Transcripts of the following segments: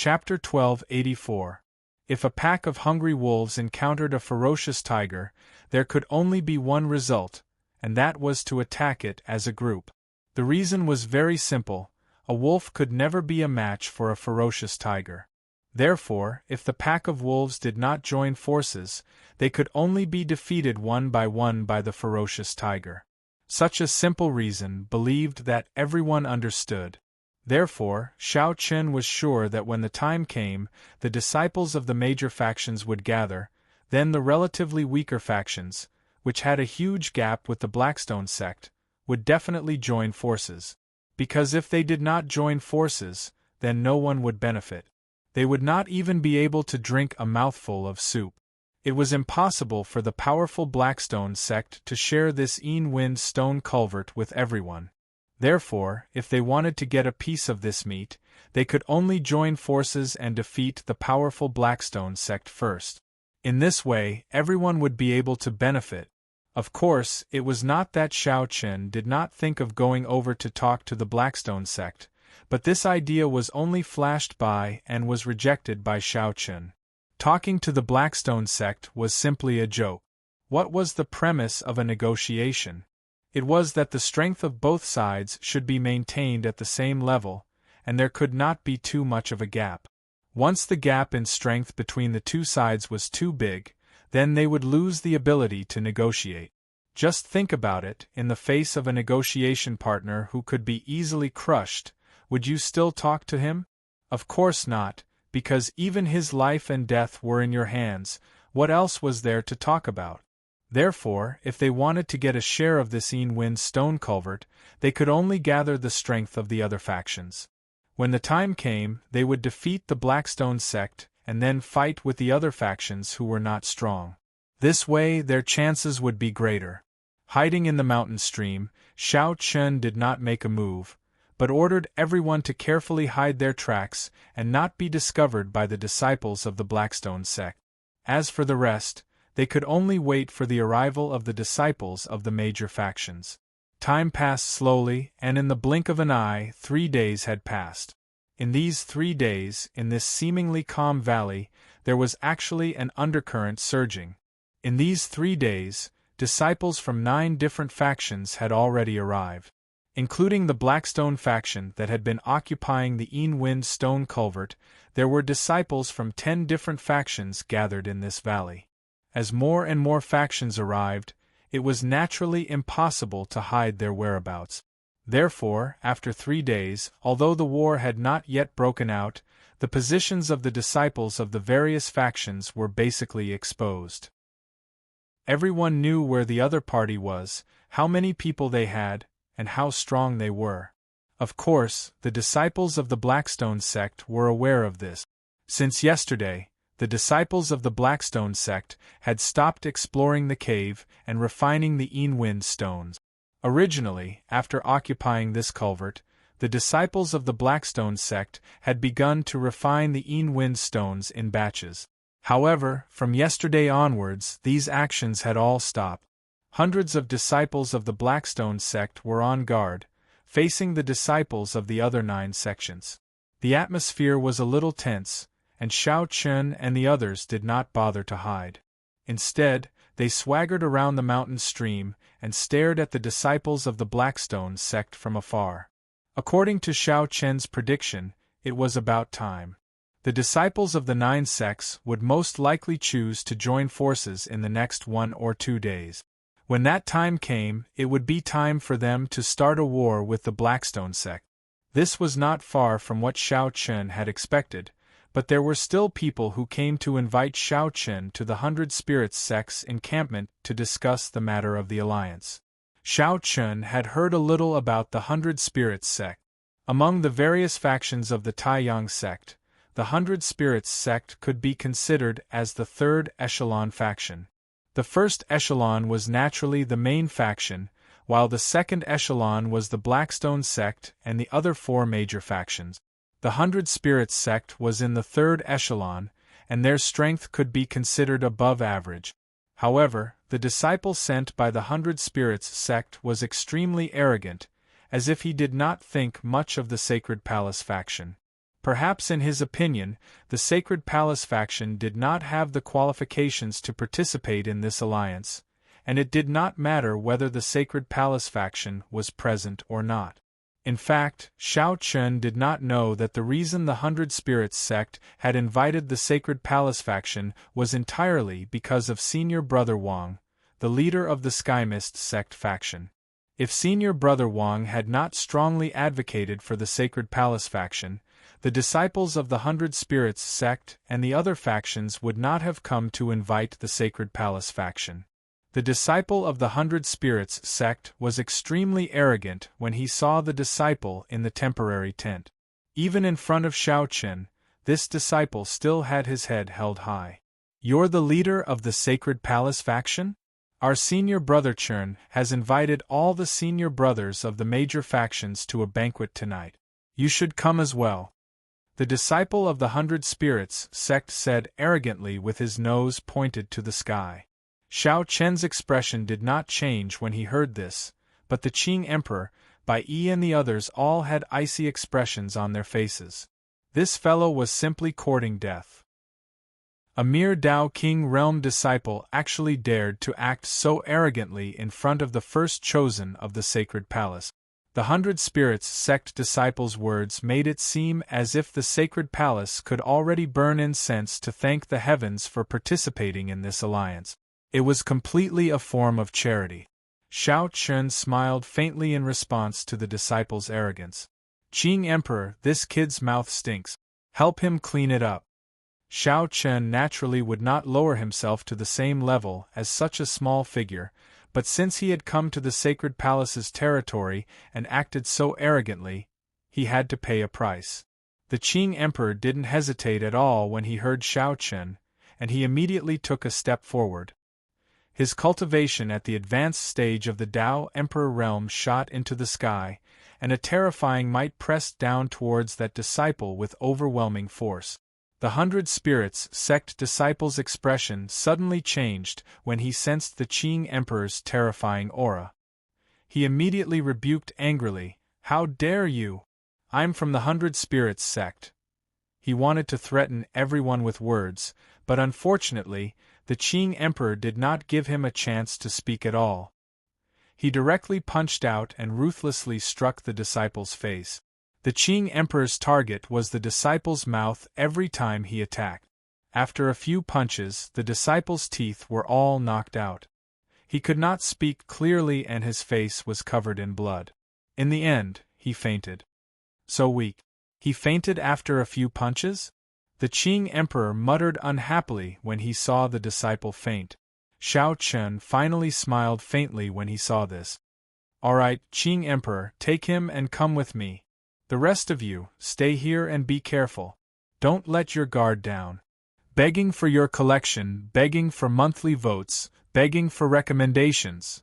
Chapter 1284. If a pack of hungry wolves encountered a ferocious tiger, there could only be one result, and that was to attack it as a group. The reason was very simple: a wolf could never be a match for a ferocious tiger. Therefore, if the pack of wolves did not join forces, they could only be defeated one by the ferocious tiger. Such a simple reason believed that everyone understood. Therefore, Shao Chen was sure that when the time came, the disciples of the major factions would gather, then the relatively weaker factions, which had a huge gap with the Blackstone sect, would definitely join forces. Because if they did not join forces, then no one would benefit. They would not even be able to drink a mouthful of soup. It was impossible for the powerful Blackstone sect to share this wind stone culvert with everyone. Therefore, if they wanted to get a piece of this meat, they could only join forces and defeat the powerful Blackstone sect first. In this way, everyone would be able to benefit. Of course, it was not that Shao Chen did not think of going over to talk to the Blackstone sect, but this idea was only flashed by and was rejected by Shao Chen. Talking to the Blackstone sect was simply a joke. What was the premise of a negotiation? It was that the strength of both sides should be maintained at the same level, and there could not be too much of a gap. Once the gap in strength between the two sides was too big, then they would lose the ability to negotiate. Just think about it: in the face of a negotiation partner who could be easily crushed, would you still talk to him? Of course not, because even his life and death were in your hands. What else was there to talk about? Therefore, if they wanted to get a share of this wind stone culvert, they could only gather the strength of the other factions. When the time came, they would defeat the Blackstone sect and then fight with the other factions who were not strong. This way, their chances would be greater. Hiding in the mountain stream, Shao Chen did not make a move, but ordered everyone to carefully hide their tracks and not be discovered by the disciples of the Blackstone sect. As for the rest, they could only wait for the arrival of the disciples of the major factions. Time passed slowly, and in the blink of an eye, 3 days had passed. In these 3 days, in this seemingly calm valley, there was actually an undercurrent surging. In these 3 days, disciples from 9 different factions had already arrived. Including the Blackstone faction that had been occupying the wind stone culvert, there were disciples from 10 different factions gathered in this valley. As more and more factions arrived, it was naturally impossible to hide their whereabouts. Therefore, after 3 days, although the war had not yet broken out, the positions of the disciples of the various factions were basically exposed. Everyone knew where the other party was, how many people they had, and how strong they were. Of course, the disciples of the Blackstone sect were aware of this. Since yesterday, the disciples of the Blackstone sect had stopped exploring the cave and refining the wind stones. Originally, after occupying this culvert, the disciples of the Blackstone sect had begun to refine the wind stones in batches. However, from yesterday onwards, these actions had all stopped. Hundreds of disciples of the Blackstone sect were on guard, facing the disciples of the other 9 sections. The atmosphere was a little tense, and Shao Chen and the others did not bother to hide. Instead, they swaggered around the mountain stream and stared at the disciples of the Blackstone sect from afar. According to Shao Chen's prediction, it was about time. The disciples of the 9 sects would most likely choose to join forces in the next 1 or 2 days. When that time came, it would be time for them to start a war with the Blackstone sect. This was not far from what Shao Chen had expected, but there were still people who came to invite Shao Chen to the 100 Spirits sect's encampment to discuss the matter of the alliance. Shao Chen had heard a little about the 100 Spirits sect. Among the various factions of the Taiyang sect, the 100 Spirits sect could be considered as the 3rd echelon faction. The first echelon was naturally the main faction, while the 2nd echelon was the Blackstone sect and the other 4 major factions. The 100 Spirits sect was in the 3rd echelon, and their strength could be considered above average. However, the disciple sent by the 100 Spirits sect was extremely arrogant, as if he did not think much of the Sacred Palace faction. Perhaps in his opinion, the Sacred Palace faction did not have the qualifications to participate in this alliance, and it did not matter whether the Sacred Palace faction was present or not. In fact, Xiao Chun did not know that the reason the Hundred Spirits sect had invited the Sacred Palace faction was entirely because of Senior Brother Wang, the leader of the Sky Mist sect faction. If Senior Brother Wang had not strongly advocated for the Sacred Palace faction, the disciples of the Hundred Spirits sect and the other factions would not have come to invite the Sacred Palace faction. The disciple of the Hundred Spirits sect was extremely arrogant when he saw the disciple in the temporary tent. Even in front of Xiao Chen, this disciple still had his head held high. "You're the leader of the Sacred Palace faction? Our senior brother Chen has invited all the senior brothers of the major factions to a banquet tonight. You should come as well." The disciple of the Hundred Spirits sect said arrogantly with his nose pointed to the sky. Xiao Chen's expression did not change when he heard this, but the Qing Emperor, Bai Yi and the others all had icy expressions on their faces. This fellow was simply courting death. A mere Dao King realm disciple actually dared to act so arrogantly in front of the first chosen of the Sacred Palace. The Hundred Spirits sect disciples' words made it seem as if the Sacred Palace could already burn incense to thank the heavens for participating in this alliance. It was completely a form of charity. Xiao Chen smiled faintly in response to the disciples' arrogance. "Qing Emperor, this kid's mouth stinks. Help him clean it up." Xiao Chen naturally would not lower himself to the same level as such a small figure, but since he had come to the Sacred Palace's territory and acted so arrogantly, he had to pay a price. The Qing Emperor didn't hesitate at all when he heard Xiao Chen, and he immediately took a step forward. His cultivation at the advanced stage of the Dao Emperor realm shot into the sky, and a terrifying might pressed down towards that disciple with overwhelming force. The Hundred Spirits sect disciple's expression suddenly changed when he sensed the Qing Emperor's terrifying aura. He immediately rebuked angrily, "How dare you? I'm from the Hundred Spirits sect." He wanted to threaten everyone with words, but unfortunately, the Qing Emperor did not give him a chance to speak at all. He directly punched out and ruthlessly struck the disciple's face. The Qing Emperor's target was the disciple's mouth every time he attacked. After a few punches, the disciple's teeth were all knocked out. He could not speak clearly and his face was covered in blood. In the end, he fainted. So weak. He fainted after a few punches? The Qing Emperor muttered unhappily when he saw the disciple faint. Xiao Chen finally smiled faintly when he saw this. "All right, Qing Emperor, take him and come with me. The rest of you, stay here and be careful. Don't let your guard down. Begging for your collection, begging for monthly votes, begging for recommendations."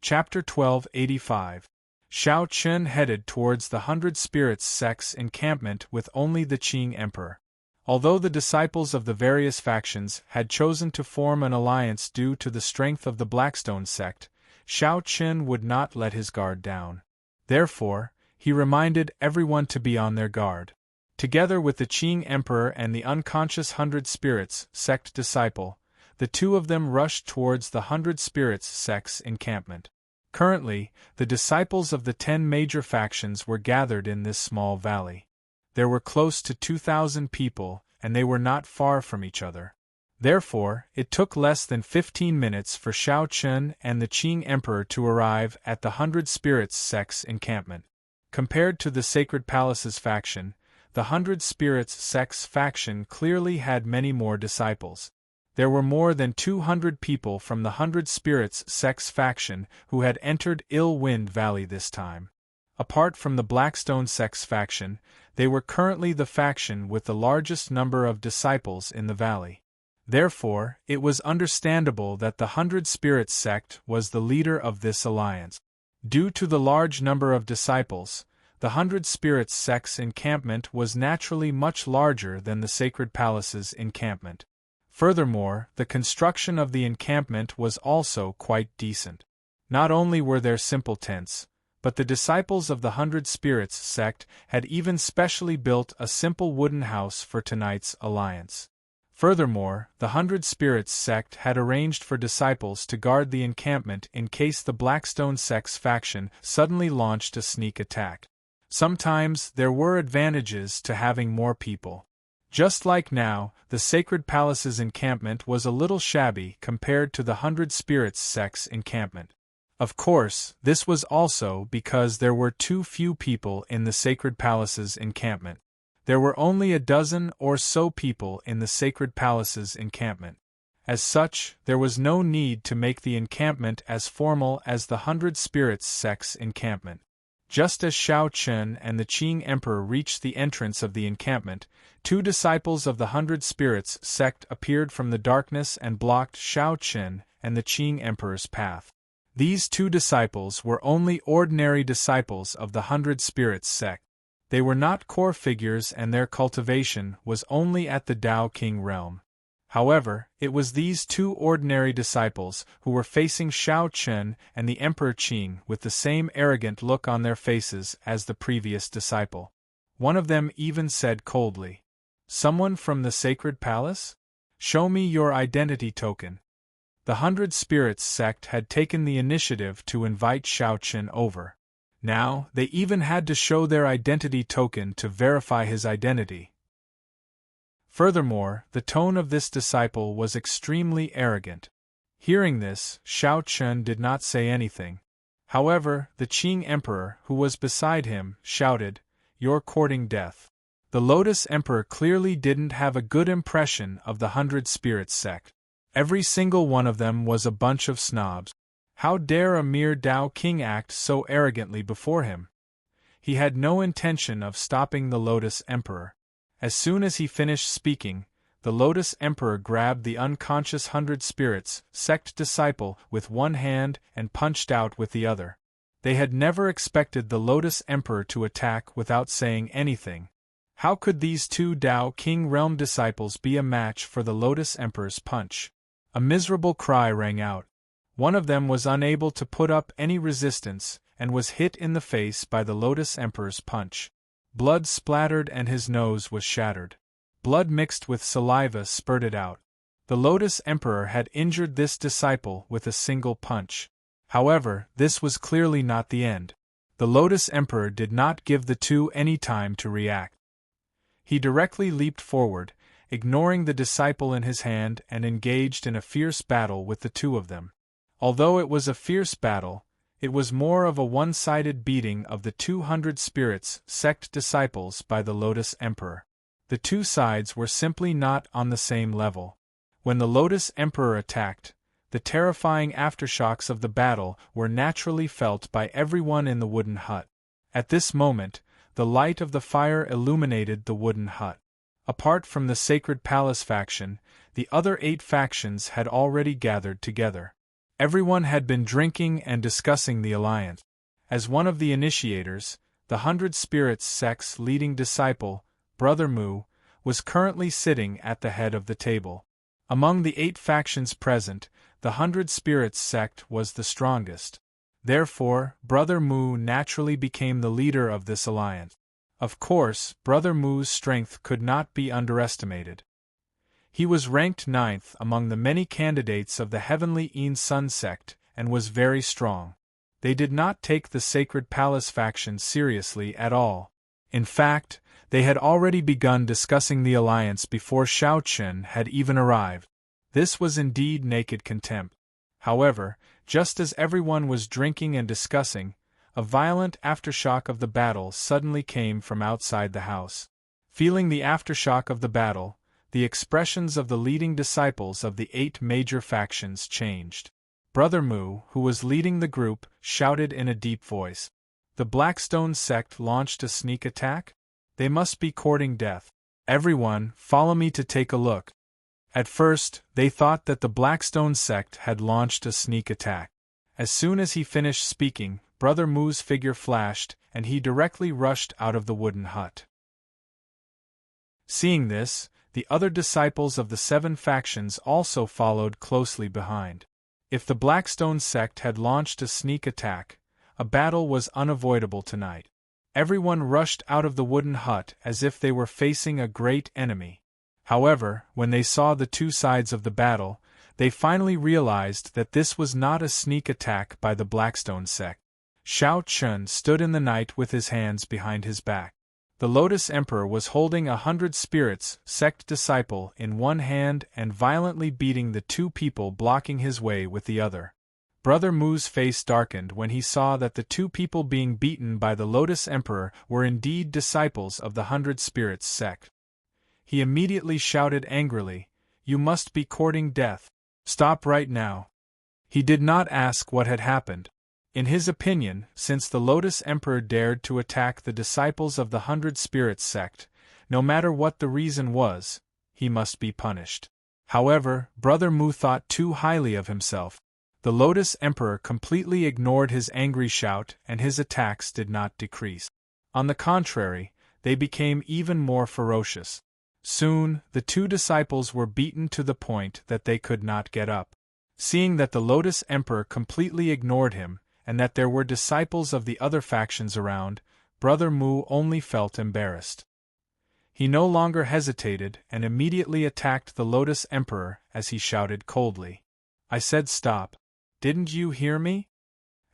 Chapter 1285. Xiao Chen headed towards the Hundred Spirits sect's encampment with only the Qing Emperor. Although the disciples of the various factions had chosen to form an alliance due to the strength of the Blackstone sect, Xiao Chen would not let his guard down. Therefore, he reminded everyone to be on their guard. Together with the Qing Emperor and the unconscious Hundred Spirits sect disciple, the two of them rushed towards the Hundred Spirits sect's encampment. Currently, the disciples of the 10 major factions were gathered in this small valley. There were close to 2,000 people, and they were not far from each other. Therefore, it took less than 15 minutes for Xiao Chen and the Qing Emperor to arrive at the Hundred Spirits sect's encampment. Compared to the Sacred Palace's faction, the Hundred Spirits sect's faction clearly had many more disciples. There were more than 200 people from the Hundred Spirits sect's faction who had entered Ill Wind Valley this time. Apart from the Blackstone sect's faction, they were currently the faction with the largest number of disciples in the valley. Therefore, it was understandable that the Hundred Spirits sect was the leader of this alliance. Due to the large number of disciples, the Hundred Spirits sect's encampment was naturally much larger than the Sacred Palace's encampment. Furthermore, the construction of the encampment was also quite decent. Not only were there simple tents, But the disciples of the 100 Spirits sect had even specially built a simple wooden house for tonight's alliance. Furthermore, the 100 Spirits sect had arranged for disciples to guard the encampment in case the Blackstone sect's faction suddenly launched a sneak attack. Sometimes there were advantages to having more people. Just like now, the Sacred Palace's encampment was a little shabby compared to the 100 Spirits sect's encampment. Of course, this was also because there were too few people in the Sacred Palace's encampment. There were only a dozen or so people in the Sacred Palace's encampment. As such, there was no need to make the encampment as formal as the 100 Spirits sect's encampment. Just as Shao Chen and the Qing Emperor reached the entrance of the encampment, 2 disciples of the 100 Spirits sect appeared from the darkness and blocked Shao Chen and the Qing Emperor's path. These 2 disciples were only ordinary disciples of the 100 Spirits sect. They were not core figures and their cultivation was only at the Tao King realm. However, it was these 2 ordinary disciples who were facing Shao Chen and the Emperor Qing with the same arrogant look on their faces as the previous disciple. One of them even said coldly, "Someone from the Sacred Palace? Show me your identity token." The 100 Spirits sect had taken the initiative to invite Shao Chen over. Now, they even had to show their identity token to verify his identity. Furthermore, the tone of this disciple was extremely arrogant. Hearing this, Shao Chen did not say anything. However, the Qing Emperor, who was beside him, shouted, "You're courting death." The Lotus Emperor clearly didn't have a good impression of the 100 Spirits sect. Every single one of them was a bunch of snobs. How dare a mere Tao King act so arrogantly before him? He had no intention of stopping the Lotus Emperor. As soon as he finished speaking, the Lotus Emperor grabbed the unconscious 100 Spirits sect disciple with one hand and punched out with the other. They had never expected the Lotus Emperor to attack without saying anything. How could these 2 Tao King realm disciples be a match for the Lotus Emperor's punch? A miserable cry rang out. One of them was unable to put up any resistance and was hit in the face by the Lotus Emperor's punch. Blood splattered and his nose was shattered. Blood mixed with saliva spurted out. The Lotus Emperor had injured this disciple with a single punch. However, this was clearly not the end. The Lotus Emperor did not give the 2 any time to react. He directly leaped forward, ignoring the disciple in his hand, and engaged in a fierce battle with the 2 of them. Although it was a fierce battle, it was more of a one-sided beating of the 200 Spirits sect disciples by the Lotus Emperor. The 2 sides were simply not on the same level. When the Lotus Emperor attacked, the terrifying aftershocks of the battle were naturally felt by everyone in the wooden hut. At this moment, the light of the fire illuminated the wooden hut. Apart from the Sacred Palace faction, the other 8 factions had already gathered together. Everyone had been drinking and discussing the alliance. As one of the initiators, the 100 Spirits sect's leading disciple, Brother Mu, was currently sitting at the head of the table. Among the 8 factions present, the 100 Spirits sect was the strongest. Therefore, Brother Mu naturally became the leader of this alliance. Of course, Brother Mu's strength could not be underestimated. He was ranked 9th among the many candidates of the Heavenly Een Sun sect, and was very strong. They did not take the Sacred Palace faction seriously at all. In fact, they had already begun discussing the alliance before Shao Chen had even arrived. This was indeed naked contempt. However, just as everyone was drinking and discussing, a violent aftershock of the battle suddenly came from outside the house. Feeling the aftershock of the battle, the expressions of the leading disciples of the 8 major factions changed. Brother Mu, who was leading the group, shouted in a deep voice, "The Blackstone sect launched a sneak attack? They must be courting death. Everyone, follow me to take a look." At first, they thought that the Blackstone sect had launched a sneak attack. As soon as he finished speaking, Brother Mu's figure flashed, and he directly rushed out of the wooden hut. Seeing this, the other disciples of the 7 factions also followed closely behind. If the Blackstone sect had launched a sneak attack, A battle was unavoidable tonight. Everyone rushed out of the wooden hut as if they were facing a great enemy. However, when they saw the two sides of the battle, they finally realized that this was not a sneak attack by the Blackstone sect. Shao Chun stood in the night with his hands behind his back. The Lotus Emperor was holding 100 spirits sect disciple in one hand and violently beating the two people blocking his way with the other. Brother Mu's face darkened when he saw that the two people being beaten by the Lotus Emperor were indeed disciples of the 100 spirits sect. He immediately shouted angrily, "You must be courting death. Stop right now." He did not ask what had happened. In his opinion, since the Lotus Emperor dared to attack the disciples of the 100 spirits sect, no matter what the reason was, he must be punished. However, Brother Mu thought too highly of himself. The Lotus Emperor completely ignored his angry shout and his attacks did not decrease. On the contrary, they became even more ferocious. Soon, the two disciples were beaten to the point that they could not get up. Seeing that the Lotus Emperor completely ignored him, and that there were disciples of the other factions around, Brother Mu only felt embarrassed. He no longer hesitated and immediately attacked the Lotus Emperor as he shouted coldly, "I said stop. Didn't you hear me?"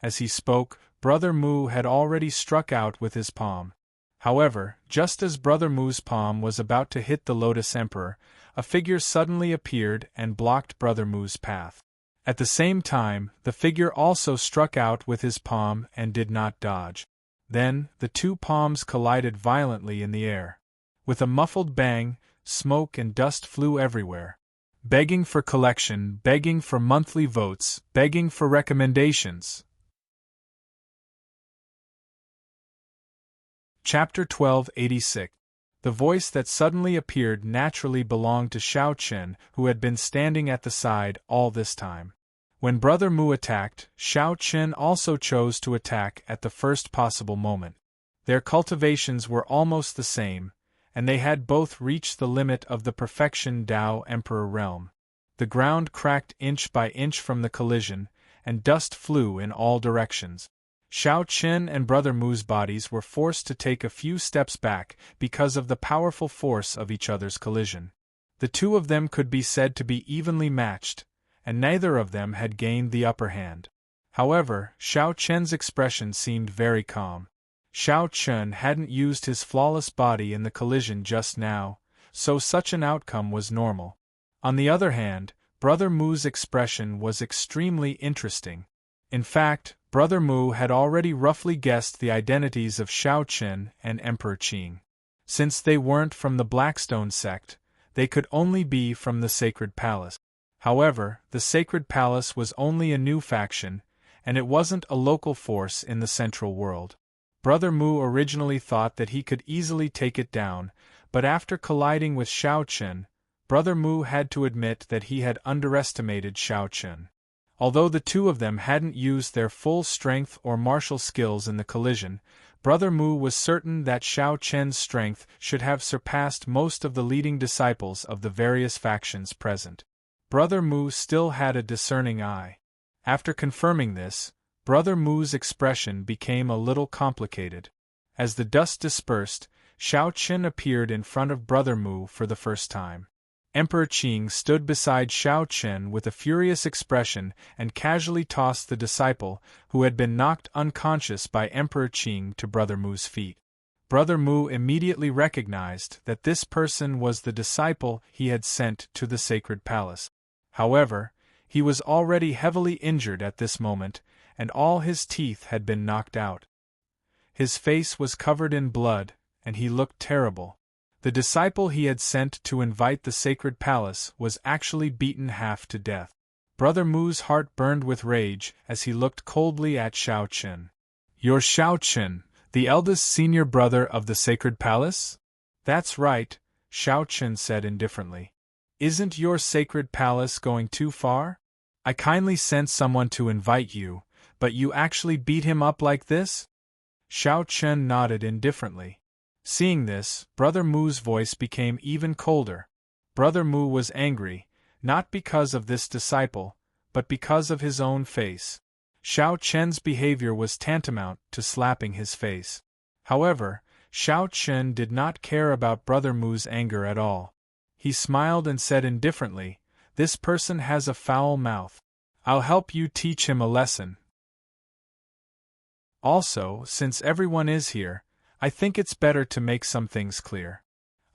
As he spoke, Brother Mu had already struck out with his palm. However, just as Brother Mu's palm was about to hit the Lotus Emperor, a figure suddenly appeared and blocked Brother Mu's path. At the same time, the figure also struck out with his palm and did not dodge. Then, the two palms collided violently in the air. With a muffled bang, smoke and dust flew everywhere. Begging for collection, begging for monthly votes, begging for recommendations. Chapter 1286. The voice that suddenly appeared naturally belonged to Shao Chen, who had been standing at the side all this time. When Brother Mu attacked, Shao Chen also chose to attack at the first possible moment. Their cultivations were almost the same, and they had both reached the limit of the perfection Tao Emperor realm. The ground cracked inch by inch from the collision, and dust flew in all directions. Shao Chen and Brother Mu's bodies were forced to take a few steps back because of the powerful force of each other's collision. The two of them could be said to be evenly matched, and neither of them had gained the upper hand. However, Shao Chen's expression seemed very calm. Shao Chen hadn't used his flawless body in the collision just now, so such an outcome was normal. On the other hand, Brother Mu's expression was extremely interesting. In fact, Brother Mu had already roughly guessed the identities of Shao Chen and Emperor Qing. Since they weren't from the Blackstone sect, they could only be from the Sacred Palace. However, the Sacred Palace was only a new faction, and it wasn't a local force in the Central World. Brother Mu originally thought that he could easily take it down, but after colliding with Shao Chen, Brother Mu had to admit that he had underestimated Shao Chen. Although the two of them hadn't used their full strength or martial skills in the collision, Brother Mu was certain that Shao Chen's strength should have surpassed most of the leading disciples of the various factions present. Brother Mu still had a discerning eye. After confirming this, Brother Mu's expression became a little complicated. As the dust dispersed, Shao Chen appeared in front of Brother Mu for the first time. Emperor Qing stood beside Shao Chen with a furious expression and casually tossed the disciple, who had been knocked unconscious by Emperor Qing, to Brother Mu's feet. Brother Mu immediately recognized that this person was the disciple he had sent to the Sacred Palace. However, he was already heavily injured at this moment, and all his teeth had been knocked out. His face was covered in blood, and he looked terrible. The disciple he had sent to invite the Sacred Palace was actually beaten half to death. Brother Mu's heart burned with rage as he looked coldly at Shao Chen. "You're Shao Chen, the eldest senior brother of the Sacred Palace?" "That's right," Shao Chen said indifferently. "Isn't your Sacred Palace going too far? I kindly sent someone to invite you, but you actually beat him up like this?" Shao Chen nodded indifferently. Seeing this, Brother Mu's voice became even colder. Brother Mu was angry, not because of this disciple, but because of his own face. Xiao Chen's behavior was tantamount to slapping his face. However, Xiao Chen did not care about Brother Mu's anger at all. He smiled and said indifferently, "This person has a foul mouth. I'll help you teach him a lesson. Also, since everyone is here, I think it's better to make some things clear.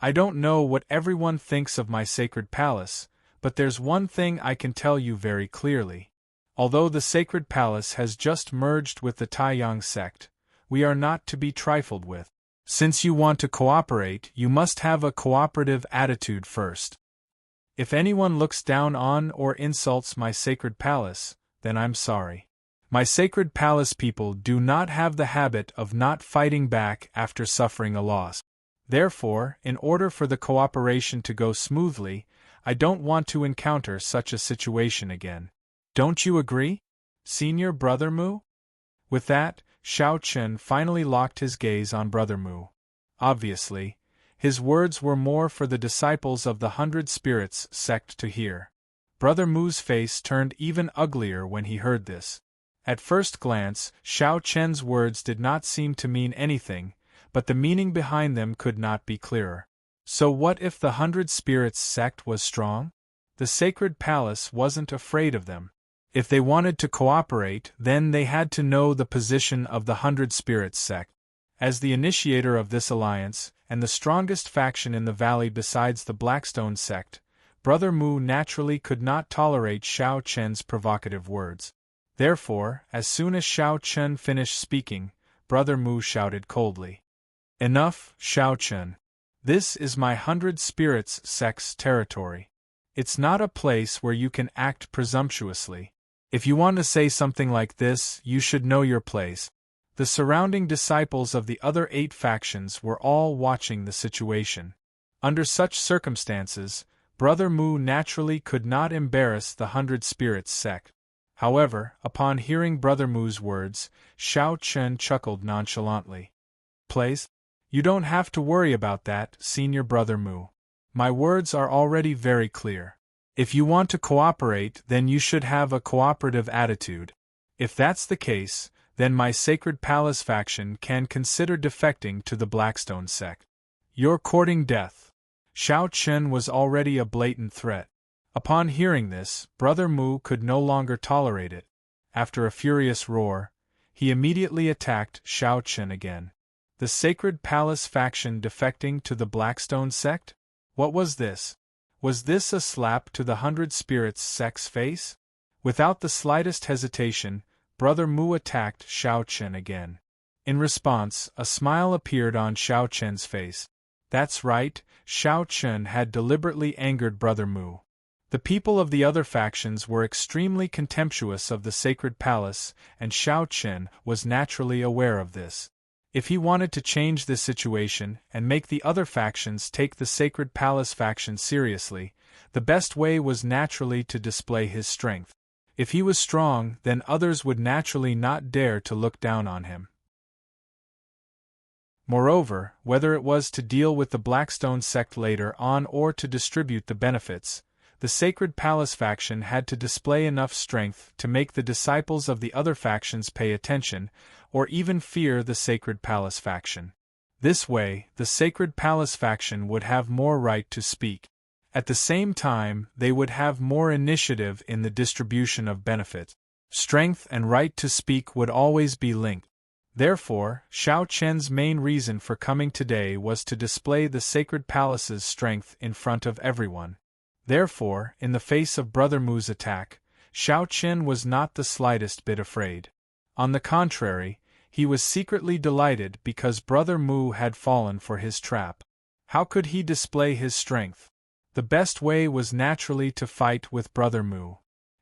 I don't know what everyone thinks of my sacred palace, but there's one thing I can tell you very clearly. Although the sacred palace has just merged with the Taiyang sect, we are not to be trifled with. Since you want to cooperate, you must have a cooperative attitude first. If anyone looks down on or insults my sacred palace, then I'm sorry. My sacred palace people do not have the habit of not fighting back after suffering a loss. Therefore, in order for the cooperation to go smoothly, I don't want to encounter such a situation again. Don't you agree, Senior Brother Mu?" With that, Xiao Chen finally locked his gaze on Brother Mu. Obviously, his words were more for the disciples of the 100 Spirits sect to hear. Brother Mu's face turned even uglier when he heard this. At first glance, Xiao Chen's words did not seem to mean anything, but the meaning behind them could not be clearer. So what if the 100 Spirits sect was strong? The sacred palace wasn't afraid of them. If they wanted to cooperate, then they had to know the position of the 100 Spirits sect. As the initiator of this alliance, and the strongest faction in the valley besides the Blackstone sect, Brother Mu naturally could not tolerate Xiao Chen's provocative words. Therefore, as soon as Xiao Chen finished speaking, Brother Mu shouted coldly, "Enough, Xiao Chen. This is my 100 Spirits sect's territory. It's not a place where you can act presumptuously. If you want to say something like this, you should know your place." The surrounding disciples of the other 8 factions were all watching the situation. Under such circumstances, Brother Mu naturally could not embarrass the 100 Spirits sect. However, upon hearing Brother Mu's words, Xiao Chen chuckled nonchalantly. "Place? You don't have to worry about that, Senior Brother Mu. My words are already very clear. If you want to cooperate, then you should have a cooperative attitude. If that's the case, then my Sacred Palace faction can consider defecting to the Blackstone sect. You're courting death." Xiao Chen was already a blatant threat. Upon hearing this, Brother Mu could no longer tolerate it. After a furious roar, he immediately attacked Xiao Chen again. The Sacred Palace faction defecting to the Blackstone sect? What was this? Was this a slap to the 100 Spirits sect's face? Without the slightest hesitation, Brother Mu attacked Xiao Chen again. In response, a smile appeared on Xiao Chen's face. That's right, Xiao Chen had deliberately angered Brother Mu. The people of the other factions were extremely contemptuous of the Sacred Palace, and Xiao Chen was naturally aware of this. If he wanted to change this situation and make the other factions take the Sacred Palace faction seriously, the best way was naturally to display his strength. If he was strong, then others would naturally not dare to look down on him. Moreover, whether it was to deal with the Blackstone sect later on or to distribute the benefits, the Sacred Palace faction had to display enough strength to make the disciples of the other factions pay attention, or even fear the Sacred Palace faction. This way, the Sacred Palace faction would have more right to speak. At the same time, they would have more initiative in the distribution of benefits. Strength and right to speak would always be linked. Therefore, Xiao Chen's main reason for coming today was to display the Sacred Palace's strength in front of everyone. Therefore, in the face of Brother Mu's attack, Xiao Chen was not the slightest bit afraid. On the contrary, he was secretly delighted because Brother Mu had fallen for his trap. How could he display his strength? The best way was naturally to fight with Brother Mu.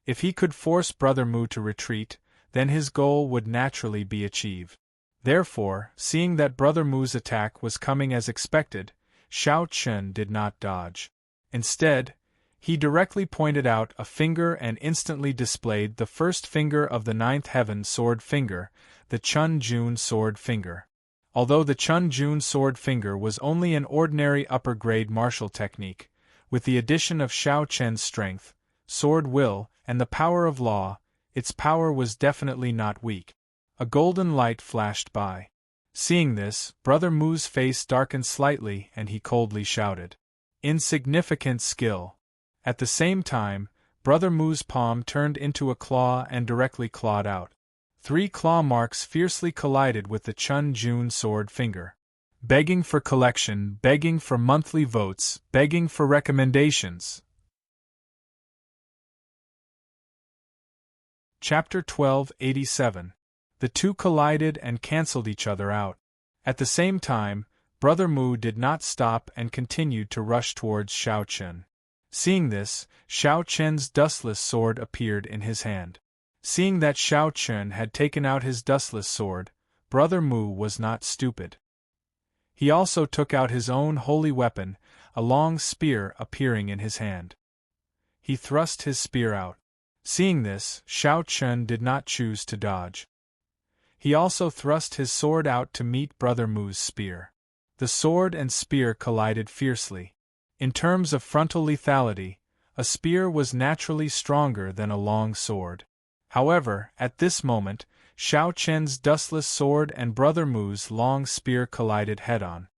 If he could force Brother Mu to retreat, then his goal would naturally be achieved. Therefore, seeing that Brother Mu's attack was coming as expected, Xiao Chen did not dodge. Instead, he directly pointed out a finger and instantly displayed the first finger of the 9th heaven sword finger, the Chun Jun sword finger. Although the Chun Jun sword finger was only an ordinary upper-grade martial technique, with the addition of Xiao Chen's strength, sword will, and the power of law, its power was definitely not weak. A golden light flashed by. Seeing this, Brother Mu's face darkened slightly and he coldly shouted, "Insignificant skill." At the same time, Brother Mu's palm turned into a claw and directly clawed out. 3 claw marks fiercely collided with the Chun Jun sword finger. Begging for collection, begging for monthly votes, begging for recommendations. Chapter 1287. The two collided and cancelled each other out. At the same time, Brother Mu did not stop and continued to rush towards Xiao Chen. Seeing this, Xiao Chen's dustless sword appeared in his hand. Seeing that Xiao Chen had taken out his dustless sword, Brother Mu was not stupid. He also took out his own holy weapon, a long spear appearing in his hand. He thrust his spear out. Seeing this, Xiao Chen did not choose to dodge. He also thrust his sword out to meet Brother Mu's spear. The sword and spear collided fiercely. In terms of frontal lethality, a spear was naturally stronger than a long sword. However, at this moment, Xiao Chen's dustless sword and Brother Mu's long spear collided head-on.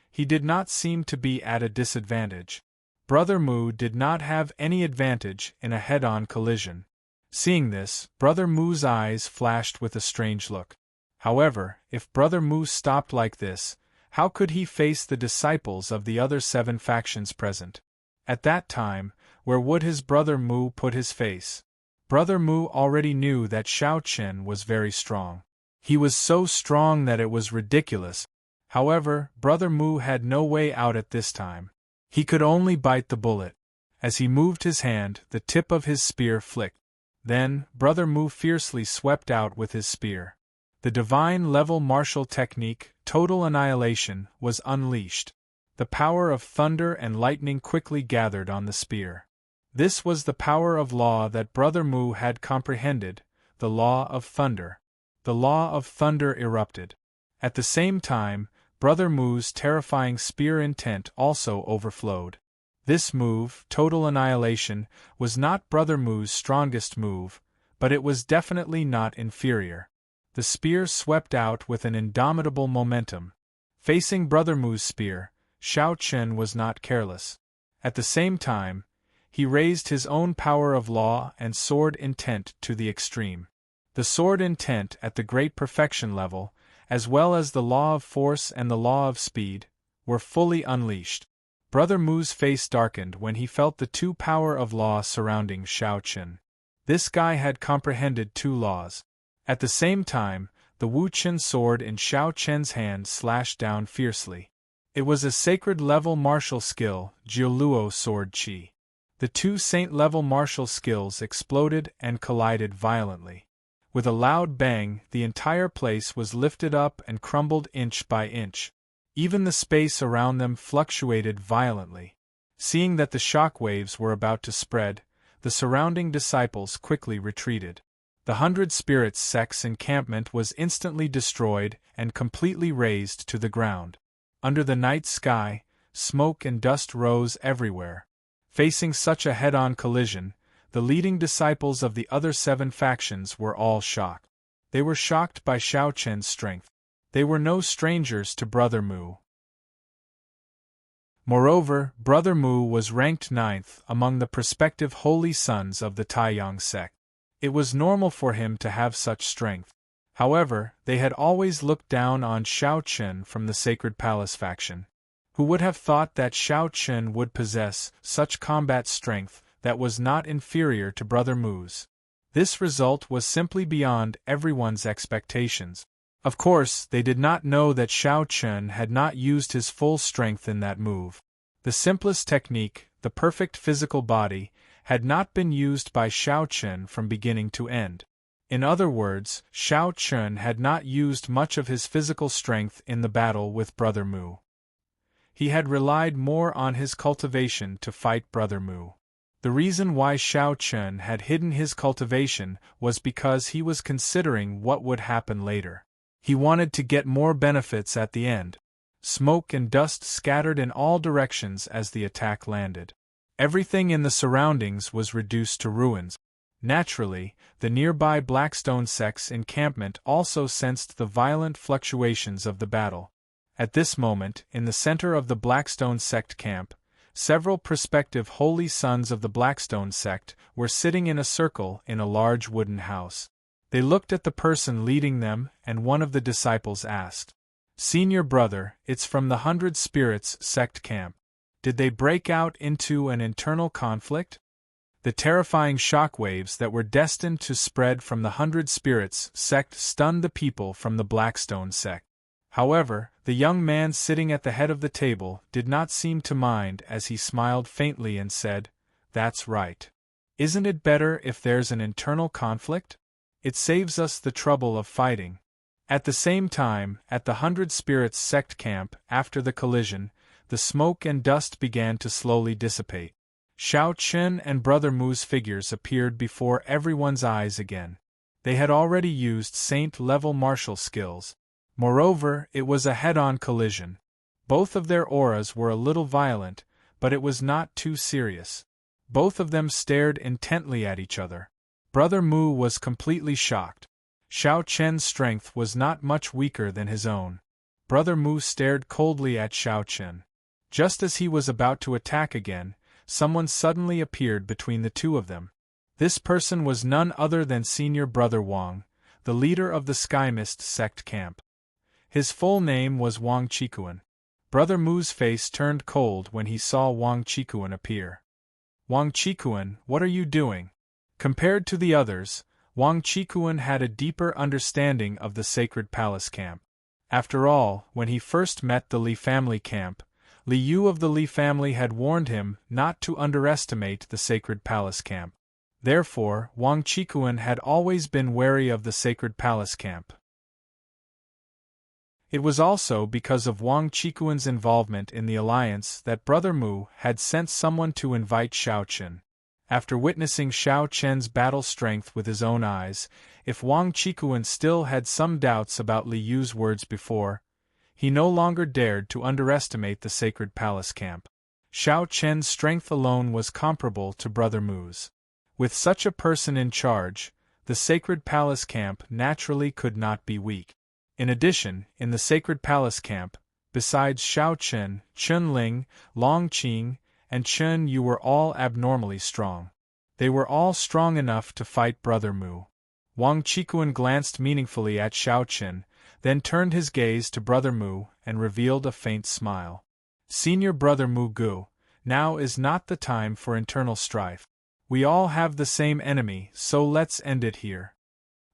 He did not seem to be at a disadvantage. Brother Mu did not have any advantage in a head-on collision. Seeing this, Brother Mu's eyes flashed with a strange look. However, if Brother Mu stopped like this, how could he face the disciples of the other 7 factions present? At that time, where would his Brother Mu put his face? Brother Mu already knew that Xiao Chen was very strong. He was so strong that it was ridiculous. However, Brother Mu had no way out at this time. He could only bite the bullet. As he moved his hand, the tip of his spear flicked. Then, Brother Mu fiercely swept out with his spear. The divine level martial technique, total annihilation, was unleashed. The power of thunder and lightning quickly gathered on the spear. This was the power of law that Brother Mu had comprehended, the law of thunder. The law of thunder erupted. At the same time, Brother Mu's terrifying spear intent also overflowed. This move, total annihilation, was not Brother Mu's strongest move, but it was definitely not inferior. The spear swept out with an indomitable momentum. Facing Brother Mu's spear, Xiao Chen was not careless. At the same time, he raised his own power of law and sword intent to the extreme. The sword intent at the great perfection level, as well as the law of force and the law of speed, were fully unleashed. Brother Mu's face darkened when he felt the 2 power of law surrounding Xiao Chen. This guy had comprehended 2 laws. At the same time, the Wu Qin sword in Xiao Chen's hand slashed down fiercely. It was a sacred-level martial skill, Jiuluo sword qi. The 2 saint-level martial skills exploded and collided violently. With a loud bang, the entire place was lifted up and crumbled inch by inch. Even the space around them fluctuated violently. Seeing that the shock waves were about to spread, the surrounding disciples quickly retreated. The 100 Spirits sect's encampment was instantly destroyed and completely razed to the ground. Under the night sky, smoke and dust rose everywhere. Facing such a head-on collision, the leading disciples of the other 7 factions were all shocked. They were shocked by Xiao Chen's strength. They were no strangers to Brother Mu. Moreover, Brother Mu was ranked 9th among the prospective holy sons of the Taiyang sect. It was normal for him to have such strength. However, they had always looked down on Xiao Chen from the Sacred Palace faction. Who would have thought that Xiao Chen would possess such combat strength that was not inferior to Brother Mu's? This result was simply beyond everyone's expectations. Of course, they did not know that Xiao Chen had not used his full strength in that move. The simplest technique, the perfect physical body, had not been used by Xiao Chen from beginning to end. In other words, Xiao Chen had not used much of his physical strength in the battle with Brother Mu. He had relied more on his cultivation to fight Brother Mu. The reason why Xiao Chen had hidden his cultivation was because he was considering what would happen later. He wanted to get more benefits at the end. Smoke and dust scattered in all directions as the attack landed. Everything in the surroundings was reduced to ruins. Naturally, the nearby Blackstone sect's encampment also sensed the violent fluctuations of the battle. At this moment, in the center of the Blackstone sect camp, several prospective holy sons of the Blackstone sect were sitting in a circle in a large wooden house. They looked at the person leading them, and one of the disciples asked, "Senior brother, it's from the 100 Spirits sect camp. Did they break out into an internal conflict?" The terrifying shockwaves that were destined to spread from the 100 Spirits sect stunned the people from the Blackstone sect. However, the young man sitting at the head of the table did not seem to mind as he smiled faintly and said, "That's right. Isn't it better if there's an internal conflict? It saves us the trouble of fighting." At the same time, at the 100 Spirits sect camp, after the collision, the smoke and dust began to slowly dissipate. Xiao Chen and Brother Mu's figures appeared before everyone's eyes again. They had already used saint-level martial skills. Moreover, it was a head-on collision. Both of their auras were a little violent, but it was not too serious. Both of them stared intently at each other. Brother Mu was completely shocked. Xiao Chen's strength was not much weaker than his own. Brother Mu stared coldly at Xiao Chen. Just as he was about to attack again, someone suddenly appeared between the two of them. This person was none other than Senior Brother Wang, the leader of the Sky Mist sect camp. His full name was Wang Qikuan. Brother Mu's face turned cold when he saw Wang Qikuan appear. "Wang Qikuan, what are you doing?" Compared to the others, Wang Qikuan had a deeper understanding of the Sacred Palace camp. After all, when he first met the Li family camp, Li Yu of the Li family had warned him not to underestimate the Sacred Palace camp. Therefore, Wang Qikuan had always been wary of the Sacred Palace camp. It was also because of Wang Qikuan's involvement in the alliance that Brother Mu had sent someone to invite Xiao Chen. After witnessing Xiao Chen's battle strength with his own eyes, if Wang Qikuan still had some doubts about Li Yu's words before, he no longer dared to underestimate the Sacred Palace camp. Xiao Chen's strength alone was comparable to Brother Mu's. With such a person in charge, the Sacred Palace camp naturally could not be weak. In addition, in the Sacred Palace camp, besides Xiao Chen, Chun Ling, Long Qing, and Chen Yu were all abnormally strong. They were all strong enough to fight Brother Mu. Wang Qikuan glanced meaningfully at Xiao Chen, then turned his gaze to Brother Mu and revealed a faint smile. "Senior Brother Mu Gu, now is not the time for internal strife. We all have the same enemy, so let's end it here."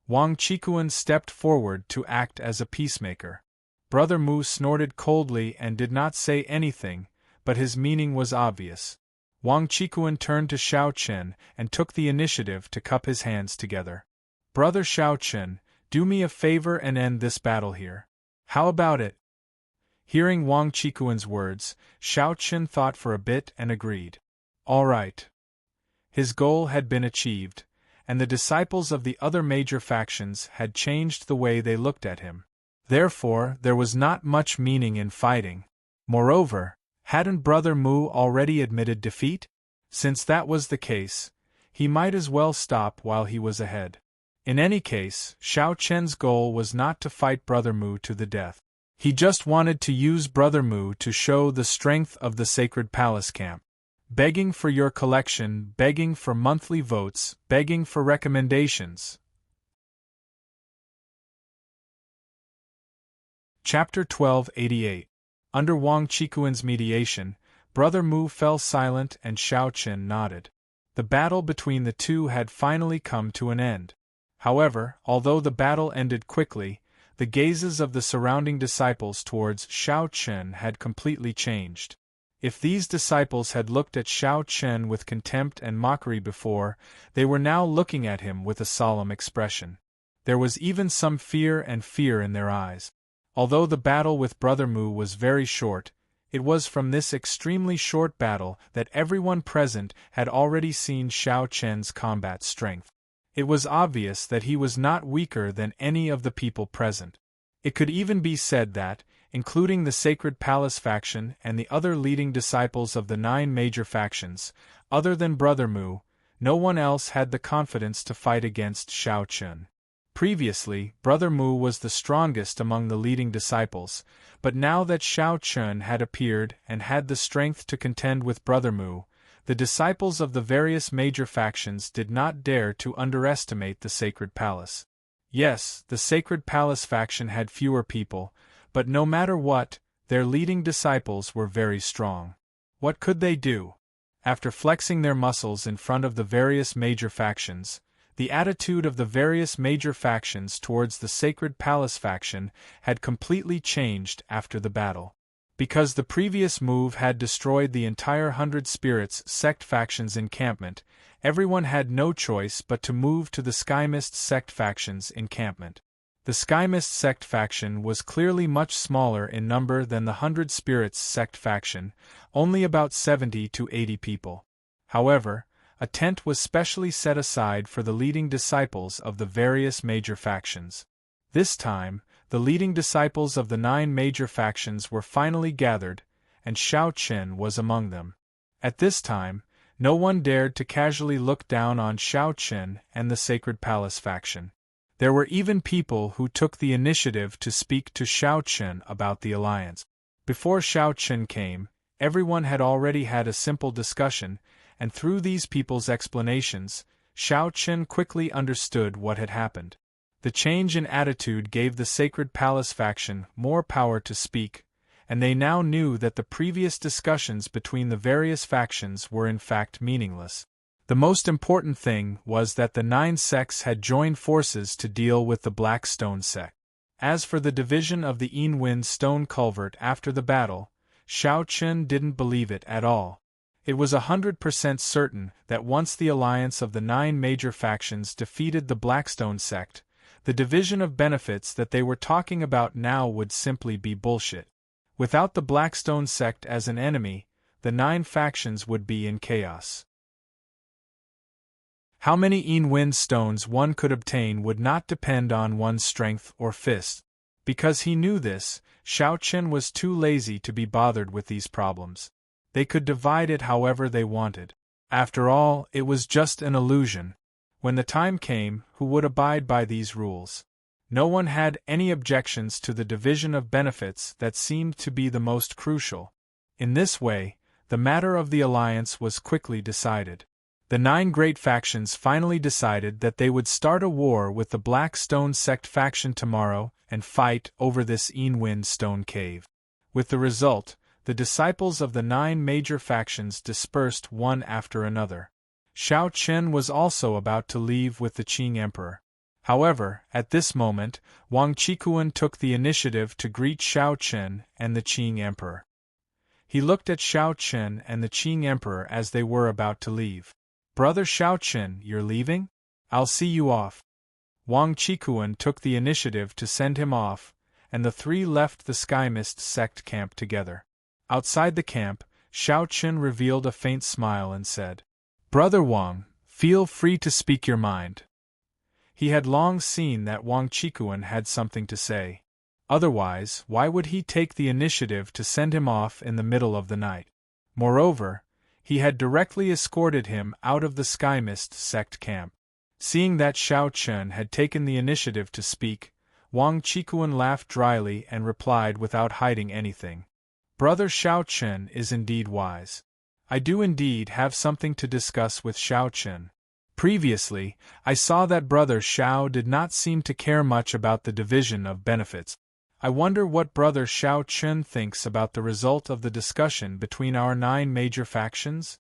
Wang Qikuan stepped forward to act as a peacemaker. Brother Mu snorted coldly and did not say anything, but his meaning was obvious. Wang Qikuan turned to Xiao Chen and took the initiative to cup his hands together. "Brother Xiao Chen, do me a favor and end this battle here. How about it?" Hearing Wang Qikuan's words, Xiao Chen thought for a bit and agreed. All right. His goal had been achieved, and the disciples of the other major factions had changed the way they looked at him. Therefore, there was not much meaning in fighting. Moreover, hadn't Brother Mu already admitted defeat? Since that was the case, he might as well stop while he was ahead. In any case, Xiao Chen's goal was not to fight Brother Mu to the death. He just wanted to use Brother Mu to show the strength of the Sacred Palace camp. Begging for your collection, begging for monthly votes, begging for recommendations. Chapter 1288. Under Wang Qikuan's mediation, Brother Mu fell silent and Xiao Chen nodded. The battle between the two had finally come to an end. However, although the battle ended quickly, the gazes of the surrounding disciples towards Xiao Chen had completely changed. If these disciples had looked at Xiao Chen with contempt and mockery before, they were now looking at him with a solemn expression. There was even some fear in their eyes. Although the battle with Brother Mu was very short, it was from this extremely short battle that everyone present had already seen Xiao Chen's combat strength. It was obvious that he was not weaker than any of the people present. It could even be said that, including the Sacred Palace faction and the other leading disciples of the 9 major factions, other than Brother Mu, no one else had the confidence to fight against Xiao Chun. Previously, Brother Mu was the strongest among the leading disciples, but now that Xiao Chun had appeared and had the strength to contend with Brother Mu, the disciples of the various major factions did not dare to underestimate the Sacred Palace. Yes, the Sacred Palace faction had fewer people, but no matter what, their leading disciples were very strong. What could they do? After flexing their muscles in front of the various major factions, the attitude of the various major factions towards the Sacred Palace faction had completely changed after the battle. Because the previous move had destroyed the entire 100 Spirits sect faction's encampment, everyone had no choice but to move to the Skymist sect faction's encampment. The Skymist sect faction was clearly much smaller in number than the 100 Spirits sect faction, only about 70 to 80 people. However, a tent was specially set aside for the leading disciples of the various major factions. This time, the leading disciples of the 9 major factions were finally gathered, and Xiao Chen was among them. At this time, no one dared to casually look down on Xiao Chen and the Sacred Palace faction. There were even people who took the initiative to speak to Xiao Chen about the alliance. Before Xiao Chen came, everyone had already had a simple discussion, and through these people's explanations, Xiao Chen quickly understood what had happened. The change in attitude gave the Sacred Palace faction more power to speak, and they now knew that the previous discussions between the various factions were in fact meaningless. The most important thing was that the 9 sects had joined forces to deal with the Black Stone sect. As for the division of the Wind Stone Culvert after the battle, Xiao Chen didn't believe it at all. It was 100% certain that once the alliance of the 9 major factions defeated the Blackstone sect, the division of benefits that they were talking about now would simply be bullshit. Without the Blackstone sect as an enemy, the 9 factions would be in chaos. How many Wind stones one could obtain would not depend on one's strength or fist. Because he knew this, Xiao Chen was too lazy to be bothered with these problems. They could divide it however they wanted. After all, it was just an illusion. When the time came, who would abide by these rules? No one had any objections to the division of benefits that seemed to be the most crucial. In this way, the matter of the alliance was quickly decided. The 9 great factions finally decided that they would start a war with the Black Stone sect faction tomorrow and fight over this Wind Stone cave. With the result, the disciples of the 9 major factions dispersed one after another. Xiao Chen was also about to leave with the Qing Emperor. However, at this moment, Wang Qikuan took the initiative to greet Xiao Chen and the Qing Emperor. He looked at Xiao Chen and the Qing Emperor as they were about to leave. "Brother Xiao Chen, you're leaving? I'll see you off." Wang Qikuan took the initiative to send him off, and the 3 left the Skymist sect camp together. Outside the camp, Xiao Chen revealed a faint smile and said, "Brother Wang, feel free to speak your mind." He had long seen that Wang Qikuan had something to say. Otherwise, why would he take the initiative to send him off in the middle of the night? Moreover, he had directly escorted him out of the Skymist sect camp. Seeing that Xiao Chen had taken the initiative to speak, Wang Qikuan laughed dryly and replied without hiding anything. "Brother Xiao Chen is indeed wise. I do indeed have something to discuss with Xiao Chen. Previously, I saw that Brother Xiao did not seem to care much about the division of benefits. I wonder what Brother Xiao Chen thinks about the result of the discussion between our 9 major factions?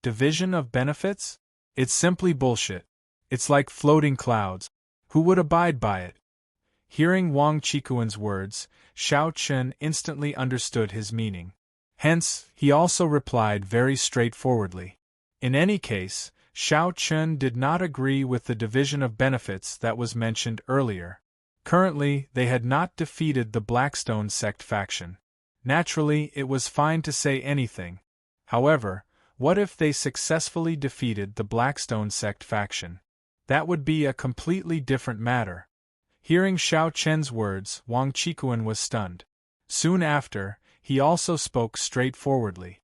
Division of benefits? It's simply bullshit. It's like floating clouds. Who would abide by it?" Hearing Wang Qikuan's words, Xiao Chen instantly understood his meaning. Hence, he also replied very straightforwardly. In any case, Xiao Chen did not agree with the division of benefits that was mentioned earlier. Currently, they had not defeated the Blackstone sect faction. Naturally, it was fine to say anything. However, what if they successfully defeated the Blackstone sect faction? That would be a completely different matter. Hearing Xiao Chen's words, Wang Qikuan was stunned. Soon after, he also spoke straightforwardly.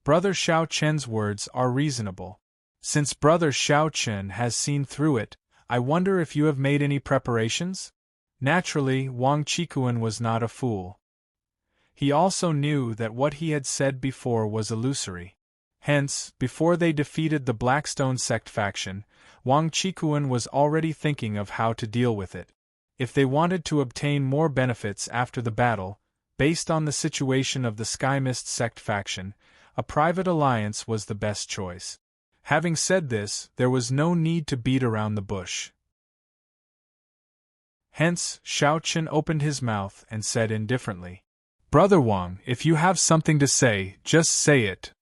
"Brother Xiao Chen's words are reasonable. Since Brother Xiao Chen has seen through it, I wonder if you have made any preparations? Naturally, Wang Qikuan was not a fool. He also knew that what he had said before was illusory. Hence, before they defeated the Blackstone sect faction, Wang Qikuan was already thinking of how to deal with it. If they wanted to obtain more benefits after the battle, based on the situation of the Sky Mist sect faction, a private alliance was the best choice. Having said this, there was no need to beat around the bush. Hence, Xiao Chen opened his mouth and said indifferently, "Brother Wang, if you have something to say, just say it."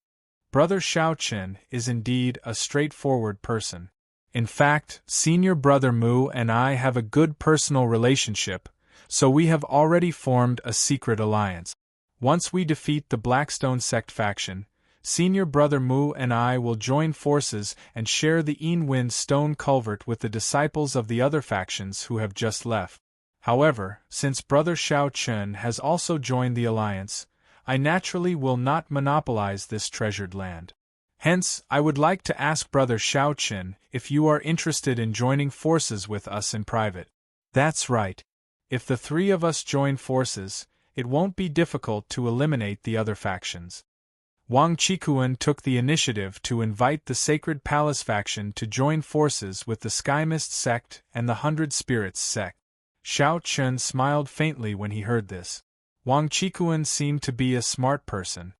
Brother Xiao Chen is indeed a straightforward person. In fact, Senior Brother Mu and I have a good personal relationship, so we have already formed a secret alliance. Once we defeat the Blackstone sect faction, Senior Brother Mu and I will join forces and share the Yin Stone Culvert with the disciples of the other factions who have just left. However, since Brother Xiao Chen has also joined the alliance, I naturally will not monopolize this treasured land. Hence, I would like to ask Brother Xiao Chen if you are interested in joining forces with us in private. That's right. If the three of us join forces, it won't be difficult to eliminate the other factions. Wang Qikuan took the initiative to invite the Sacred Palace faction to join forces with the Sky Mist sect and the 100 Spirits sect. Xiao Chen smiled faintly when he heard this. Wang Qikuan seemed to be a smart person.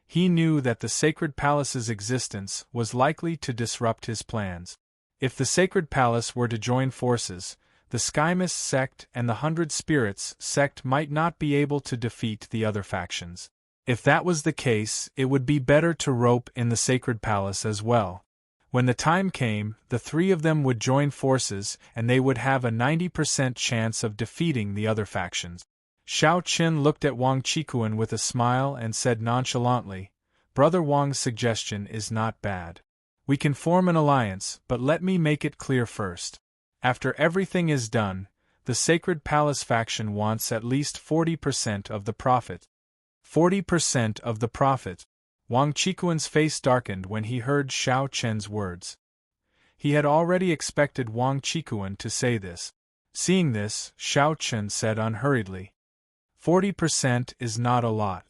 He knew that the Sacred Palace's existence was likely to disrupt his plans. If the Sacred Palace were to join forces, the Sky Mist sect and the 100 Spirits sect might not be able to defeat the other factions. If that was the case, it would be better to rope in the Sacred Palace as well. When the time came, the three of them would join forces and they would have a 90% chance of defeating the other factions. Xiao Chen looked at Wang Qikuan with a smile and said nonchalantly, "Brother Wang's suggestion is not bad. We can form an alliance, but let me make it clear first. After everything is done, the Sacred Palace faction wants at least 40% of the profit." 40% of the profit. Wang Qikuan's face darkened when he heard Xiao Chen's words. He had already expected Wang Qikuan to say this. Seeing this, Xiao Chen said unhurriedly, 40% is not a lot.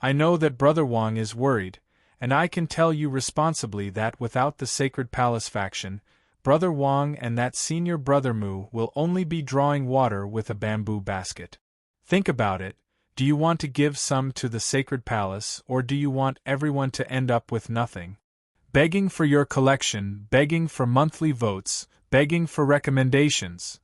I know that Brother Wang is worried, and I can tell you responsibly that without the Sacred Palace faction, Brother Wang and that Senior Brother Mu will only be drawing water with a bamboo basket. Think about it. Do you want to give some to the Sacred Palace, or do you want everyone to end up with nothing? Begging for your collection, begging for monthly votes, begging for recommendations.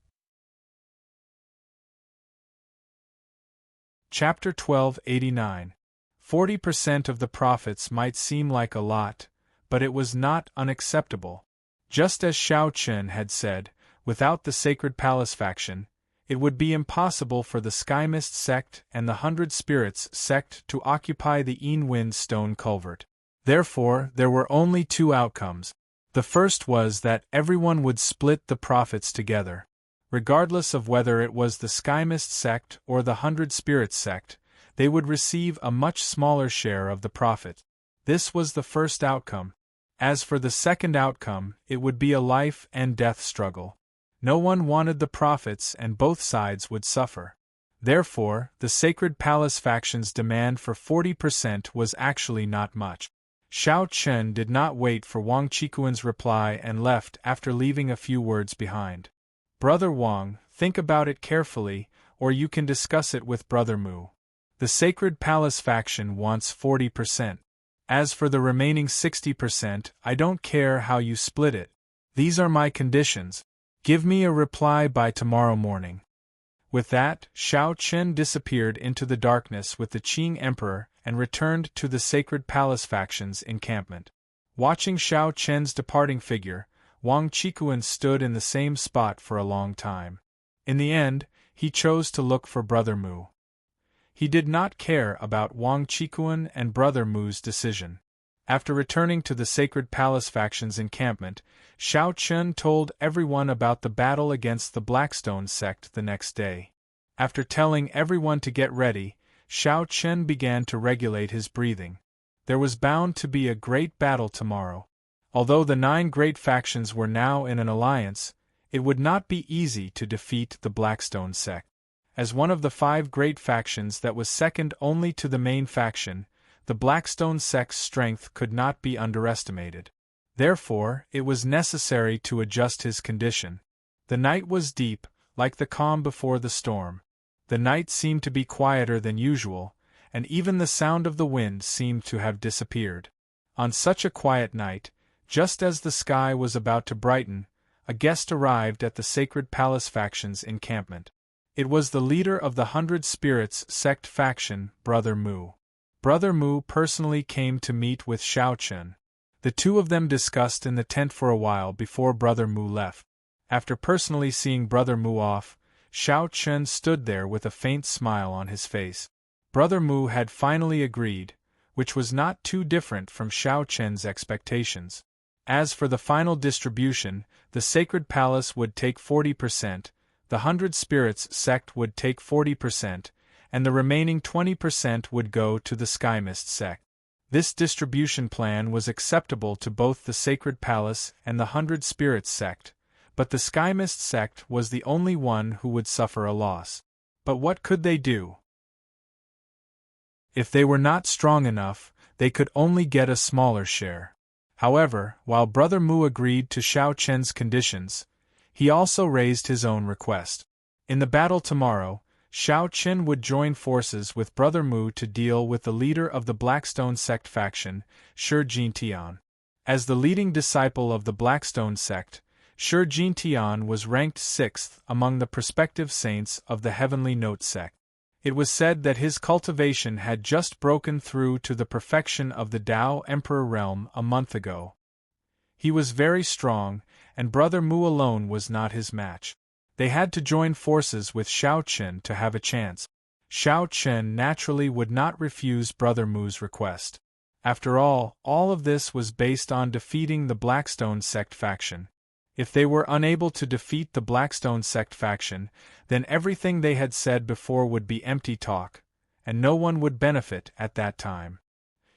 Chapter 1289. 40% of the profits might seem like a lot, but it was not unacceptable. Just as Xiao Chen had said, without the Sacred Palace faction, it would be impossible for the Sky Mist sect and the 100 Spirits sect to occupy the Yin Stone Culvert. Therefore, there were only two outcomes. The first was that everyone would split the profits together. Regardless of whether it was the Sky Mist sect or the 100 Spirits sect, they would receive a much smaller share of the profit. This was the first outcome. As for the second outcome, it would be a life and death struggle. No one wanted the profits and both sides would suffer. Therefore, the Sacred Palace faction's demand for 40% was actually not much. Xiao Chen did not wait for Wang Qikuan's reply and left after leaving a few words behind. Brother Wang, think about it carefully, or you can discuss it with Brother Mu. The Sacred Palace faction wants 40%. As for the remaining 60%, I don't care how you split it. These are my conditions. Give me a reply by tomorrow morning. With that, Xiao Chen disappeared into the darkness with the Qing Emperor and returned to the Sacred Palace faction's encampment. Watching Xiao Chen's departing figure, Wang Qikuan stood in the same spot for a long time. In the end, he chose to look for Brother Mu. He did not care about Wang Qikuan and Brother Mu's decision. After returning to the Sacred Palace faction's encampment, Xiao Chen told everyone about the battle against the Blackstone sect the next day. After telling everyone to get ready, Xiao Chen began to regulate his breathing. There was bound to be a great battle tomorrow. Although the 9 great factions were now in an alliance, it would not be easy to defeat the Blackstone sect. As one of the 5 great factions that was second only to the main faction, the Blackstone sect's strength could not be underestimated. Therefore, it was necessary to adjust his condition. The night was deep, like the calm before the storm. The night seemed to be quieter than usual, and even the sound of the wind seemed to have disappeared. On such a quiet night, just as the sky was about to brighten, a guest arrived at the Sacred Palace faction's encampment. It was the leader of the 100 Spirits sect faction, Brother Mu. Brother Mu personally came to meet with Xiao Chen. The two of them discussed in the tent for a while before Brother Mu left. After personally seeing Brother Mu off, Xiao Chen stood there with a faint smile on his face. Brother Mu had finally agreed, which was not too different from Xiao Chen's expectations. As for the final distribution, the Sacred Palace would take 40%, the 100 Spirits sect would take 40%, and the remaining 20% would go to the Skymist sect. This distribution plan was acceptable to both the Sacred Palace and the 100 Spirits sect, but the Skymist sect was the only one who would suffer a loss. But what could they do? If they were not strong enough, they could only get a smaller share. However, while Brother Mu agreed to Xiao Chen's conditions, he also raised his own request. In the battle tomorrow, Xiao Chen would join forces with Brother Mu to deal with the leader of the Blackstone sect faction, Shi Jintian. As the leading disciple of the Blackstone sect, Shi Jintian was ranked 6th among the prospective saints of the Heavenly Note sect. It was said that his cultivation had just broken through to the perfection of the Tao Emperor realm a month ago. He was very strong, and Brother Mu alone was not his match. They had to join forces with Xiao Chen to have a chance. Xiao Chen naturally would not refuse Brother Mu's request. After all of this was based on defeating the Blackstone sect faction. If they were unable to defeat the Blackstone sect faction, then everything they had said before would be empty talk, and no one would benefit at that time.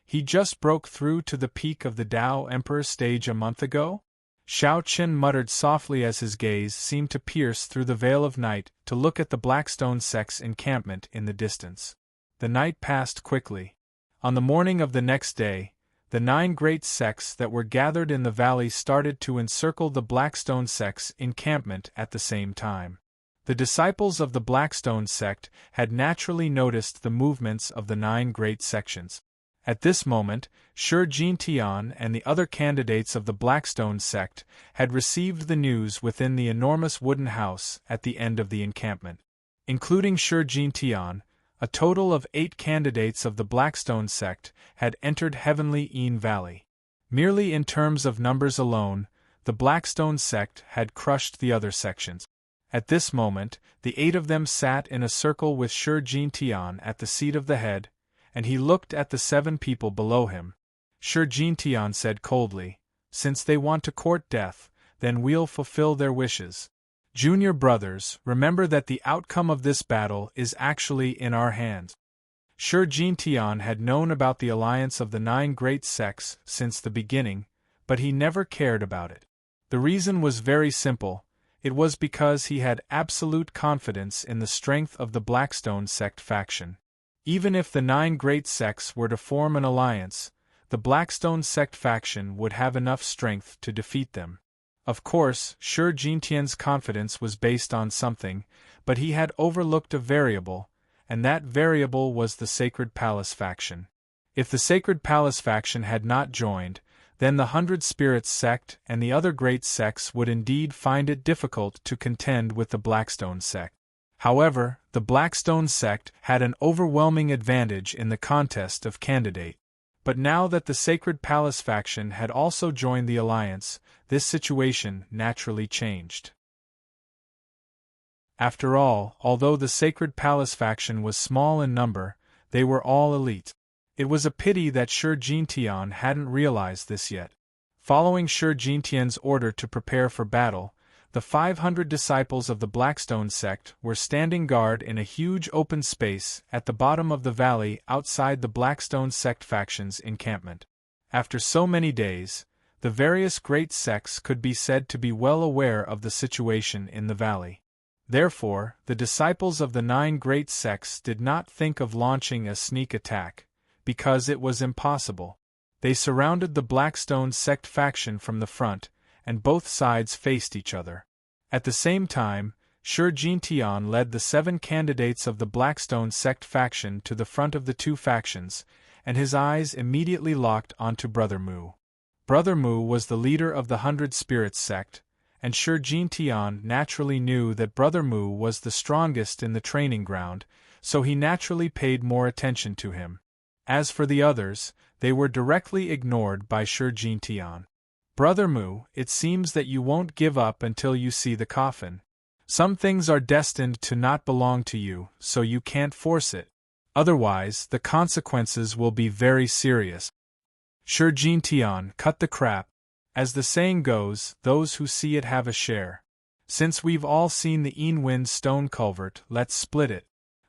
He just broke through to the peak of the Tao Emperor stage a month ago? Xiao Chen muttered softly as his gaze seemed to pierce through the veil of night to look at the Blackstone sect's encampment in the distance. The night passed quickly. On the morning of the next day, the 9 great sects that were gathered in the valley started to encircle the Blackstone sect's encampment at the same time. The disciples of the Blackstone sect had naturally noticed the movements of the 9 great sections. At this moment, Shi Jintian and the other candidates of the Blackstone sect had received the news within the enormous wooden house at the end of the encampment. Including Shi Jintian, a total of 8 candidates of the Blackstone sect had entered Heavenly Een Valley. Merely in terms of numbers alone, the Blackstone sect had crushed the other sections. At this moment, the 8 of them sat in a circle with Shi Jintian at the seat of the head, and he looked at the 7 people below him. Shi Jintian said coldly, "Since they want to court death, then we'll fulfill their wishes. Junior brothers, remember that the outcome of this battle is actually in our hands." Shi Jintian had known about the alliance of the 9 great sects since the beginning, but he never cared about it. The reason was very simple. It was because he had absolute confidence in the strength of the Blackstone sect faction. Even if the 9 great sects were to form an alliance, the Blackstone sect faction would have enough strength to defeat them. Of course, Shi Jintian's confidence was based on something, but he had overlooked a variable, and that variable was the Sacred Palace faction. If the Sacred Palace faction had not joined, then the 100 Spirits sect and the other great sects would indeed find it difficult to contend with the Blackstone sect. However, the Blackstone sect had an overwhelming advantage in the contest of candidate. But now that the Sacred Palace faction had also joined the alliance, this situation naturally changed. After all, although the Sacred Palace faction was small in number, they were all elite. It was a pity that Shi Jintian hadn't realized this yet. Following Shi Jintian's order to prepare for battle, the 500 disciples of the Blackstone sect were standing guard in a huge open space at the bottom of the valley outside the Blackstone sect faction's encampment. After so many days, The various great sects could be said to be well aware of the situation in the valley. Therefore, the disciples of the 9 great sects did not think of launching a sneak attack, because it was impossible. They surrounded the Blackstone sect faction from the front, and both sides faced each other. At the same time, Sir Jintian led the 7 candidates of the Blackstone sect faction to the front of the 2 factions, and his eyes immediately locked onto Brother Mu. Brother Mu was the leader of the 100 Spirits sect, and Sir Jintian naturally knew that Brother Mu was the strongest in the training ground, so he naturally paid more attention to him. As for the others, they were directly ignored by Sir Jintian. Brother Mu, it seems that you won't give up until you see the coffin. Some things are destined to not belong to you, so you can't force it. Otherwise, the consequences will be very serious. Sir Jintian, cut the crap. As the saying goes, those who see it have a share. Since we've all seen the Enwind stone culvert, let's split it.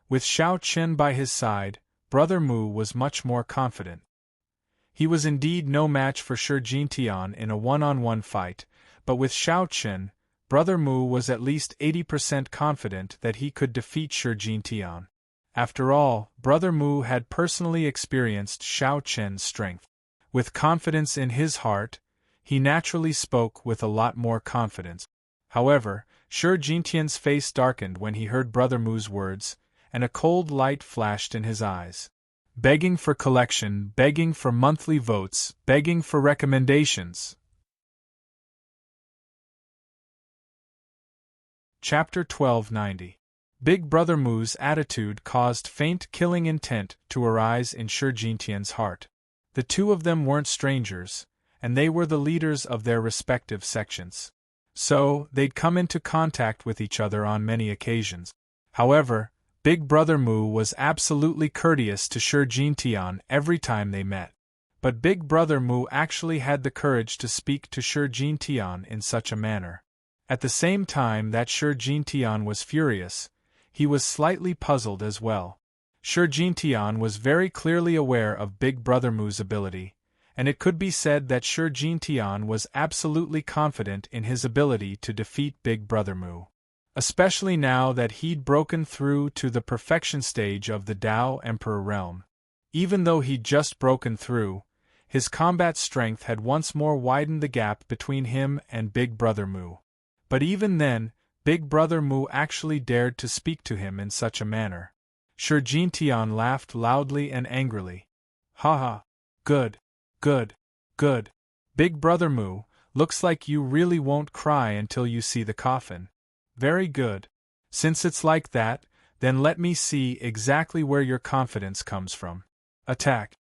With Xiao Chen by his side, Brother Mu was much more confident. He was indeed no match for Sir Jintian in a one-on-one fight, but with Xiao Chen, Brother Mu was at least 80% confident that he could defeat Sir Jintian. After all, Brother Mu had personally experienced Xiao Chen's strength. With confidence in his heart, he naturally spoke with a lot more confidence. However, Sir Jintian's face darkened when he heard Brother Mu's words, and a cold light flashed in his eyes. Begging for collection, begging for monthly votes, begging for recommendations. Chapter 1290. Big Brother Mu's attitude caused faint killing intent to arise in Sir Jintian's heart. The 2 of them weren't strangers, and they were the leaders of their respective sections. So, they'd come into contact with each other on many occasions. However, Big Brother Mu was absolutely courteous to Sir Jintian every time they met. But Big Brother Mu actually had the courage to speak to Sir Jintian in such a manner. At the same time that Sir Jintian was furious, he was slightly puzzled as well. Sir Jintian was very clearly aware of Big Brother Mu's ability, and it could be said that Sir Jintian was absolutely confident in his ability to defeat Big Brother Mu. Especially now that he'd broken through to the perfection stage of the Tao Emperor realm. Even though he'd just broken through, his combat strength had once more widened the gap between him and Big Brother Mu. But even then, Big Brother Mu actually dared to speak to him in such a manner. Sir Jintian laughed loudly and angrily. Ha ha! Good, good, good. Big Brother Mu, looks like you really won't cry until you see the coffin. Very good. Since it's like that, then let me see exactly where your confidence comes from. Attack.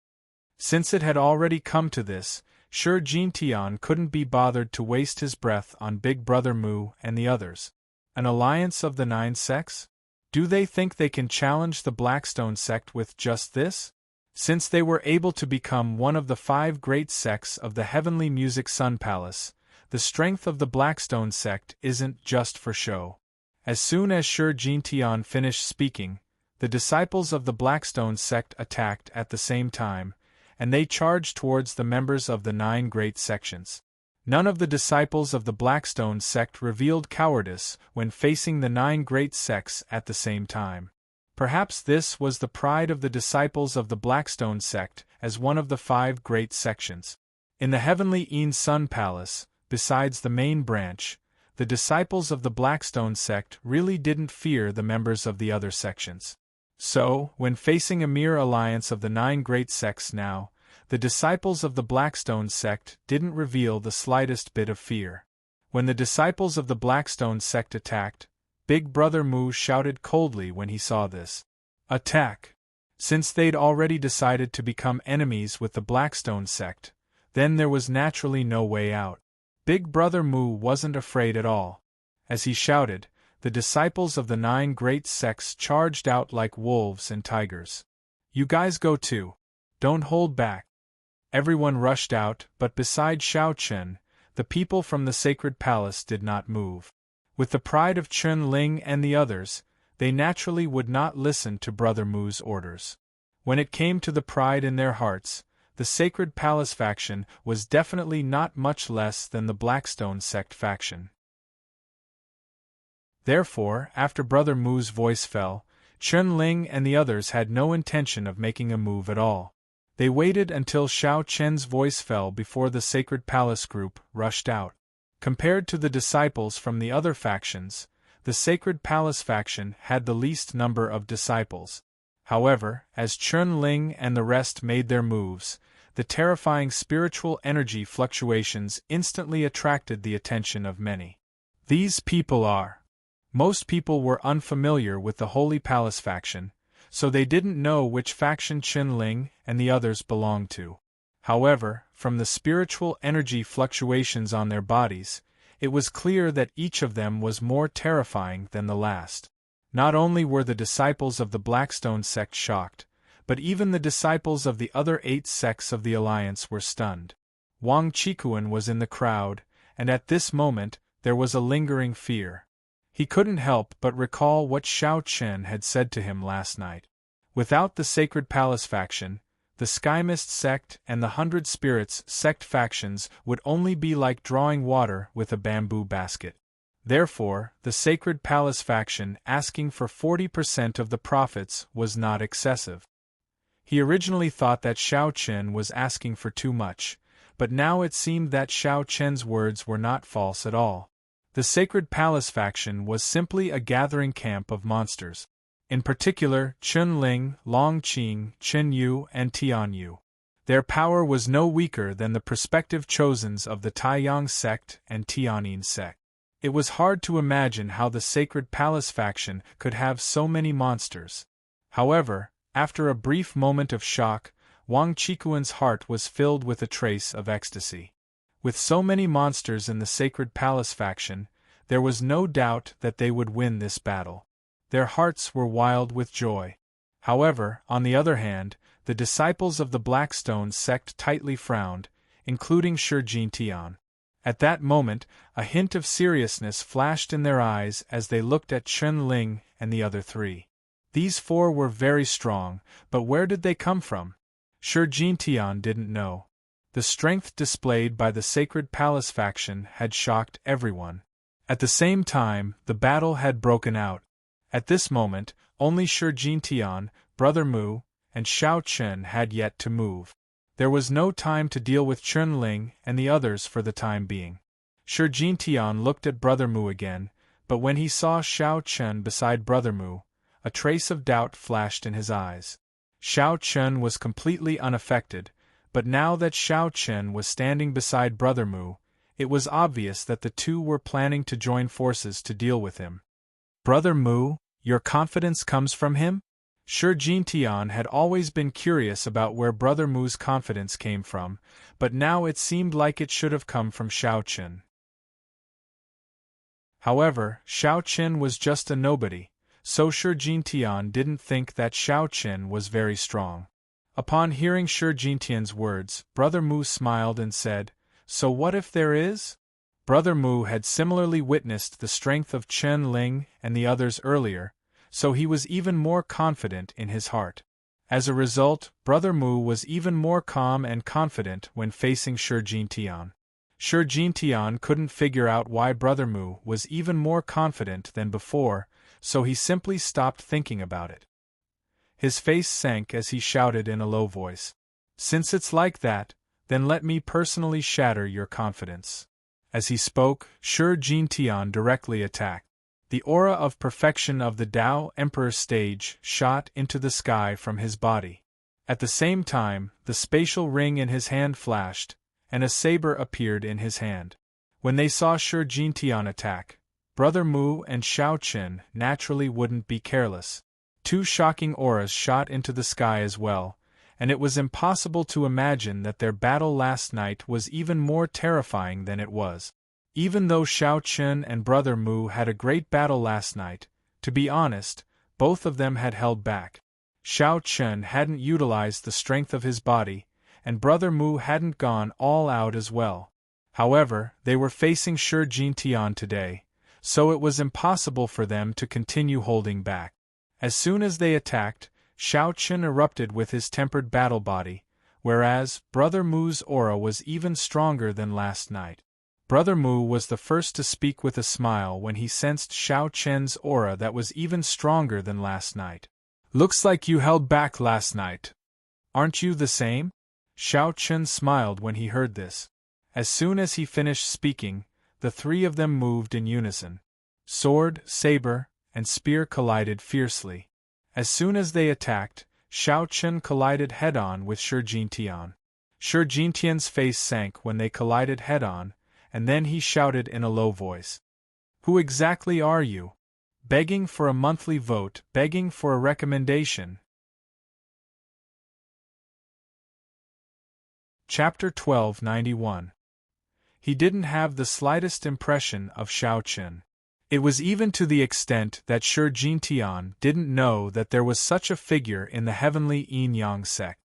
Since it had already come to this, Sir Jintian couldn't be bothered to waste his breath on Big Brother Mu and the others. An alliance of the 9 sects? Do they think they can challenge the Blackstone sect with just this? Since they were able to become one of the 5 great sects of the Heavenly Music Sun Palace, the strength of the Blackstone sect isn't just for show. As soon as Sir Jintian finished speaking, the disciples of the Blackstone sect attacked at the same time, and they charged towards the members of the 9 great sections. None of the disciples of the Blackstone sect revealed cowardice when facing the 9 great sects at the same time. Perhaps this was the pride of the disciples of the Blackstone sect as one of the 5 great sections. In the Heavenly Sun Palace, besides the main branch, the disciples of the Blackstone sect really didn't fear the members of the other sections. So, when facing a mere alliance of the 9 great sects now, the disciples of the Blackstone sect didn't reveal the slightest bit of fear. When the disciples of the Blackstone sect attacked, Big Brother Mu shouted coldly when he saw this. Attack! Since they'd already decided to become enemies with the Blackstone sect, then there was naturally no way out. Big Brother Mu wasn't afraid at all. As he shouted, the disciples of the 9 great sects charged out like wolves and tigers. You guys go too. Don't hold back. Everyone rushed out, but beside Xiao Chen, the people from the sacred palace did not move. With the pride of Chen Ling and the others, they naturally would not listen to Brother Mu's orders. When it came to the pride in their hearts, the Sacred Palace faction was definitely not much less than the Blackstone sect faction. Therefore, after Brother Mu's voice fell, Chun Ling and the others had no intention of making a move at all. They waited until Xiao Chen's voice fell before the Sacred Palace group rushed out. Compared to the disciples from the other factions, the Sacred Palace faction had the least number of disciples. However, as Chun Ling and the rest made their moves, the terrifying spiritual energy fluctuations instantly attracted the attention of many. These people are. Most people were unfamiliar with the Holy Palace faction, so they didn't know which faction Chun Ling and the others belonged to. However, from the spiritual energy fluctuations on their bodies, it was clear that each of them was more terrifying than the last. Not only were the disciples of the Blackstone sect shocked, but even the disciples of the other 8 sects of the Alliance were stunned. Wang Qikuan was in the crowd, and at this moment, there was a lingering fear. He couldn't help but recall what Xiao Chen had said to him last night. Without the Sacred Palace faction, the Skymist sect and the 100 Spirits sect factions would only be like drawing water with a bamboo basket. Therefore, the Sacred Palace faction asking for 40% of the profits was not excessive. He originally thought that Xiao Chen was asking for too much, but now it seemed that Xiao Chen's words were not false at all. The Sacred Palace faction was simply a gathering camp of monsters. In particular, Chun Ling, Long Qing, Chen Yu, and Tian Yu. Their power was no weaker than the prospective chosens of the Taiyang sect and Tianyin sect. It was hard to imagine how the Sacred Palace faction could have so many monsters. However, after a brief moment of shock, Wang Qikuan's heart was filled with a trace of ecstasy. With so many monsters in the Sacred Palace faction, there was no doubt that they would win this battle. Their hearts were wild with joy. However, on the other hand, the disciples of the Blackstone sect tightly frowned, including Shi Jintian. At that moment, a hint of seriousness flashed in their eyes as they looked at Chun Ling and the other 3. These 4 were very strong, but where did they come from? Shi Jintian didn't know. The strength displayed by the Sacred Palace faction had shocked everyone. At the same time, the battle had broken out. At this moment, only Shi Jintian, Brother Mu, and Xiao Chen had yet to move. There was no time to deal with Chun Ling and the others for the time being. Shi Jintian looked at Brother Mu again, but when he saw Xiao Chen beside Brother Mu, a trace of doubt flashed in his eyes. Xiao Chen was completely unaffected, but now that Xiao Chen was standing beside Brother Mu, it was obvious that the two were planning to join forces to deal with him. Brother Mu, your confidence comes from him? Shi Jintian had always been curious about where Brother Mu's confidence came from, but now it seemed like it should have come from Xiao Chen. However, Xiao Chen was just a nobody, so Shi Jintian didn't think that Xiao Chen was very strong. Upon hearing Shi Jintian's words, Brother Mu smiled and said, "So what if there is?" Brother Mu had similarly witnessed the strength of Chun Ling and the others earlier, so he was even more confident in his heart. As a result, Brother Mu was even more calm and confident when facing Shi Jintian. Shi Jintian couldn't figure out why Brother Mu was even more confident than before, so he simply stopped thinking about it. His face sank as he shouted in a low voice, "Since it's like that, then let me personally shatter your confidence." As he spoke, Shi Jintian directly attacked. The aura of perfection of the Tao Emperor stage shot into the sky from his body. At the same time, the spatial ring in his hand flashed, and a saber appeared in his hand. When they saw Shi Jintian attack, Brother Mu and Xiao Chen naturally wouldn't be careless. Two shocking auras shot into the sky as well, and it was impossible to imagine that their battle last night was even more terrifying than it was. Even though Xiao Chen and Brother Mu had a great battle last night, to be honest, both of them had held back. Xiao Chen hadn't utilized the strength of his body, and Brother Mu hadn't gone all out as well. However, they were facing Shi Jintian today, so it was impossible for them to continue holding back. As soon as they attacked, Xiao Chen erupted with his tempered battle body, whereas Brother Mu's aura was even stronger than last night. Brother Mu was the first to speak with a smile when he sensed Xiao Chen's aura that was even stronger than last night. "Looks like you held back last night. Aren't you the same?" Xiao Chen smiled when he heard this. As soon as he finished speaking, the three of them moved in unison. Sword, saber, and spear collided fiercely. As soon as they attacked, Xiao Chen collided head-on with Shi Jintian. Shi Jintian's face sank when they collided head-on, and then he shouted in a low voice. "Who exactly are you? Begging for a monthly vote, begging for a recommendation." Chapter 1291. He didn't have the slightest impression of Xiao Chen. It was even to the extent that Shi Jintian didn't know that there was such a figure in the heavenly yin-yang sect.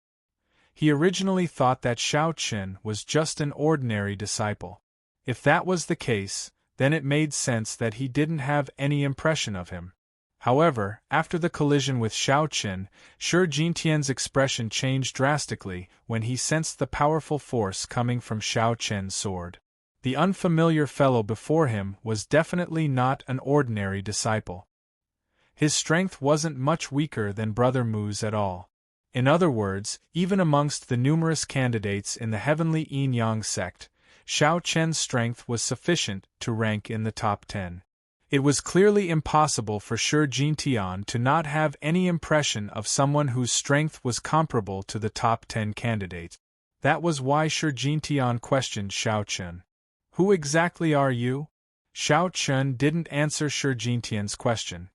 He originally thought that Xiao Chen was just an ordinary disciple. If that was the case, then it made sense that he didn't have any impression of him. However, after the collision with Xiao Chen, Shi Jintian's expression changed drastically when he sensed the powerful force coming from Xiao Chen's sword. The unfamiliar fellow before him was definitely not an ordinary disciple. His strength wasn't much weaker than Brother Mu's at all. In other words, even amongst the numerous candidates in the heavenly yin-yang sect, Xiao Chen's strength was sufficient to rank in the top 10. It was clearly impossible for Shi Jintian to not have any impression of someone whose strength was comparable to the top 10 candidates. That was why Shi Jintian questioned Xiao Chen. "Who exactly are you?" Xiao Chen didn't answer Shi Jintian's question.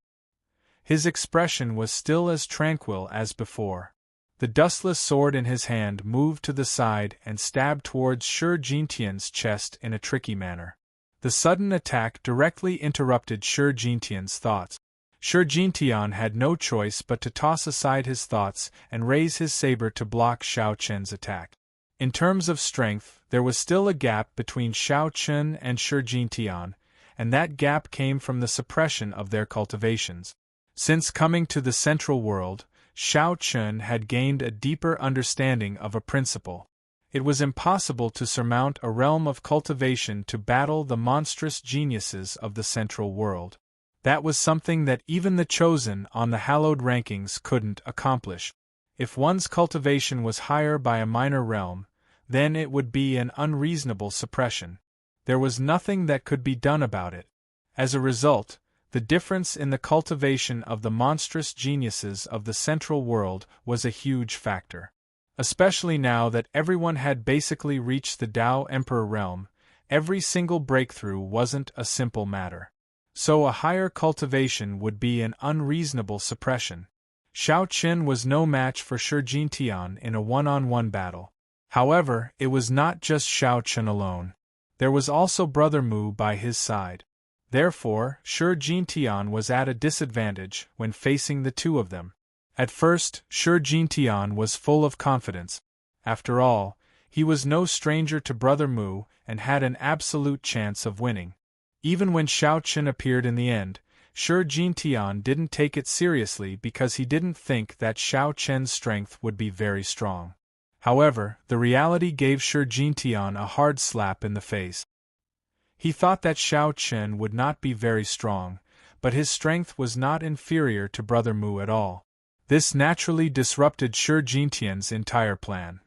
His expression was still as tranquil as before. The dustless sword in his hand moved to the side and stabbed towards Shi Jintian's chest in a tricky manner. The sudden attack directly interrupted Shi Jintian's thoughts. Shi Jintian had no choice but to toss aside his thoughts and raise his saber to block Xiao Chen's attack. In terms of strength, there was still a gap between Xiao Chen and Shi Jintian, and that gap came from the suppression of their cultivations. Since coming to the central world, Xiao Chen had gained a deeper understanding of a principle. It was impossible to surmount a realm of cultivation to battle the monstrous geniuses of the central world. That was something that even the chosen on the hallowed rankings couldn't accomplish. If one's cultivation was higher by a minor realm, then it would be an unreasonable suppression. There was nothing that could be done about it. As a result, the difference in the cultivation of the monstrous geniuses of the central world was a huge factor. Especially now that everyone had basically reached the Tao Emperor realm, every single breakthrough wasn't a simple matter. So a higher cultivation would be an unreasonable suppression. Xiao Chen was no match for Shi Jintian in a one-on-one battle. However, it was not just Xiao Chen alone. There was also Brother Mu by his side. Therefore, Shi Jintian was at a disadvantage when facing the two of them. At first, Shi Jintian was full of confidence. After all, he was no stranger to Brother Mu and had an absolute chance of winning. Even when Xiao Chen appeared in the end, Shi Jintian didn't take it seriously because he didn't think that Xiao Chen's strength would be very strong. However, the reality gave Shi Jintian a hard slap in the face. He thought that Xiao Chen would not be very strong, but his strength was not inferior to Brother Mu at all. This naturally disrupted Shi Jintian's entire plan.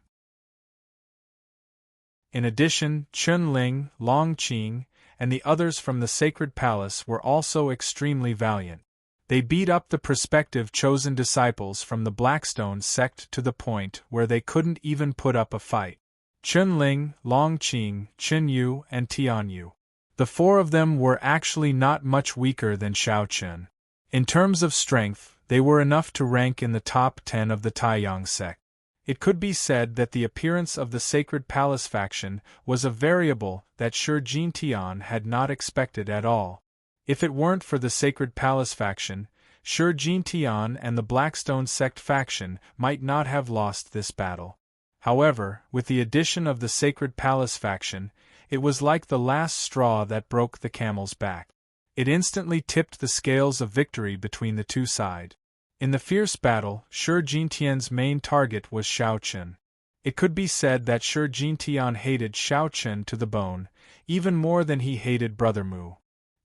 In addition, Chun Ling, Long Qing, and the others from the Sacred Palace were also extremely valiant. They beat up the prospective chosen disciples from the Blackstone sect to the point where they couldn't even put up a fight. Chun Ling, Long Qing, Qin Yu, and Tian Yu. The four of them were actually not much weaker than Xiao Chen. In terms of strength, they were enough to rank in the top 10 of the Taiyang sect. It could be said that the appearance of the Sacred Palace faction was a variable that Shi Jintian had not expected at all. If it weren't for the Sacred Palace faction, Shi Jintian and the Blackstone sect faction might not have lost this battle. However, with the addition of the Sacred Palace faction, it was like the last straw that broke the camel's back. It instantly tipped the scales of victory between the two sides. In the fierce battle, Shi Jintian's main target was Xiao Chen. It could be said that Shi Jintian hated Shao Chen to the bone, even more than he hated Brother Mu.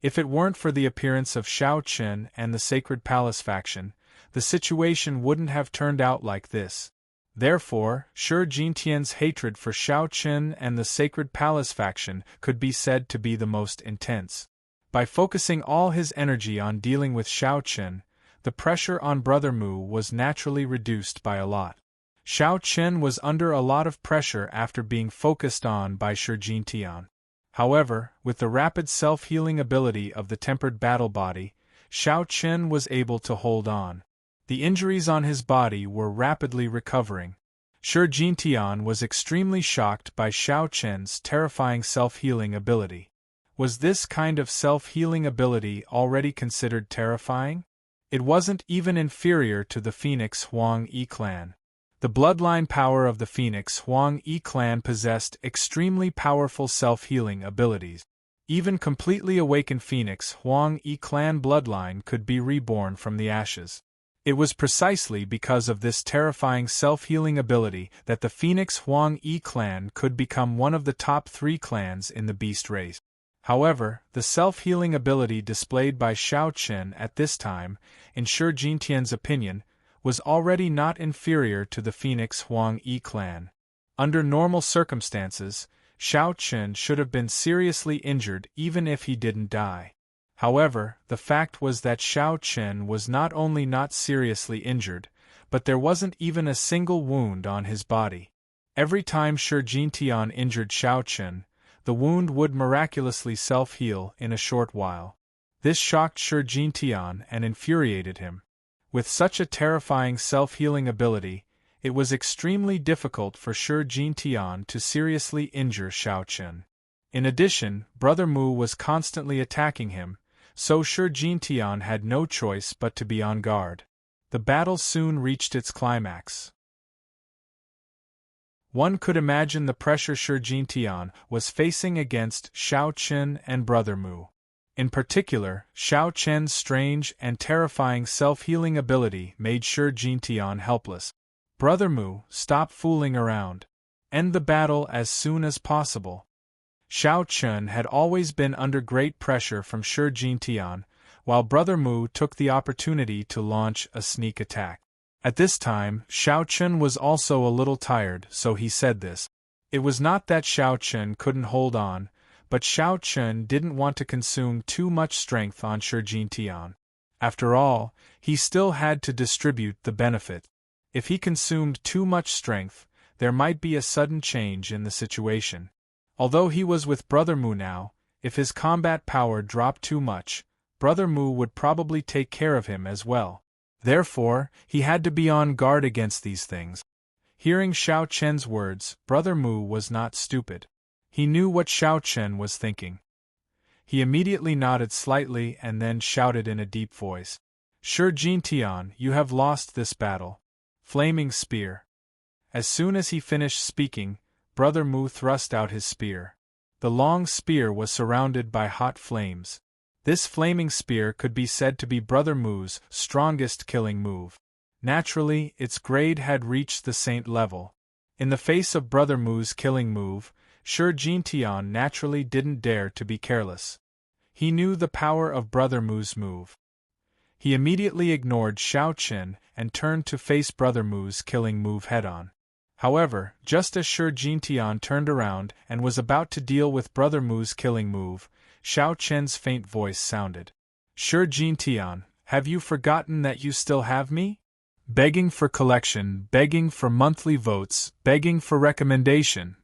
If it weren't for the appearance of Shao Chen and the Sacred Palace faction, the situation wouldn't have turned out like this. Therefore, Shi Jintian's hatred for Shao Chen and the Sacred Palace faction could be said to be the most intense. By focusing all his energy on dealing with Shao Chen, the pressure on Brother Mu was naturally reduced by a lot. Shao Chen was under a lot of pressure after being focused on by Shi Jintian. However, with the rapid self-healing ability of the tempered battle body, Shao Chen was able to hold on. The injuries on his body were rapidly recovering. Shi Jintian was extremely shocked by Shao Chen's terrifying self-healing ability. Was this kind of self-healing ability already considered terrifying? It wasn't even inferior to the Phoenix Huang Yi clan. The bloodline power of the Phoenix Huang Yi clan possessed extremely powerful self-healing abilities. Even completely awakened Phoenix Huang Yi clan bloodline could be reborn from the ashes. It was precisely because of this terrifying self-healing ability that the Phoenix Huang Yi clan could become one of the top 3 clans in the beast race. However, the self-healing ability displayed by Shao Chen at this time, in Shi Jintian's opinion, was already not inferior to the Phoenix Huang Yi clan. Under normal circumstances, Shao Chen should have been seriously injured even if he didn't die. However, the fact was that Shao Chen was not only not seriously injured, but there wasn't even a single wound on his body. Every time Shi Jintian injured Shao Chen, the wound would miraculously self-heal in a short while. This shocked Shi Jintian and infuriated him. With such a terrifying self-healing ability, it was extremely difficult for Shi Jintian to seriously injure Shao Chen. In addition, Brother Mu was constantly attacking him, so Shi Jintian had no choice but to be on guard. The battle soon reached its climax. One could imagine the pressure Shi Jintian was facing against Shao Chen and Brother Mu. In particular, Shao Chen's strange and terrifying self-healing ability made Shi Jintian helpless. Brother Mu, stop fooling around. End the battle as soon as possible. Shao Chen had always been under great pressure from Shi Jintian, while Brother Mu took the opportunity to launch a sneak attack. At this time, Shao Chen was also a little tired, so he said this. It was not that Shao Chen couldn't hold on, but Shao Chen didn't want to consume too much strength on Shi Jintian. After all, he still had to distribute the benefit. If he consumed too much strength, there might be a sudden change in the situation. Although he was with Brother Mu now, if his combat power dropped too much, Brother Mu would probably take care of him as well. Therefore, he had to be on guard against these things. Hearing Shao Chen's words, Brother Mu was not stupid. He knew what Shao Chen was thinking. He immediately nodded slightly and then shouted in a deep voice. Shi Jintian, you have lost this battle. Flaming spear. As soon as he finished speaking, Brother Mu thrust out his spear. The long spear was surrounded by hot flames. This flaming spear could be said to be Brother Mu's strongest killing move. Naturally, its grade had reached the saint level. In the face of Brother Mu's killing move, Shi Jintian naturally didn't dare to be careless. He knew the power of Brother Mu's move. He immediately ignored Shao Chen and turned to face Brother Mu's killing move head-on. However, just as Shi Jintian turned around and was about to deal with Brother Mu's killing move, Shao Chen's faint voice sounded. Shi Jintian, have you forgotten that you still have me? Begging for collection, begging for monthly votes, begging for recommendation.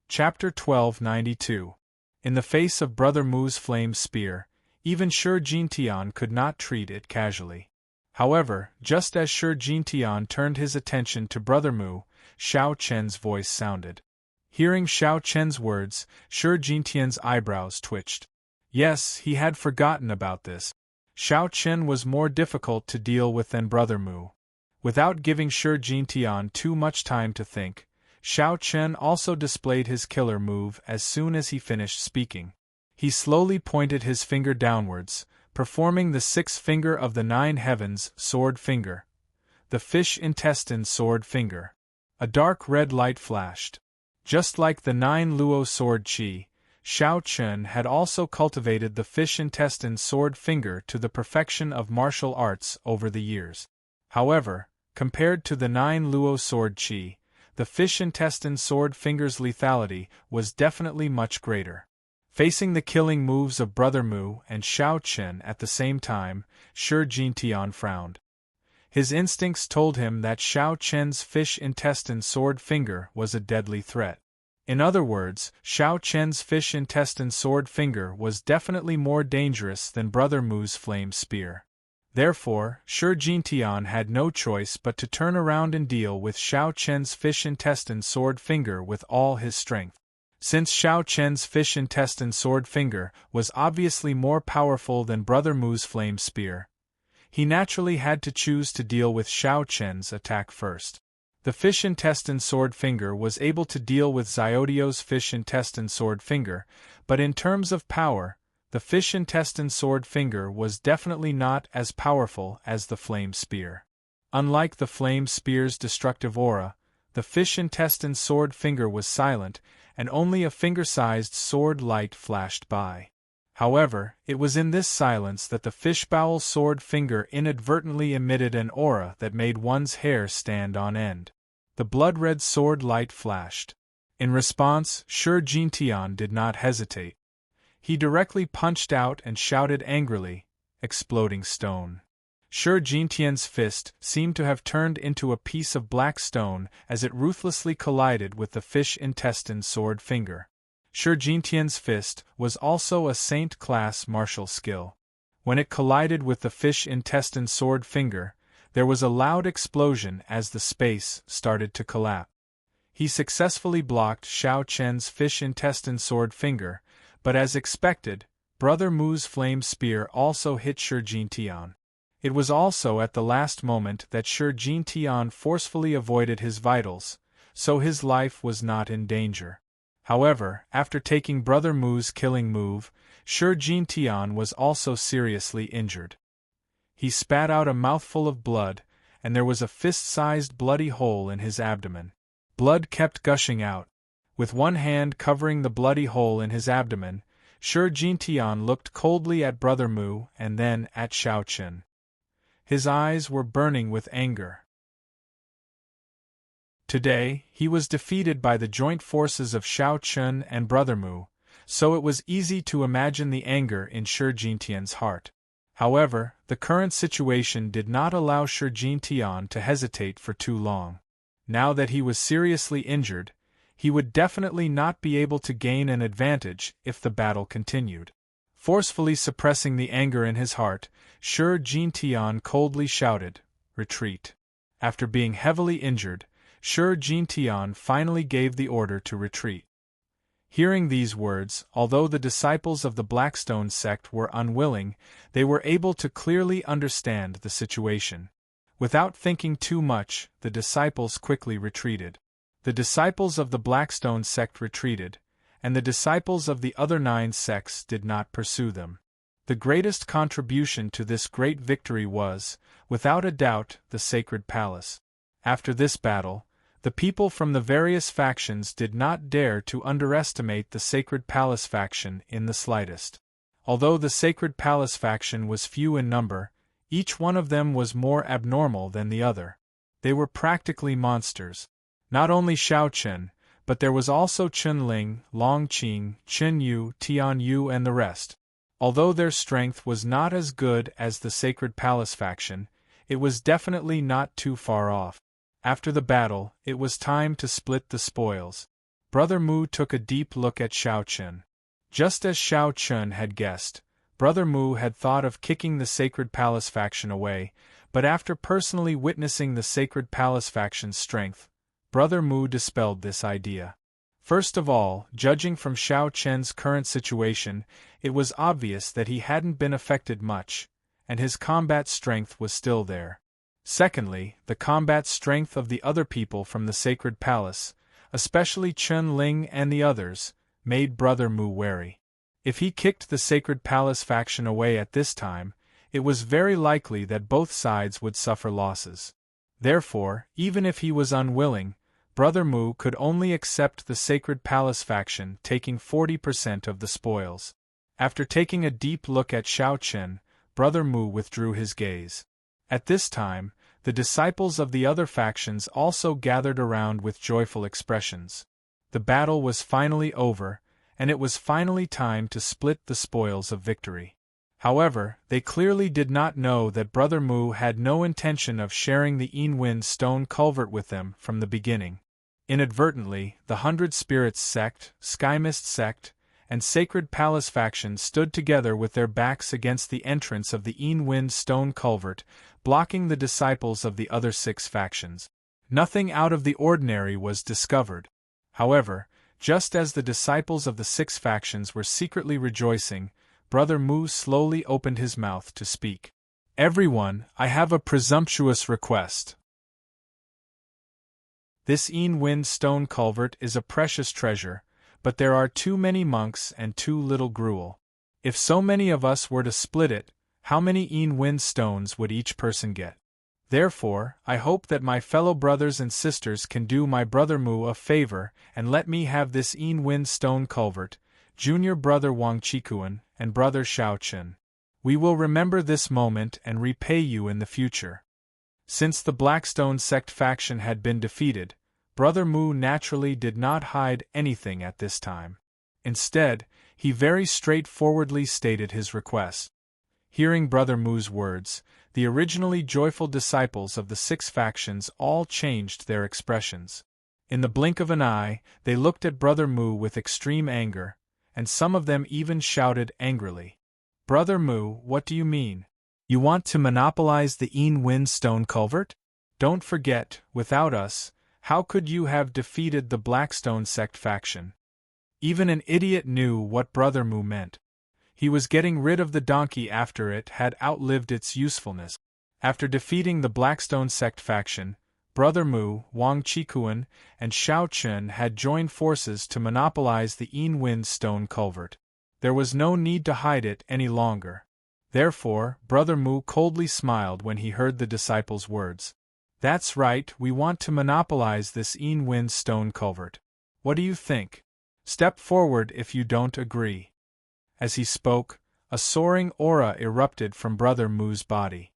Chapter 1292. In the face of Brother Mu's flame spear, even Shi Jintian could not treat it casually. However, just as Shi Jintian turned his attention to Brother Mu, Shao Chen's voice sounded. Hearing Shao Chen's words, Shi Jintian's eyebrows twitched. Yes, he had forgotten about this. Shao Chen was more difficult to deal with than Brother Mu. Without giving Shi Jintian too much time to think, Shao Chen also displayed his killer move as soon as he finished speaking. He slowly pointed his finger downwards, performing the 6th finger of the 9 heavens sword finger. the fish intestine sword finger. A dark red light flashed. Just like the 9 luo sword chi, Xiao Chun had also cultivated the fish intestine sword finger to the perfection of martial arts over the years. However, compared to the 9 luo sword chi, the fish intestine sword finger's lethality was definitely much greater. Facing the killing moves of Brother Mu and Xiao Chen at the same time, Shi Jintian frowned. His instincts told him that Xiao Chen's fish intestine sword finger was a deadly threat. In other words, Xiao Chen's fish intestine sword finger was definitely more dangerous than Brother Mu's flame spear. Therefore, Shi Jintian had no choice but to turn around and deal with Xiao Chen's fish intestine sword finger with all his strength. Since Xiao Chen's fish intestine sword finger was obviously more powerful than Brother Mu's flame spear, he naturally had to choose to deal with Xiao Chen's attack first. The fish intestine sword finger was able to deal with Xiaodio's fish intestine sword finger, but in terms of power, the fish intestine sword finger was definitely not as powerful as the flame spear. Unlike the flame spear's destructive aura, the fish intestine sword finger was silent, and only a finger-sized sword light flashed by. However, it was in this silence that the fishbowl sword finger inadvertently emitted an aura that made one's hair stand on end. The blood-red sword light flashed. In response, Shi Jintian did not hesitate. He directly punched out and shouted angrily, "Exploding stone." Shi Jintian's fist seemed to have turned into a piece of black stone as it ruthlessly collided with the fish intestine sword finger. Shi Jintian's fist was also a saint-class martial skill. When it collided with the fish intestine sword finger, there was a loud explosion as the space started to collapse. He successfully blocked Xiao Chen's fish intestine sword finger, but as expected, Brother Mu's flame spear also hit Shi Jintian. It was also at the last moment that Shi Jintian forcefully avoided his vitals, so his life was not in danger. However, after taking Brother Mu's killing move, Shi Jintian was also seriously injured. He spat out a mouthful of blood, and there was a fist-sized bloody hole in his abdomen. Blood kept gushing out. With one hand covering the bloody hole in his abdomen, Shi Jintian looked coldly at Brother Mu and then at Xiao Chen. His eyes were burning with anger. Today, he was defeated by the joint forces of Xiao Chen and Brother Mu, so it was easy to imagine the anger in Shi Jintian's heart. However, the current situation did not allow Shi Jintian to hesitate for too long. Now that he was seriously injured, he would definitely not be able to gain an advantage if the battle continued. Forcefully suppressing the anger in his heart, Shi Jintian coldly shouted, "Retreat." After being heavily injured, Shi Jintian finally gave the order to retreat. Hearing these words, although the disciples of the Blackstone sect were unwilling, they were able to clearly understand the situation. Without thinking too much, the disciples quickly retreated. The disciples of the Blackstone sect retreated, and the disciples of the other 9 sects did not pursue them. The greatest contribution to this great victory was, without a doubt, the Sacred Palace. After this battle, the people from the various factions did not dare to underestimate the Sacred Palace faction in the slightest. Although the Sacred Palace faction was few in number, each one of them was more abnormal than the other. They were practically monsters. Not only Xiao Chen, but there was also Chun Ling, Long Qing, Chen Yu, Tian Yu and the rest. Although their strength was not as good as the Sacred Palace faction, it was definitely not too far off. After the battle, it was time to split the spoils. Brother Mu took a deep look at Xiao Chen. Just as Xiao Chen had guessed, Brother Mu had thought of kicking the Sacred Palace faction away, but after personally witnessing the Sacred Palace faction's strength, Brother Mu dispelled this idea. First of all, judging from Xiao Chen's current situation, it was obvious that he hadn't been affected much, and his combat strength was still there. Secondly, the combat strength of the other people from the Sacred Palace, especially Chun Ling and the others, made Brother Mu wary. If he kicked the Sacred Palace faction away at this time, it was very likely that both sides would suffer losses. Therefore, even if he was unwilling, Brother Mu could only accept the Sacred Palace faction, taking 40% of the spoils. After taking a deep look at Xiao Chen, Brother Mu withdrew his gaze. At this time, the disciples of the other factions also gathered around with joyful expressions. The battle was finally over, and it was finally time to split the spoils of victory. However, they clearly did not know that Brother Mu had no intention of sharing the Yin stone culvert with them from the beginning. Inadvertently, the 100 Spirits sect, Sky Mist sect, and Sacred Palace faction stood together with their backs against the entrance of the Yin stone culvert, blocking the disciples of the other 6 factions. Nothing out of the ordinary was discovered. However, just as the disciples of the 6 factions were secretly rejoicing, Brother Mu slowly opened his mouth to speak. "Everyone, I have a presumptuous request. This Yin stone culvert is a precious treasure, but there are too many monks and too little gruel. If so many of us were to split it, how many Yin stones would each person get? Therefore, I hope that my fellow brothers and sisters can do my Brother Mu a favor and let me have this Yin stone culvert, Junior Brother Wang Qikuan, and Brother Xiao Chen. We will remember this moment and repay you in the future." Since the Blackstone sect faction had been defeated, Brother Mu naturally did not hide anything at this time. Instead, he very straightforwardly stated his request. Hearing Brother Mu's words, the originally joyful disciples of the 6 factions all changed their expressions. In the blink of an eye, they looked at Brother Mu with extreme anger, and some of them even shouted angrily, "Brother Mu, what do you mean? You want to monopolize the Yin stone culvert? Don't forget, without us, how could you have defeated the Blackstone sect faction?" Even an idiot knew what Brother Mu meant. He was getting rid of the donkey after it had outlived its usefulness. After defeating the Blackstone sect faction, Brother Mu, Wang Qikuan, and Xiao Chen had joined forces to monopolize the Yin stone culvert. There was no need to hide it any longer. Therefore, Brother Mu coldly smiled when he heard the disciples' words. "That's right, we want to monopolize this Yin stone culvert. What do you think? Step forward if you don't agree." As he spoke, a soaring aura erupted from Brother Mu's body.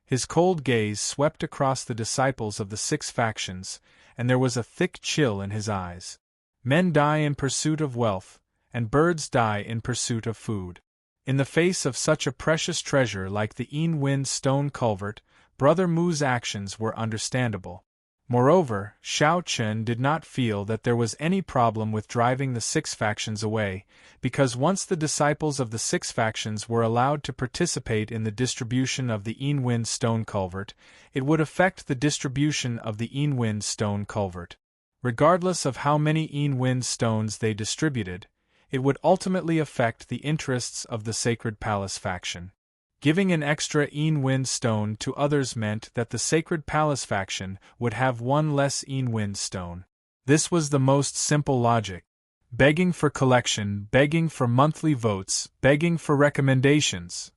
His cold gaze swept across the disciples of the 6 factions, and there was a thick chill in his eyes. Men die in pursuit of wealth, and birds die in pursuit of food. In the face of such a precious treasure like the Yin stone culvert, Brother Mu's actions were understandable. Moreover, Xiao Chen did not feel that there was any problem with driving the 6 factions away, because once the disciples of the 6 factions were allowed to participate in the distribution of the Yin stone culvert, it would affect the distribution of the Yin stone culvert. Regardless of how many Yin stones they distributed, it would ultimately affect the interests of the Sacred Palace faction. Giving an extra Yin stone to others meant that the Sacred Palace faction would have one less Yin stone. This was the most simple logic. Begging for collection, begging for monthly votes, begging for recommendations.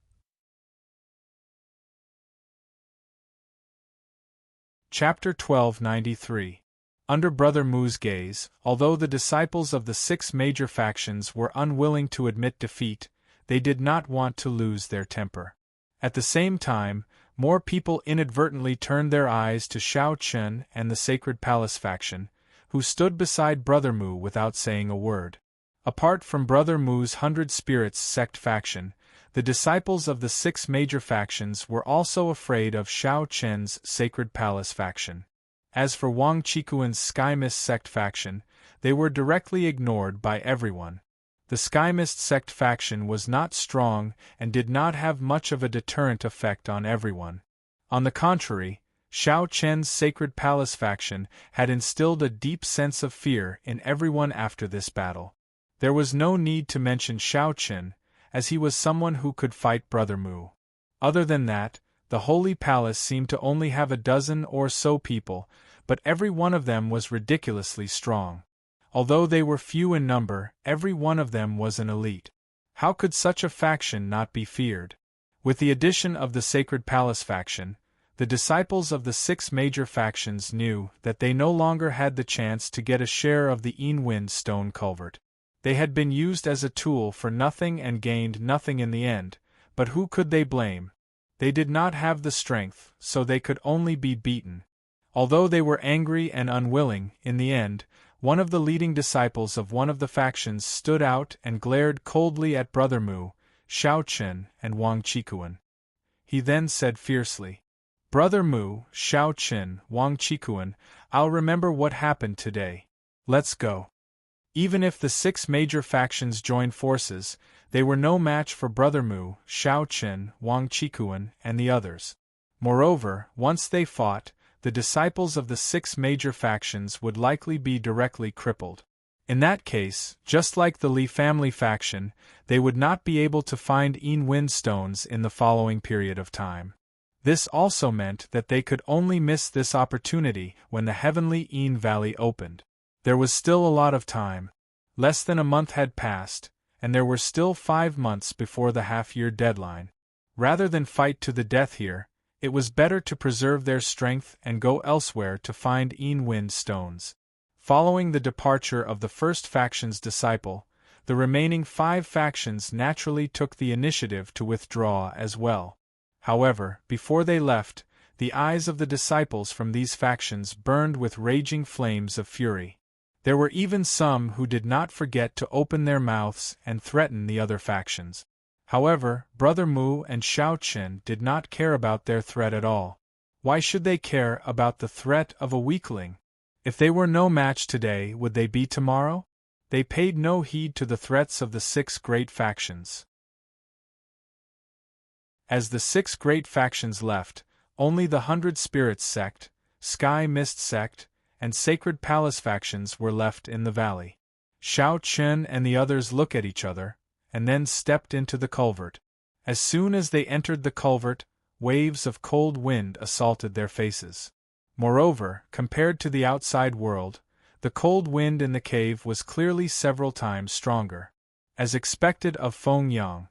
Chapter 1293. Under Brother Mu's gaze, although the disciples of the 6 major factions were unwilling to admit defeat, they did not want to lose their temper. At the same time, more people inadvertently turned their eyes to Xiao Chen and the Sacred Palace faction, who stood beside Brother Mu without saying a word. Apart from Brother Mu's 100 Spirits sect faction, the disciples of the 6 major factions were also afraid of Xiao Chen's Sacred Palace faction. As for Wang Qikuan's Sky Mist sect faction, they were directly ignored by everyone. The Sky Mist sect faction was not strong and did not have much of a deterrent effect on everyone. On the contrary, Xiao Chen's Sacred Palace faction had instilled a deep sense of fear in everyone after this battle. There was no need to mention Xiao Chen, as he was someone who could fight Brother Mu. Other than that, the Holy Palace seemed to only have a dozen or so people, but every one of them was ridiculously strong. Although they were few in number, every one of them was an elite. How could such a faction not be feared? With the addition of the Sacred Palace faction, The disciples of the 6 major factions knew that they no longer had the chance to get a share of the Unwind stone culvert. They had been used as a tool for nothing and gained nothing in the end, but who could they blame? They did not have the strength, so they could only be beaten. Although they were angry and unwilling, in the end, one of the leading disciples of one of the factions stood out and glared coldly at Brother Mu, Xiao Chen, and Wang Qikuan. He then said fiercely, "Brother Mu, Xiao Chen, Wang Qikuan, I'll remember what happened today. Let's go." Even if the 6 major factions joined forces, they were no match for Brother Mu, Xiao Chen, Wang Qikuan, and the others. Moreover, once they fought, the disciples of the 6 major factions would likely be directly crippled. In that case, just like the Li family faction, they would not be able to find Unwind stones in the following period of time. This also meant that they could only miss this opportunity when the heavenly Un Valley opened. There was still a lot of time. Less than a month had passed, and there were still 5 months before the half-year deadline. Rather than fight to the death here, it was better to preserve their strength and go elsewhere to find Unwind stones. Following the departure of the first faction's disciple, the remaining 5 factions naturally took the initiative to withdraw as well. However, before they left, the eyes of the disciples from these factions burned with raging flames of fury. There were even some who did not forget to open their mouths and threaten the other factions. However, Brother Mu and Xiao Chen did not care about their threat at all. Why should they care about the threat of a weakling? If they were no match today, would they be tomorrow? They paid no heed to the threats of the 6 great factions. As the 6 great factions left, only the 100 Spirits sect, Sky Mist sect, and Sacred Palace factions were left in the valley. Xiao Chen and the others looked at each other, and then stepped into the culvert. As soon as they entered the culvert, waves of cold wind assaulted their faces. Moreover, compared to the outside world, the cold wind in the cave was clearly several times stronger. As expected of Feng Yang.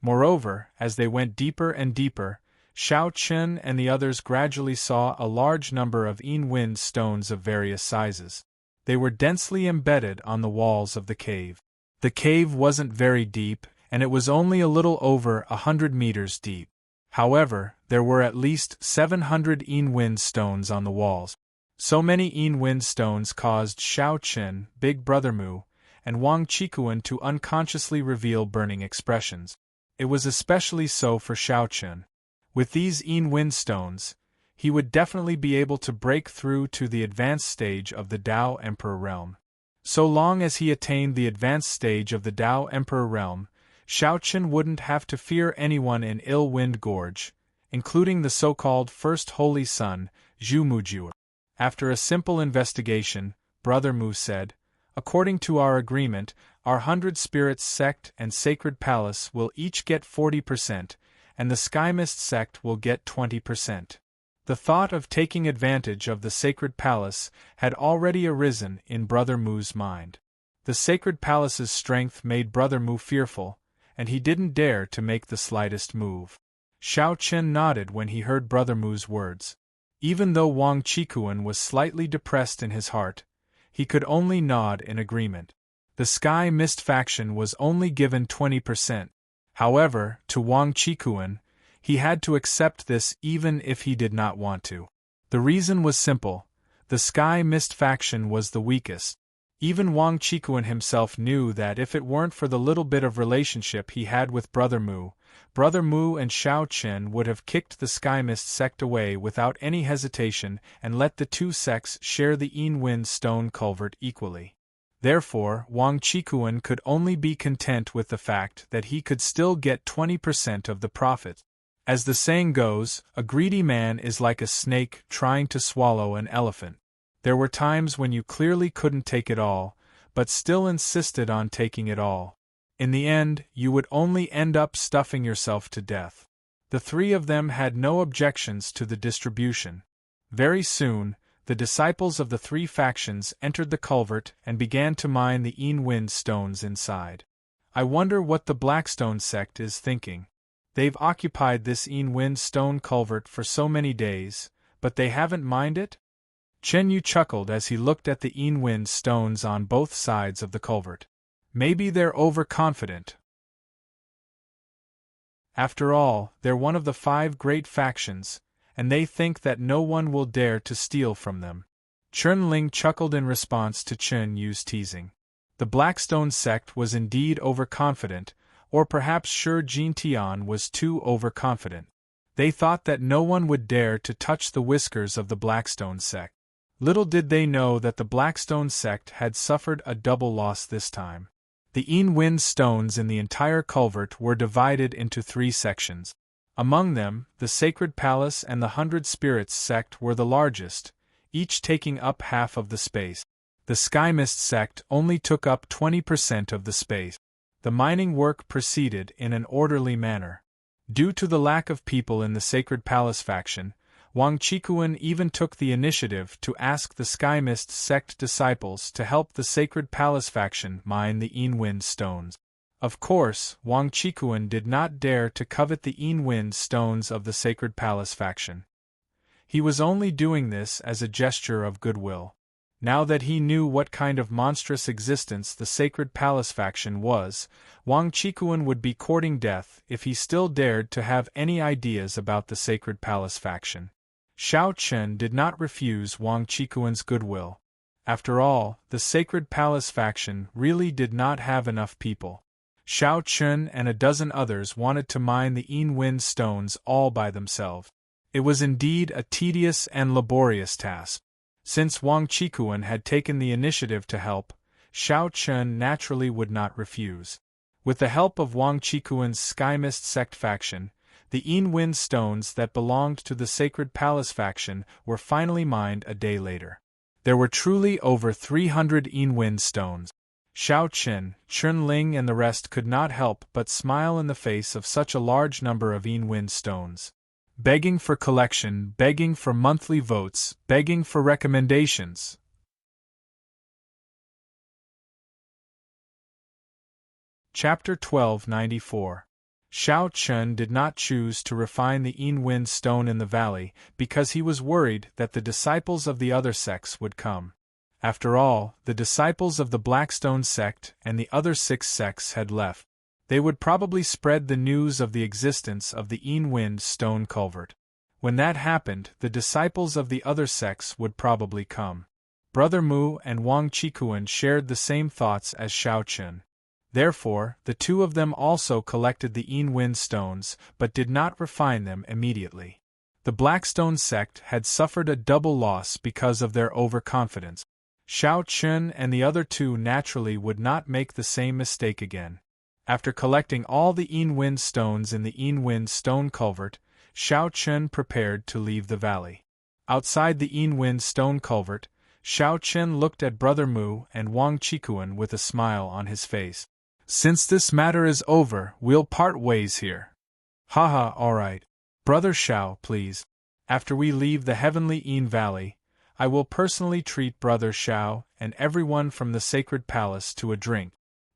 Moreover, as they went deeper and deeper, Xiao Chen and the others gradually saw a large number of Unwind stones of various sizes. They were densely embedded on the walls of the cave. The cave wasn't very deep, and it was only a little over 100 meters deep. However, there were at least 700 Unwind stones on the walls. So many Unwind stones caused Xiao Chen, Big Brother Mu, and Wang Qikuan to unconsciously reveal burning expressions. It was especially so for Xiao Chen. With these Unwind stones, he would definitely be able to break through to the advanced stage of the Tao Emperor realm. So long as he attained the advanced stage of the Tao Emperor realm, Xiao Chen wouldn't have to fear anyone in Ill Wind Gorge, including the so-called First Holy Son, Zhu Mujue. After a simple investigation, Brother Mu said, "According to our agreement, our 100 Spirits sect and Sacred Palace will each get 40%, and the Skymist sect will get 20%. The thought of taking advantage of the Sacred Palace had already arisen in Brother Mu's mind. The Sacred Palace's strength made Brother Mu fearful, and he didn't dare to make the slightest move. Xiao Chen nodded when he heard Brother Mu's words. Even though Wang Qikuan was slightly depressed in his heart, he could only nod in agreement. The Sky Mist faction was only given 20%. However, to Wang Qikuan, he had to accept this even if he did not want to. The reason was simple: the Sky Mist faction was the weakest. Even Wang Qikuan himself knew that if it weren't for the little bit of relationship he had with Brother Mu and Xiao Chen would have kicked the Skymist sect away without any hesitation and let the 2 sects share the Unwind stone culvert equally. Therefore, Wang Qikuan could only be content with the fact that he could still get 20% of the profit. As the saying goes, a greedy man is like a snake trying to swallow an elephant. There were times when you clearly couldn't take it all, but still insisted on taking it all. In the end, you would only end up stuffing yourself to death. The 3 of them had no objections to the distribution. Very soon, the disciples of the 3 factions entered the culvert and began to mine the Unwind stones inside. I wonder what the Blackstone sect is thinking. They've occupied this Wind stone culvert for so many days, but they haven't minded it? Chen Yu chuckled as he looked at the Wind stones on both sides of the culvert. Maybe they're overconfident. After all, they're one of the 5 great factions, and they think that no one will dare to steal from them. Chen Ling chuckled in response to Chen Yu's teasing. The Blackstone sect was indeed overconfident, or perhaps Shi Jintian was too overconfident. They thought that no one would dare to touch the whiskers of the Blackstone sect. Little did they know that the Blackstone sect had suffered a double loss this time. The Wind stones in the entire culvert were divided into 3 sections. Among them, the Sacred Palace and the 100 Spirits sect were the largest, each taking up half of the space. The Skymist sect only took up 20% of the space. The mining work proceeded in an orderly manner. Due to the lack of people in the Sacred Palace faction, Wang Qikuan even took the initiative to ask the Skymist sect disciples to help the Sacred Palace faction mine the Wind stones. Of course, Wang Qikuan did not dare to covet the Wind stones of the Sacred Palace faction. He was only doing this as a gesture of goodwill. Now that he knew what kind of monstrous existence the Sacred Palace faction was, Wang Qikuan would be courting death if he still dared to have any ideas about the Sacred Palace faction. Xiao Chen did not refuse Wang Qikuan's goodwill. After all, the Sacred Palace faction really did not have enough people. Xiao Chen and a dozen others wanted to mine the Wind stones all by themselves. It was indeed a tedious and laborious task. Since Wang Qikuan had taken the initiative to help, Xiao Chen naturally would not refuse. With the help of Wang Qikuan's Skymist sect faction, the Wind stones that belonged to the Sacred Palace faction were finally mined a day later. There were truly over 300 Wind stones. Xiao Chen, Chen Ling and the rest could not help but smile in the face of such a large number of Wind stones. Begging for collection, begging for monthly votes, begging for recommendations. Chapter 1294. Xiao Chen did not choose to refine the Wind stone in the valley because he was worried that the disciples of the other sects would come. After all, the disciples of the Blackstone sect and the other 6 sects had left. They would probably spread the news of the existence of the Wind stone culvert. When that happened, the disciples of the other sects would probably come. Brother Mu and Wang Qikuan shared the same thoughts as Xiao Chen. Therefore, the 2 of them also collected the Wind stones, but did not refine them immediately. The Blackstone sect had suffered a double loss because of their overconfidence. Xiao Chen and the other 2 naturally would not make the same mistake again. After collecting all the Wind stones in the Wind stone culvert, Xiao Chen prepared to leave the valley. Outside the Wind stone culvert, Xiao Chen looked at Brother Mu and Wang Qikuan with a smile on his face. Since this matter is over, we'll part ways here. Haha, alright. Brother Xiao, please. After we leave the heavenly Valley, I will personally treat Brother Xiao and everyone from the Sacred Palace to a drink.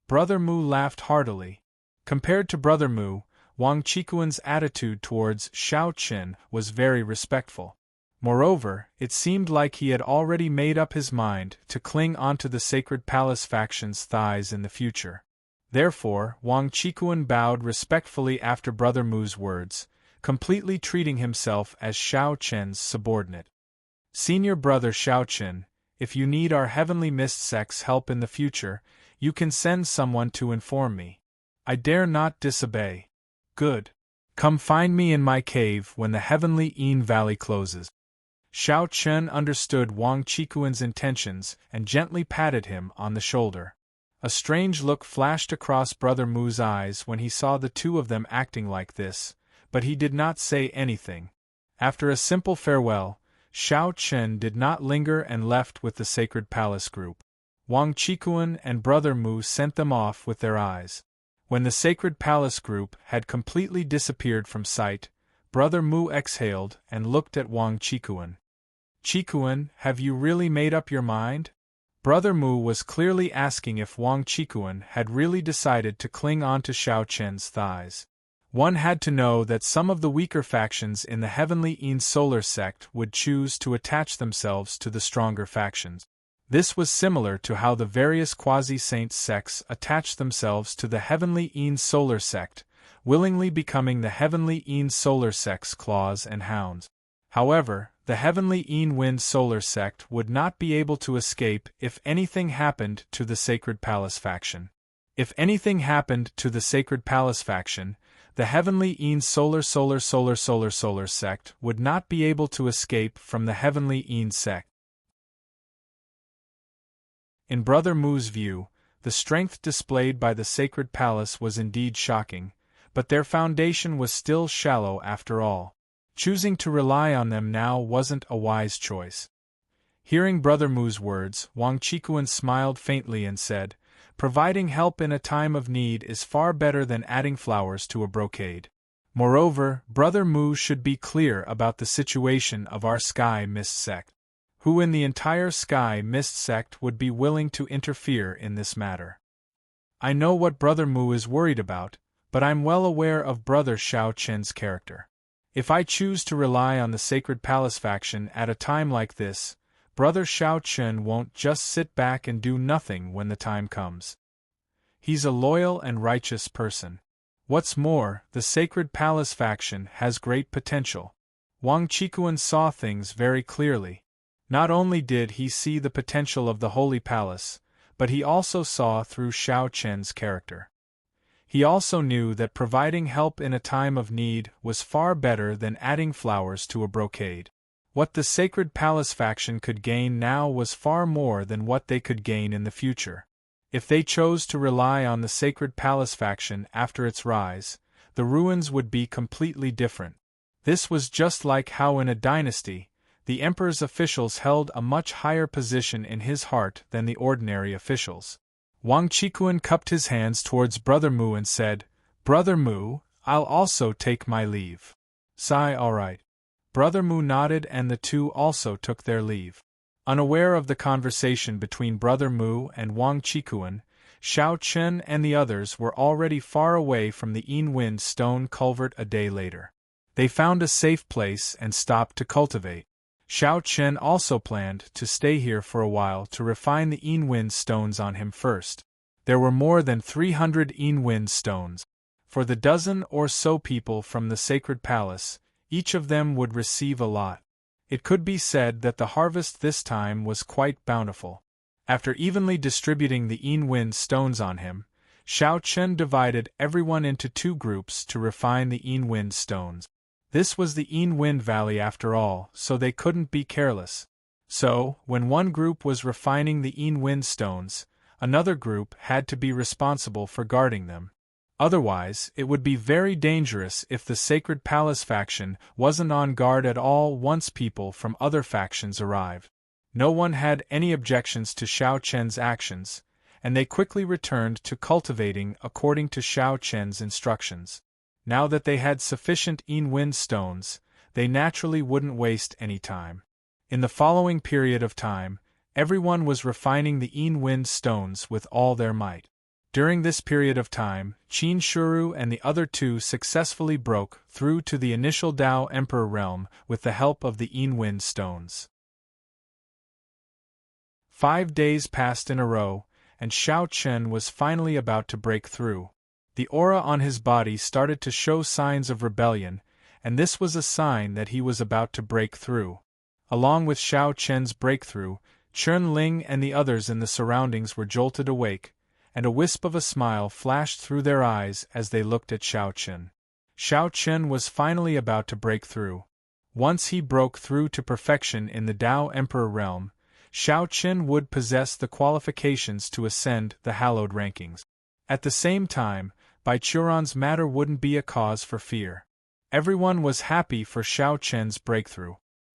Brother Mu laughed heartily. Compared to Brother Mu, Wang Qikuan's attitude towards Xiao Chen was very respectful. Moreover, it seemed like he had already made up his mind to cling onto the Sacred Palace faction's thighs in the future. Therefore, Wang Qikuan bowed respectfully after Brother Mu's words, completely treating himself as Xiao Chen's subordinate. Senior Brother Xiao Chen, if you need our Heavenly Mist sect's help in the future, you can send someone to inform me. I dare not disobey. Good. Come find me in my cave when the heavenly Valley closes. Xiao Chen understood Wang Qikuan's intentions and gently patted him on the shoulder. A strange look flashed across Brother Mu's eyes when he saw the 2 of them acting like this, but he did not say anything. After a simple farewell, Xiao Chen did not linger and left with the Sacred Palace group. Wang Qikuan and Brother Mu sent them off with their eyes. When the Sacred Palace group had completely disappeared from sight, Brother Mu exhaled and looked at Wang Qikuan. Qikuan, have you really made up your mind? Brother Mu was clearly asking if Wang Qikuan had really decided to cling on to Xiao Chen's thighs. One had to know that some of the weaker factions in the Heavenly Een Solar sect would choose to attach themselves to the stronger factions. This was similar to how the various quasi-saint sects attached themselves to the Heavenly Een Solar sect, willingly becoming the Heavenly Een Solar sect's claws and hounds. However, the Heavenly Een Wind Solar sect would not be able to escape if anything happened to the Sacred Palace faction. If anything happened to the Sacred Palace faction, the Heavenly Een Solar sect would not be able to escape from the Heavenly Een sect. In Brother Mu's view, the strength displayed by the Sacred Palace was indeed shocking, but their foundation was still shallow after all. Choosing to rely on them now wasn't a wise choice. Hearing Brother Mu's words, Wang Chikuan smiled faintly and said, "Providing help in a time of need is far better than adding flowers to a brocade. Moreover, Brother Mu should be clear about the situation of our Sky Mist sect. Who in the entire Sky Mist sect would be willing to interfere in this matter? I know what Brother Mu is worried about, but I'm well aware of Brother Xiao Chen's character. If I choose to rely on the Sacred Palace faction at a time like this, Brother Xiao Chen won't just sit back and do nothing when the time comes. He's a loyal and righteous person. What's more, the Sacred Palace faction has great potential." Wang Chikuan saw things very clearly. Not only did he see the potential of the Holy Palace, but he also saw through Xiao Chen's character. He also knew that providing help in a time of need was far better than adding flowers to a brocade. What the Sacred Palace faction could gain now was far more than what they could gain in the future. If they chose to rely on the Sacred Palace faction after its rise, the ruins would be completely different. This was just like how in a dynasty, the emperor's officials held a much higher position in his heart than the ordinary officials. Wang Chikuan cupped his hands towards Brother Mu and said, "Brother Mu, I'll also take my leave." "Sai, all right." Brother Mu nodded and the two also took their leave. Unaware of the conversation between Brother Mu and Wang Chikuan, Xiao Chen and the others were already far away from the Een Wind Stone Culvert a day later. They found a safe place and stopped to cultivate. Xiao Chen also planned to stay here for a while to refine the Een Wind stones on him first. There were more than 300 Een Wind stones. For the dozen or so people from the Sacred Palace, each of them would receive a lot. It could be said that the harvest this time was quite bountiful. After evenly distributing the Een Wind stones on him, Xiao Chen divided everyone into two groups to refine the Een Wind stones. This was the Een Wind Valley after all, so they couldn't be careless. So, when one group was refining the Een Wind stones, another group had to be responsible for guarding them. Otherwise, it would be very dangerous if the Sacred Palace faction wasn't on guard at all once people from other factions arrived. No one had any objections to Xiao Chen's actions, and they quickly returned to cultivating according to Xiao Chen's instructions. Now that they had sufficient Een Wind stones, they naturally wouldn't waste any time. In the following period of time, everyone was refining the Een Wind stones with all their might. During this period of time, Qin Shuru and the other two successfully broke through to the initial Dao Emperor realm with the help of the Een Wind stones. 5 days passed in a row, and Xiao Chen was finally about to break through. The aura on his body started to show signs of rebellion, and this was a sign that he was about to break through. Along with Xiao Chen's breakthrough, Chen Ling and the others in the surroundings were jolted awake, and a wisp of a smile flashed through their eyes as they looked at Xiao Chen. Xiao Chen was finally about to break through. Once he broke through to perfection in the Dao Emperor realm, Xiao Chen would possess the qualifications to ascend the hallowed rankings. At the same time, Bai Churan's matter wouldn't be a cause for fear. Everyone was happy for Xiao Chen's breakthrough.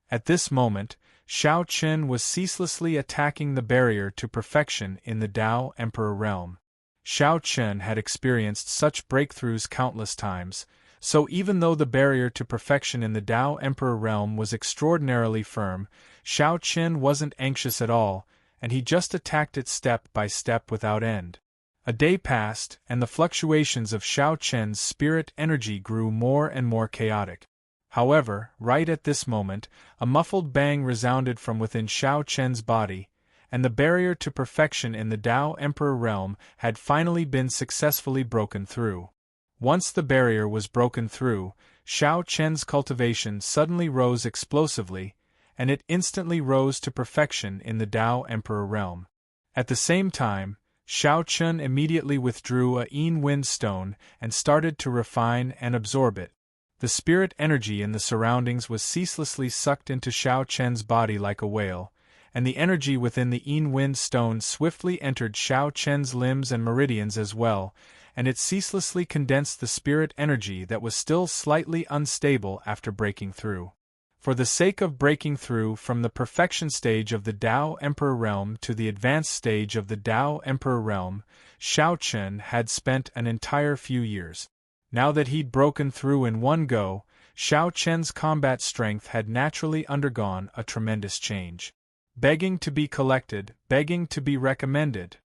At this moment, Xiao Chen was ceaselessly attacking the barrier to perfection in the Dao Emperor realm. Xiao Chen had experienced such breakthroughs countless times, so even though the barrier to perfection in the Dao Emperor realm was extraordinarily firm, Xiao Chen wasn't anxious at all, and he just attacked it step by step without end. A day passed, and the fluctuations of Xiao Chen's spirit energy grew more and more chaotic. However, right at this moment, a muffled bang resounded from within Xiao Chen's body, and the barrier to perfection in the Tao Emperor realm had finally been successfully broken through. Once the barrier was broken through, Xiao Chen's cultivation suddenly rose explosively, and it instantly rose to perfection in the Tao Emperor realm. At the same time, Xiao Chen immediately withdrew a Yin Wind stone and started to refine and absorb it. The spirit energy in the surroundings was ceaselessly sucked into Xiao Chen's body like a whale, and the energy within the Yin Wind stone swiftly entered Xiao Chen's limbs and meridians as well, and it ceaselessly condensed the spirit energy that was still slightly unstable after breaking through. For the sake of breaking through from the perfection stage of the Tao Emperor realm to the advanced stage of the Tao Emperor realm, Xiao Chen had spent an entire few years. Now that he'd broken through in one go, Xiao Chen's combat strength had naturally undergone a tremendous change. Begging to be collected, begging to be recommended.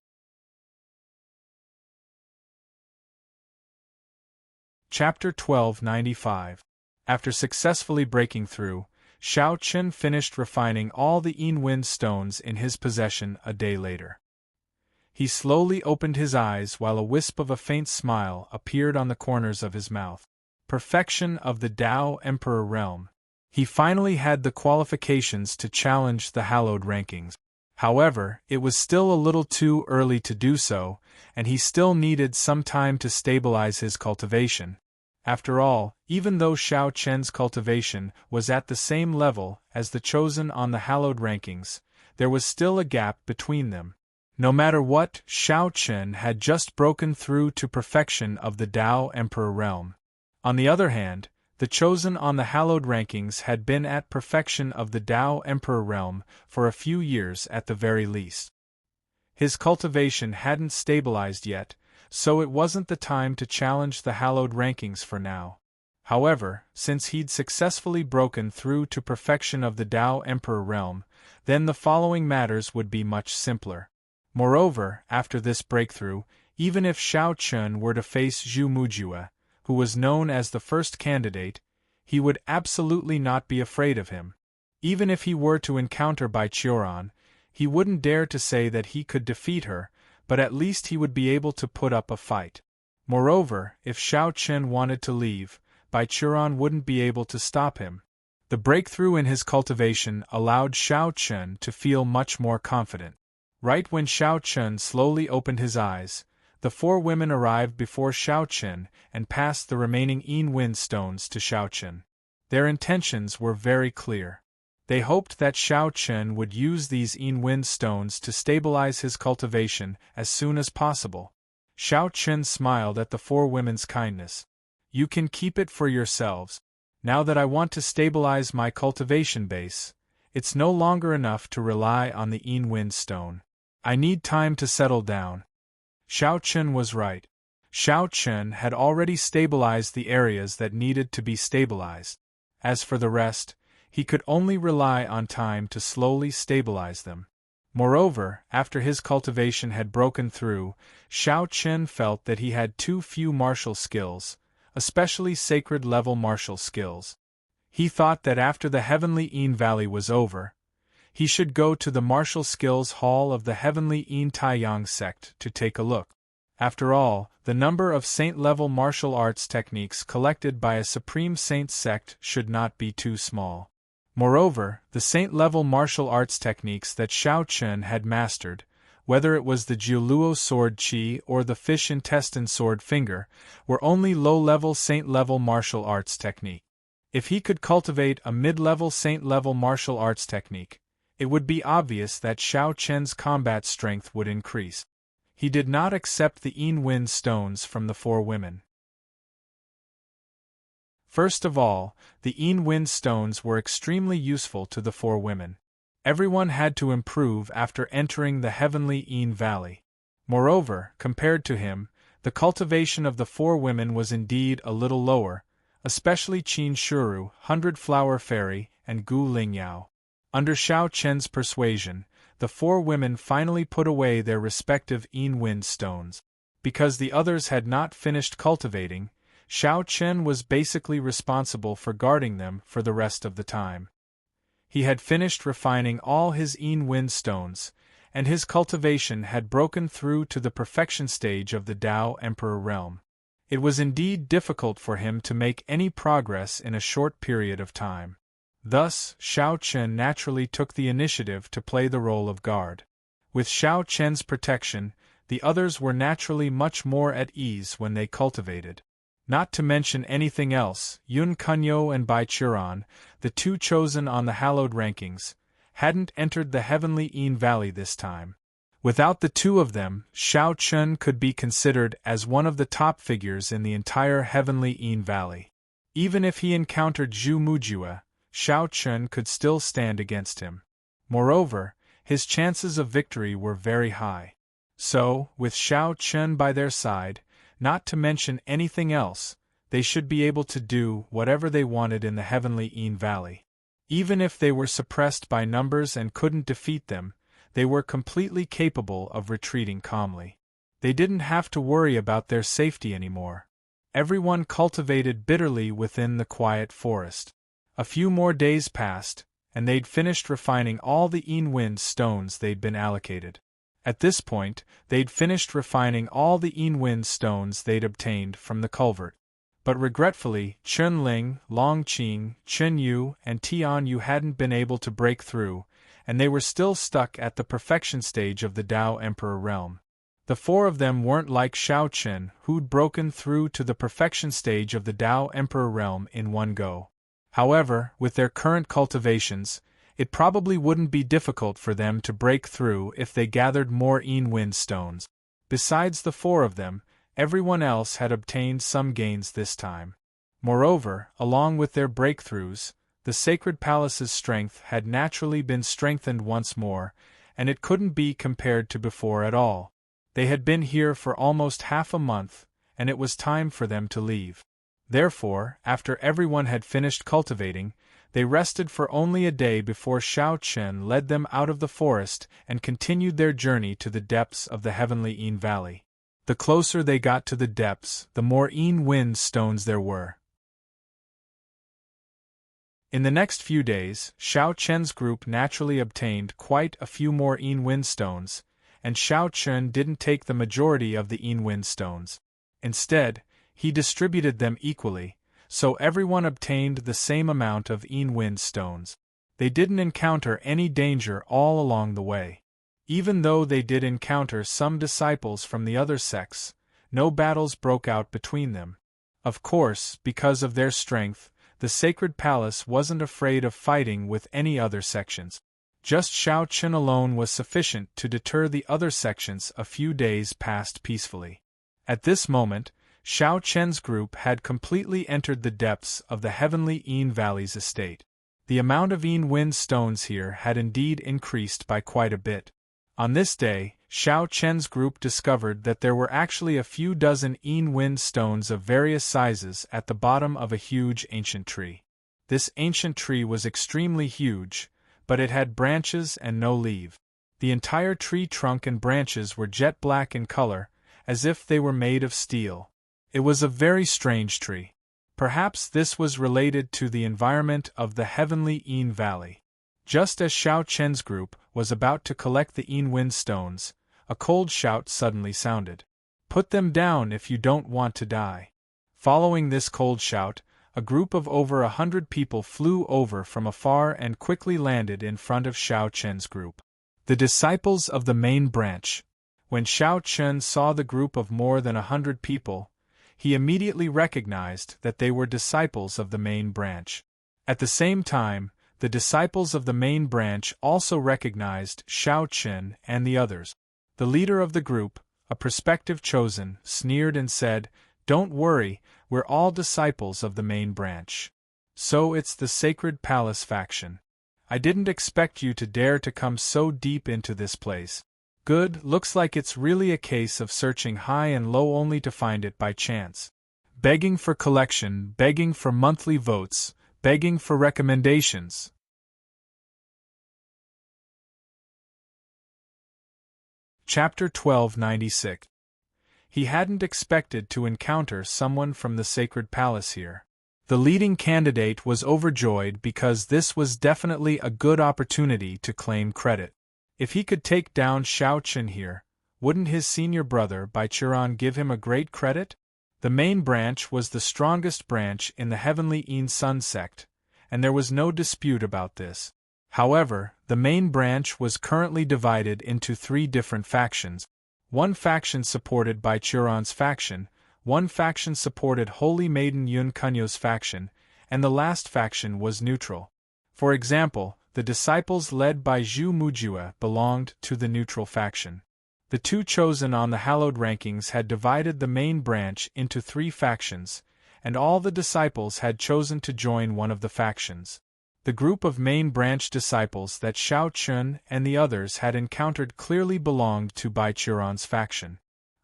Chapter 1295. After successfully breaking through, Xiao Chen finished refining all the Yin Wind stones in his possession a day later. He slowly opened his eyes while a wisp of a faint smile appeared on the corners of his mouth. Perfection of the Tao Emperor realm. He finally had the qualifications to challenge the hallowed rankings. However, it was still a little too early to do so, and he still needed some time to stabilize his cultivation. After all, even though Xiao Chen's cultivation was at the same level as the chosen on the hallowed rankings, there was still a gap between them. No matter what, Xiao Chen had just broken through to perfection of the Tao Emperor realm. On the other hand, the chosen on the hallowed rankings had been at perfection of the Tao Emperor realm for a few years at the very least. His cultivation hadn't stabilized yet, so it wasn't the time to challenge the hallowed rankings for now. However, since he'd successfully broken through to perfection of the Tao Emperor realm, then the following matters would be much simpler. Moreover, after this breakthrough, even if Xiao Chen were to face Zhu Mujue, who was known as the first candidate, he would absolutely not be afraid of him. Even if he were to encounter Bai Qiuran, he wouldn't dare to say that he could defeat her, but at least he would be able to put up a fight. Moreover, if Xiao Chen wanted to leave, Bai Qiuran wouldn't be able to stop him. The breakthrough in his cultivation allowed Xiao Chen to feel much more confident. Right when Xiao Chen slowly opened his eyes, the four women arrived before Xiao Chen and passed the remaining Yin Wind stones to Xiao Chen. Their intentions were very clear. They hoped that Xiao Chen would use these Yin Wind stones to stabilize his cultivation as soon as possible. Xiao Chen smiled at the four women's kindness. You can keep it for yourselves. Now that I want to stabilize my cultivation base, it's no longer enough to rely on the Yin Wind stone. I need time to settle down. Xiao Chen was right. Xiao Chen had already stabilized the areas that needed to be stabilized. As for the rest, he could only rely on time to slowly stabilize them. Moreover, after his cultivation had broken through, Xiao Chen felt that he had too few martial skills, especially sacred-level martial skills. He thought that after the Heavenly Yin Valley was over, he should go to the Martial Skills Hall of the Heavenly Yin Taiyang sect to take a look. After all, the number of saint-level martial arts techniques collected by a Supreme Saint sect should not be too small. Moreover, the saint-level martial arts techniques that Xiao Chen had mastered, whether it was the Jiuluo sword Qi or the fish intestine sword finger, were only low-level saint-level martial arts technique. If he could cultivate a mid-level saint-level martial arts technique, it would be obvious that Xiao Chen's combat strength would increase. He did not accept the Yin Wind stones from the four women. First of all, the Yin Wind stones were extremely useful to the four women. Everyone had to improve after entering the Heavenly Yin Valley. Moreover, compared to him, the cultivation of the four women was indeed a little lower, especially Qin Shuru, Hundred Flower Fairy, and Gu Lingyao. Under Xiao Chen's persuasion, the four women finally put away their respective Yin Wind stones. Because the others had not finished cultivating, Xiao Chen was basically responsible for guarding them for the rest of the time. He had finished refining all his wind stones, and his cultivation had broken through to the perfection stage of the Tao Emperor realm. It was indeed difficult for him to make any progress in a short period of time. Thus, Xiao Chen naturally took the initiative to play the role of guard. With Xiao Chen's protection, the others were naturally much more at ease when they cultivated. Not to mention anything else, Yun Kunyo and Bai Chiron, the two chosen on the hallowed rankings, hadn't entered the heavenly Valley this time. Without the two of them, Xiao Chen could be considered as one of the top figures in the entire heavenly Valley. Even if he encountered Zhu Mujue, Xiao Chen could still stand against him. Moreover, his chances of victory were very high. So, with Xiao Chen by their side, not to mention anything else, they should be able to do whatever they wanted in the heavenly Valley. Even if they were suppressed by numbers and couldn't defeat them, they were completely capable of retreating calmly. They didn't have to worry about their safety anymore. Everyone cultivated bitterly within the quiet forest. A few more days passed, and they'd finished refining all the wind stones they'd been allocated. At this point, they'd finished refining all the wind stones they'd obtained from the culvert. But regretfully, Chen Ling, Long Qing, Chen Yu, and Tian Yu hadn't been able to break through, and they were still stuck at the perfection stage of the Tao Emperor realm. The four of them weren't like Xiao Chen, who'd broken through to the perfection stage of the Tao Emperor realm in one go. However, with their current cultivations, it probably wouldn't be difficult for them to break through if they gathered more wind stones. Besides the four of them, everyone else had obtained some gains this time. Moreover, along with their breakthroughs, the sacred palace's strength had naturally been strengthened once more, and it couldn't be compared to before at all. They had been here for almost half a month, and it was time for them to leave. Therefore, after everyone had finished cultivating, they rested for only a day before Xiao Chen led them out of the forest and continued their journey to the depths of the heavenly Valley. The closer they got to the depths, the more wind stones there were. In the next few days, Xiao Chen's group naturally obtained quite a few more wind stones, and Xiao Chen didn't take the majority of the wind stones. Instead, he distributed them equally, so everyone obtained the same amount of wind stones. They didn't encounter any danger all along the way. Even though they did encounter some disciples from the other sects, no battles broke out between them. Of course, because of their strength, the sacred palace wasn't afraid of fighting with any other sections. Just Xiao Chen alone was sufficient to deter the other sections. A few days passed peacefully. At this moment, Xiao Chen's group had completely entered the depths of the heavenly Valley's estate. The amount of wind stones here had indeed increased by quite a bit. On this day, Xiao Chen's group discovered that there were actually a few dozen wind stones of various sizes at the bottom of a huge ancient tree. This ancient tree was extremely huge, but it had branches and no leaf. The entire tree trunk and branches were jet black in color, as if they were made of steel. It was a very strange tree. Perhaps this was related to the environment of the heavenly Valley. Just as Xiao Chen's group was about to collect the wind stones, a cold shout suddenly sounded. "Put them down if you don't want to die." Following this cold shout, a group of over 100 people flew over from afar and quickly landed in front of Xiao Chen's group. The disciples of the main branch. When Xiao Chen saw the group of more than 100 people, he immediately recognized that they were disciples of the main branch. At the same time, the disciples of the main branch also recognized Xiao Chen and the others. The leader of the group, a prospective chosen, sneered and said, "Don't worry, we're all disciples of the main branch. So it's the Sacred Palace faction. I didn't expect you to dare to come so deep into this place. Good, looks like it's really a case of searching high and low only to find it by chance. Begging for collection, begging for monthly votes, begging for recommendations." Chapter 1296. He hadn't expected to encounter someone from the sacred palace here. The leading candidate was overjoyed because this was definitely a good opportunity to claim credit. If he could take down Xiao Chen here, wouldn't his senior brother Baichuran give him a great credit? The main branch was the strongest branch in the Heavenly Yin Sun sect, and there was no dispute about this. However, the main branch was currently divided into 3 different factions. One faction supported Baichuran's faction, one faction supported Holy Maiden Yun Kunyo's faction, and the last faction was neutral. For example, the disciples led by Zhu Mujue belonged to the neutral faction. The 2 chosen on the hallowed rankings had divided the main branch into 3 factions, and all the disciples had chosen to join one of the factions. The group of main branch disciples that Xiao Chun and the others had encountered clearly belonged to Baichuran's faction.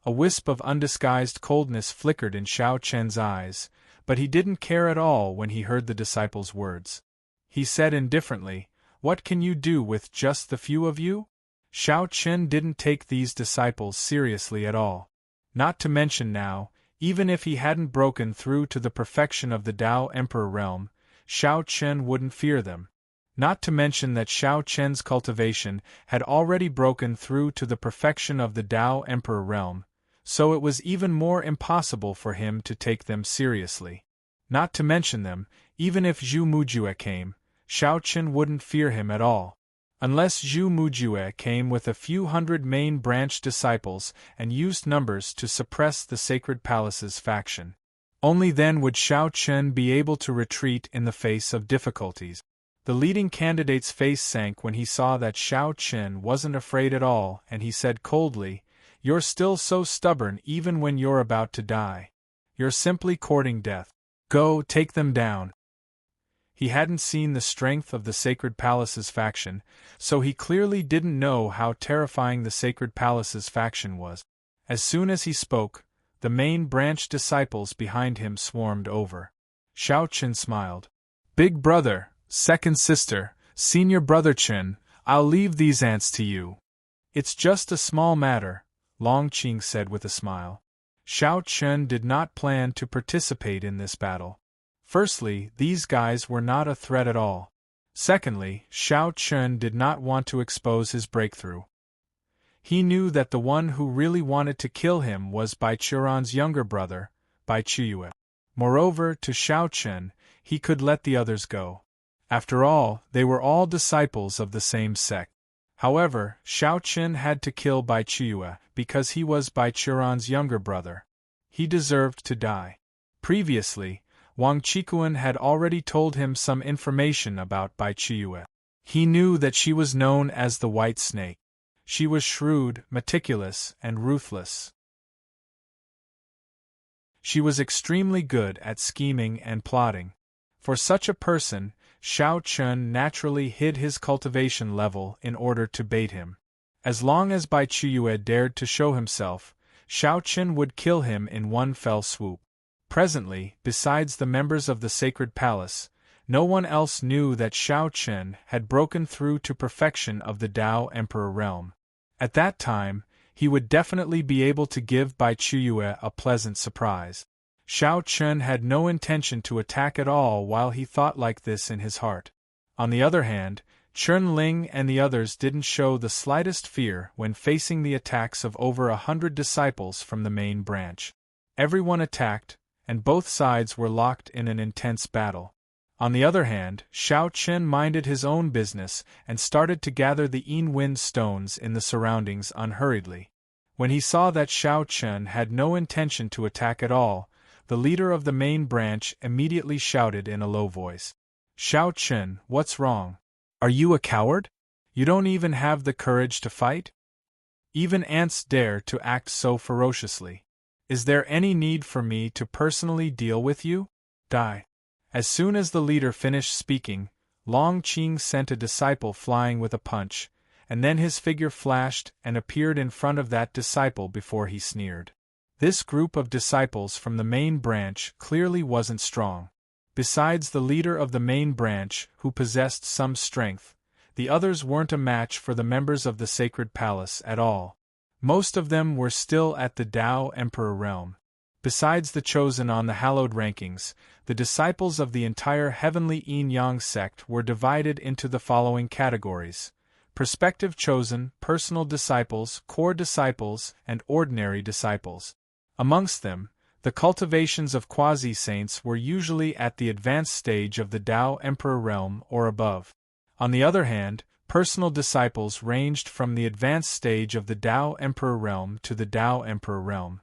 A wisp of undisguised coldness flickered in Xiao Chen's eyes, but he didn't care at all when he heard the disciples' words. He said indifferently, "What can you do with just the few of you?" Xiao Chen didn't take these disciples seriously at all. Not to mention now, even if he hadn't broken through to the perfection of the Tao Emperor realm, Xiao Chen wouldn't fear them. Not to mention that Xiao Chen's cultivation had already broken through to the perfection of the Tao Emperor realm, so it was even more impossible for him to take them seriously. Not to mention them, even if Zhu Mujue came, Xiao Chen wouldn't fear him at all. Unless Zhu Mujue came with a few hundred main branch disciples and used numbers to suppress the Sacred Palace's faction. Only then would Xiao Chen be able to retreat in the face of difficulties. The leading candidate's face sank when he saw that Xiao Chen wasn't afraid at all, and he said coldly, "You're still so stubborn even when you're about to die. You're simply courting death. Go, take them down." He hadn't seen the strength of the Sacred Palace's faction, so he clearly didn't know how terrifying the Sacred Palace's faction was. As soon as he spoke, the main branch disciples behind him swarmed over. Xiao Chen smiled. "Big brother, second sister, senior brother Chen, I'll leave these ants to you." "It's just a small matter," Long Qing said with a smile. Xiao Chen did not plan to participate in this battle. Firstly, these guys were not a threat at all. Secondly, Xiao Chen did not want to expose his breakthrough. He knew that the one who really wanted to kill him was Baichuran's younger brother, Baichuyue. Moreover, to Xiao Chen, he could let the others go. After all, they were all disciples of the same sect. However, Xiao Chen had to kill Baichuyue because he was Baichuran's younger brother. He deserved to die. Previously, Wang Qikuan had already told him some information about Baichuyue. He knew that she was known as the White Snake. She was shrewd, meticulous, and ruthless. She was extremely good at scheming and plotting. For such a person, Xiao Chen naturally hid his cultivation level in order to bait him. As long as Baichuyue dared to show himself, Xiao Chen would kill him in one fell swoop. Presently, besides the members of the Sacred Palace, no one else knew that Xiao Chen had broken through to perfection of the Tao Emperor realm. At that time, he would definitely be able to give Baichuyue a pleasant surprise. Xiao Chen had no intention to attack at all while he thought like this in his heart. On the other hand, Chen Ling and the others didn't show the slightest fear when facing the attacks of over 100 disciples from the main branch. Everyone attacked, and both sides were locked in an intense battle. On the other hand, Xiao Chen minded his own business and started to gather the Yin Wind stones in the surroundings unhurriedly. When he saw that Xiao Chen had no intention to attack at all, the leader of the main branch immediately shouted in a low voice, "Xiao Chen, what's wrong? Are you a coward? You don't even have the courage to fight? Even ants dare to act so ferociously. Is there any need for me to personally deal with you? Die." As soon as the leader finished speaking, Long Qing sent a disciple flying with a punch, and then his figure flashed and appeared in front of that disciple before he sneered. This group of disciples from the main branch clearly wasn't strong. Besides the leader of the main branch, who possessed some strength, the others weren't a match for the members of the Sacred Palace at all. Most of them were still at the Tao Emperor realm. Besides the chosen on the hallowed rankings, the disciples of the entire heavenly yin-yang sect were divided into the following categories: prospective chosen, personal disciples, core disciples, and ordinary disciples. Amongst them, the cultivations of quasi-saints were usually at the advanced stage of the Tao Emperor realm or above. On the other hand, personal disciples ranged from the advanced stage of the Tao Emperor realm to the Tao Emperor realm.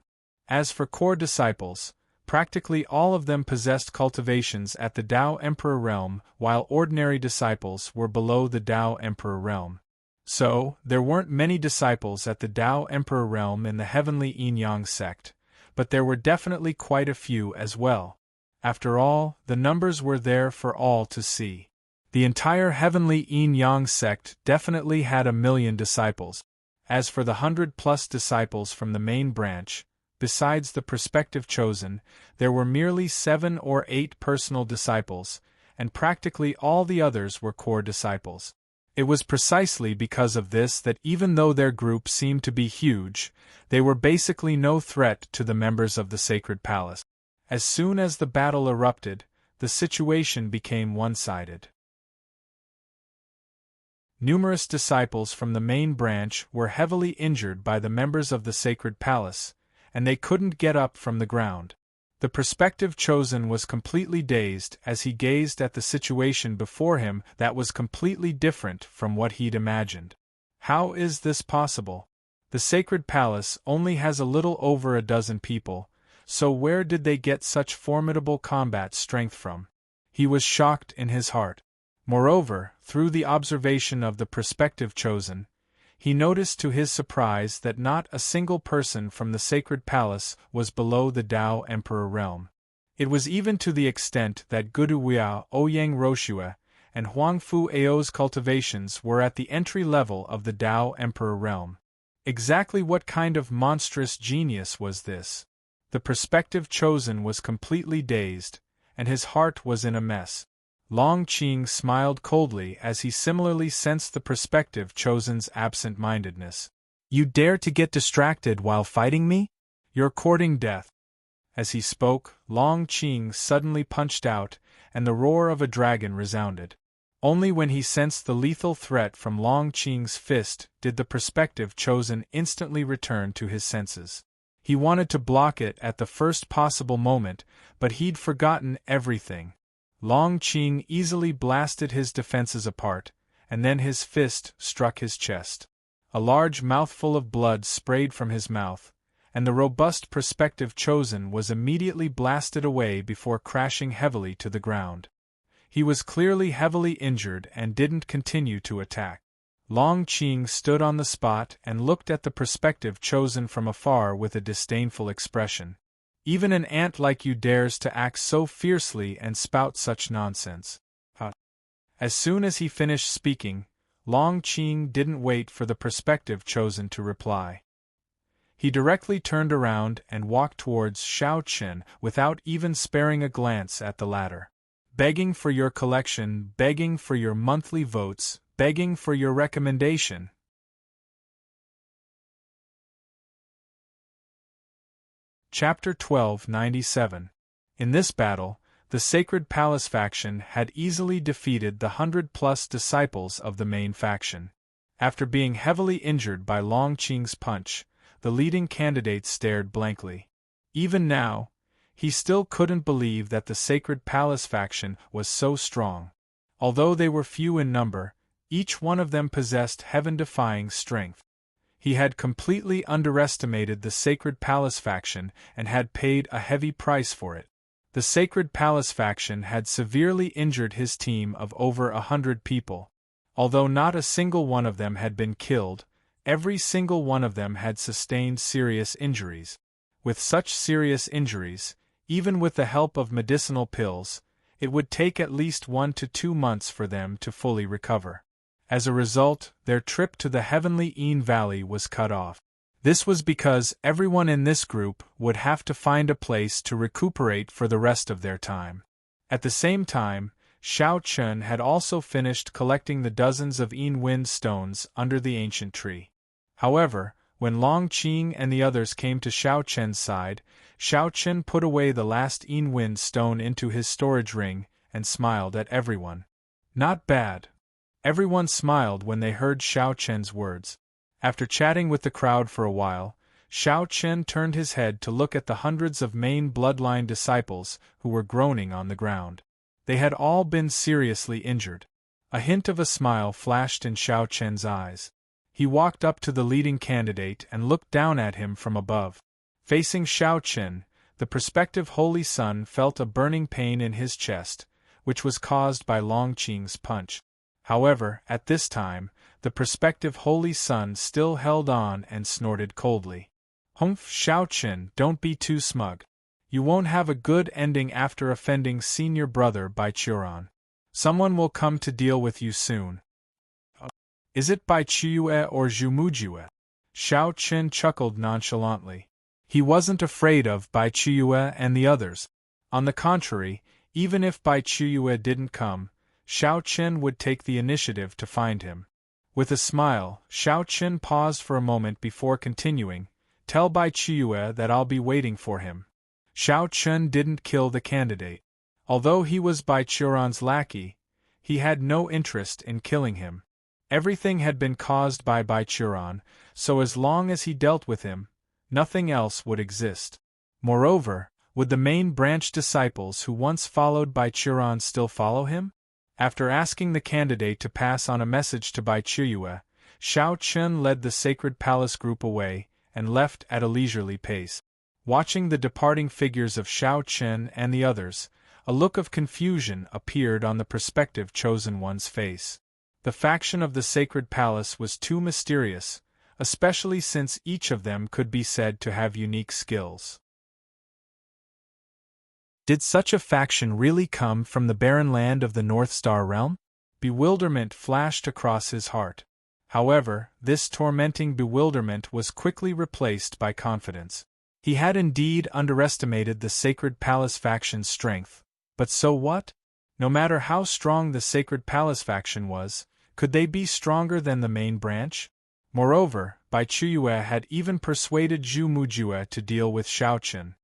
As for core disciples, practically all of them possessed cultivations at the Tao Emperor realm, while ordinary disciples were below the Tao Emperor realm. So, there weren't many disciples at the Tao Emperor realm in the heavenly yin-yang sect, but there were definitely quite a few as well. After all, the numbers were there for all to see. The entire heavenly yin-yang sect definitely had 1,000,000 disciples. As for the 100+ disciples from the main branch, besides the prospective chosen, there were merely 7 or 8 personal disciples, and practically all the others were core disciples. It was precisely because of this that even though their group seemed to be huge, they were basically no threat to the members of the sacred palace. As soon as the battle erupted, the situation became one-sided. Numerous disciples from the main branch were heavily injured by the members of the sacred palace, and they couldn't get up from the ground. The prospective chosen was completely dazed as he gazed at the situation before him that was completely different from what he'd imagined. How is this possible? The sacred palace only has a little over a dozen people, so where did they get such formidable combat strength from? He was shocked in his heart. Moreover, through the observation of the prospective chosen, he noticed to his surprise that not a single person from the sacred palace was below the Tao Emperor realm. It was even to the extent that Gudu Weao, Ouyang Roshua, and Huangfu Ao's cultivations were at the entry level of the Tao Emperor realm. Exactly what kind of monstrous genius was this? The prospective chosen was completely dazed, and his heart was in a mess. Long Qing smiled coldly as he similarly sensed the prospective chosen's absent-mindedness. "You dare to get distracted while fighting me? You're courting death." As he spoke, Long Qing suddenly punched out, and the roar of a dragon resounded. Only when he sensed the lethal threat from Long Qing's fist did the prospective chosen instantly return to his senses. He wanted to block it at the first possible moment, but he'd forgotten everything. Long Qing easily blasted his defenses apart, and then his fist struck his chest. A large mouthful of blood sprayed from his mouth, and the robust prospective chosen was immediately blasted away before crashing heavily to the ground. He was clearly heavily injured and didn't continue to attack. Long Qing stood on the spot and looked at the prospective chosen from afar with a disdainful expression. "Even an ant like you dares to act so fiercely and spout such nonsense." As soon as he finished speaking, Long Qing didn't wait for the prospective chosen to reply. He directly turned around and walked towards Xiao Chen without even sparing a glance at the latter. "Begging for your collection, begging for your monthly votes, begging for your recommendation." Chapter 1297. In this battle, the Sacred Palace faction had easily defeated the 100+ disciples of the main faction. After being heavily injured by Long Qing's punch, the leading candidate stared blankly. Even now, he still couldn't believe that the Sacred Palace faction was so strong. Although they were few in number, each one of them possessed heaven-defying strength. He had completely underestimated the Sacred Palace faction and had paid a heavy price for it. The Sacred Palace faction had severely injured his team of over 100 people. Although not a single one of them had been killed, every single one of them had sustained serious injuries. With such serious injuries, even with the help of medicinal pills, it would take at least 1 to 2 months for them to fully recover. As a result, their trip to the heavenly Yin Valley was cut off. This was because everyone in this group would have to find a place to recuperate for the rest of their time. At the same time, Xiao Chen had also finished collecting the dozens of Yin Wind stones under the ancient tree. However, When Long Qing and the others came to Xiao Chen's side, Xiao Chen put away the last wind stone into his storage ring and smiled at everyone. Not bad. Everyone smiled when they heard Xiao Chen's words. After chatting with the crowd for a while, Xiao Chen turned his head to look at the hundreds of main bloodline disciples who were groaning on the ground. They had all been seriously injured. A hint of a smile flashed in Xiao Chen's eyes. He walked up to the leading candidate and looked down at him from above. Facing Xiao Chen, the prospective Holy Son felt a burning pain in his chest, which was caused by Long Qing's punch. However, at this time, the prospective Holy Son still held on and snorted coldly. "Humph, Xiao Chen, don't be too smug. You won't have a good ending after offending senior brother Bai Chuan. Someone will come to deal with you soon." "Is it Bai Chiyue or Zhu Mujue?" Xiao Chen chuckled nonchalantly. He wasn't afraid of Bai Chiyue and the others. On the contrary, even if Bai Chiyue didn't come, Xiao Chen would take the initiative to find him. With a smile, Xiao Chen paused for a moment before continuing, "Tell Bai Chiyue that I'll be waiting for him." Xiao Chen didn't kill the candidate. Although he was Bai Chuan's lackey, he had no interest in killing him. Everything had been caused by Bai Chuan, so as long as he dealt with him, nothing else would exist. Moreover, would the main branch disciples who once followed Bai Chuan still follow him? After asking the candidate to pass on a message to Bai Chiyue, Xiao Chen led the Sacred Palace group away and left at a leisurely pace. Watching the departing figures of Xiao Chen and the others, a look of confusion appeared on the prospective chosen one's face. The faction of the Sacred Palace was too mysterious, especially since each of them could be said to have unique skills. Did such a faction really come from the barren land of the North Star realm? Bewilderment flashed across his heart. However, this tormenting bewilderment was quickly replaced by confidence. He had indeed underestimated the Sacred Palace faction's strength, but so what? No matter how strong the Sacred Palace faction was, could they be stronger than the main branch? Moreover, Bai Chiyue had even persuaded Zhu Mujue to deal with Xiao Chen.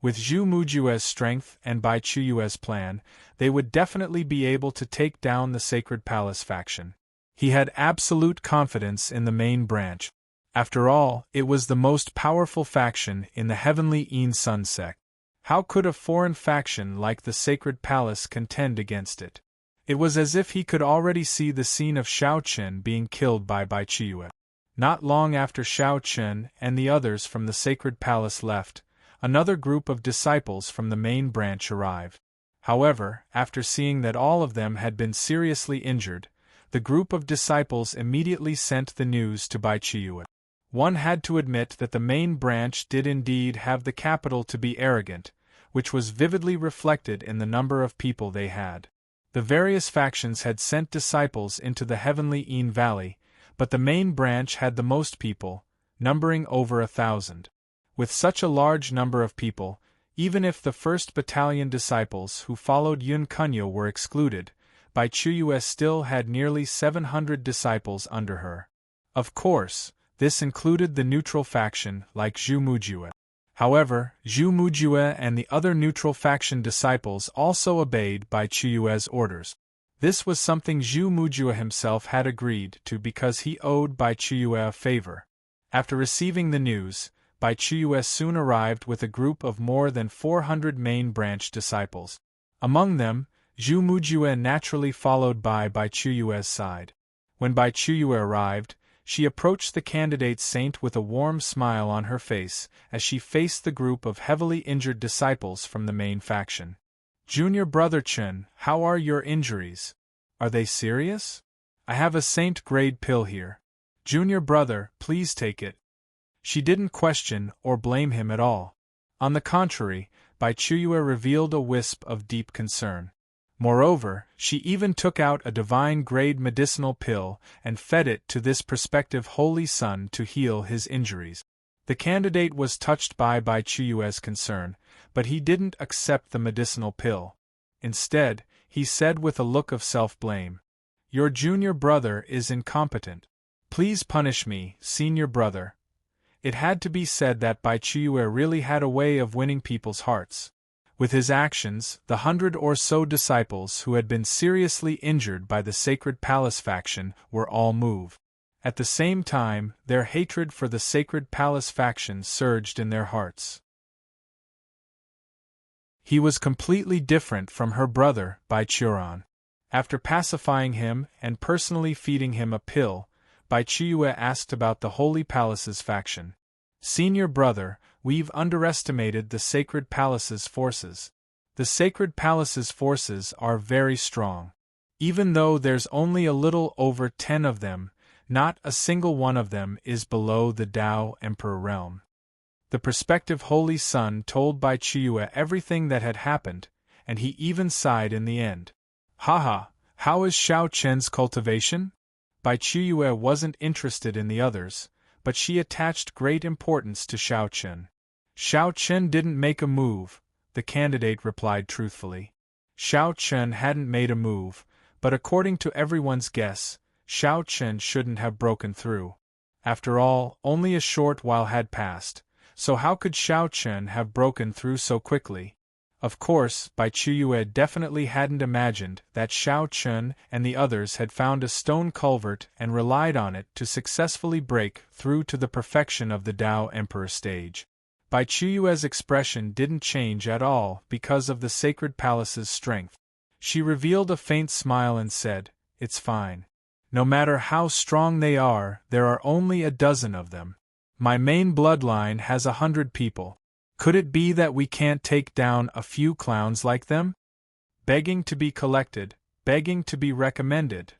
With Zhu Mujue's strength and Bai Chiyue's plan, they would definitely be able to take down the Sacred Palace faction. He had absolute confidence in the main branch. After all, it was the most powerful faction in the Heavenly Yin Sun sect. How could a foreign faction like the Sacred Palace contend against it? It was as if he could already see the scene of Xiao Chen being killed by Bai Chiyue. Not long after Xiao Chen and the others from the Sacred Palace left, another group of disciples from the main branch arrived. However, after seeing that all of them had been seriously injured, the group of disciples immediately sent the news to Bai Chiyue. One had to admit that the main branch did indeed have the capital to be arrogant, which was vividly reflected in the number of people they had. The various factions had sent disciples into the Heavenly Yin Valley, but the main branch had the most people, numbering over 1,000. With such a large number of people, even if the 1st Battalion disciples who followed Yun Kunyo were excluded, Bai Chiyue still had nearly 700 disciples under her. Of course, this included the neutral faction like Zhu Mujue. However, Zhu Mujue and the other neutral faction disciples also obeyed Bai Chiyue's orders. This was something Zhu Mujue himself had agreed to because he owed Bai Chiyue a favor. After receiving the news, Bai Chiyue soon arrived with a group of more than 400 main branch disciples. Among them, Zhu Mujue naturally followed Bai Chiyue's side. When Bai Chiyue arrived, she approached the candidate saint with a warm smile on her face as she faced the group of heavily injured disciples from the main faction. "Junior Brother Chen, how are your injuries? Are they serious? I have a saint-grade pill here. Junior brother, please take it." She didn't question or blame him at all. On the contrary, Bai Chiyue revealed a wisp of deep concern. Moreover, she even took out a divine-grade medicinal pill and fed it to this prospective Holy Son to heal his injuries. The candidate was touched by Bai Chiyue's concern, but he didn't accept the medicinal pill. Instead, he said with a look of self-blame, "Your junior brother is incompetent. Please punish me, senior brother. It had to be said that Bai Chiyue really had a way of winning people's hearts. With his actions, the 100 or so disciples who had been seriously injured by the Sacred Palace faction were all moved. At the same time, their hatred for the Sacred Palace faction surged in their hearts. He was completely different from her brother, Bai Churan. After pacifying him and personally feeding him a pill, Bai Chiyue asked about the Holy Palace's faction. "Senior brother, we've underestimated the Sacred Palace's forces. The Sacred Palace's forces are very strong. Even though there's only a little over 10 of them, not a single one of them is below the Tao Emperor realm." The prospective Holy Son told Bai Chiyue everything that had happened, and he even sighed in the end. "Haha, how is Xiao Chen's cultivation?" Bai Chiyue wasn't interested in the others, but she attached great importance to Xiao Chen. "Xiao Chen didn't make a move," the candidate replied truthfully. Xiao Chen hadn't made a move, but according to everyone's guess, Xiao Chen shouldn't have broken through. After all, only a short while had passed, so how could Xiao Chen have broken through so quickly? Of course, Bai Chiyue definitely hadn't imagined that Xiao Chen and the others had found a stone culvert and relied on it to successfully break through to the perfection of the Tao Emperor stage. Bai Chiyue's expression didn't change at all because of the Sacred Palace's strength. She revealed a faint smile and said, "It's fine. No matter how strong they are, there are only a dozen of them. My main bloodline has 100 people. Could it be that we can't take down a few clowns like them? Begging to be collected, begging to be recommended."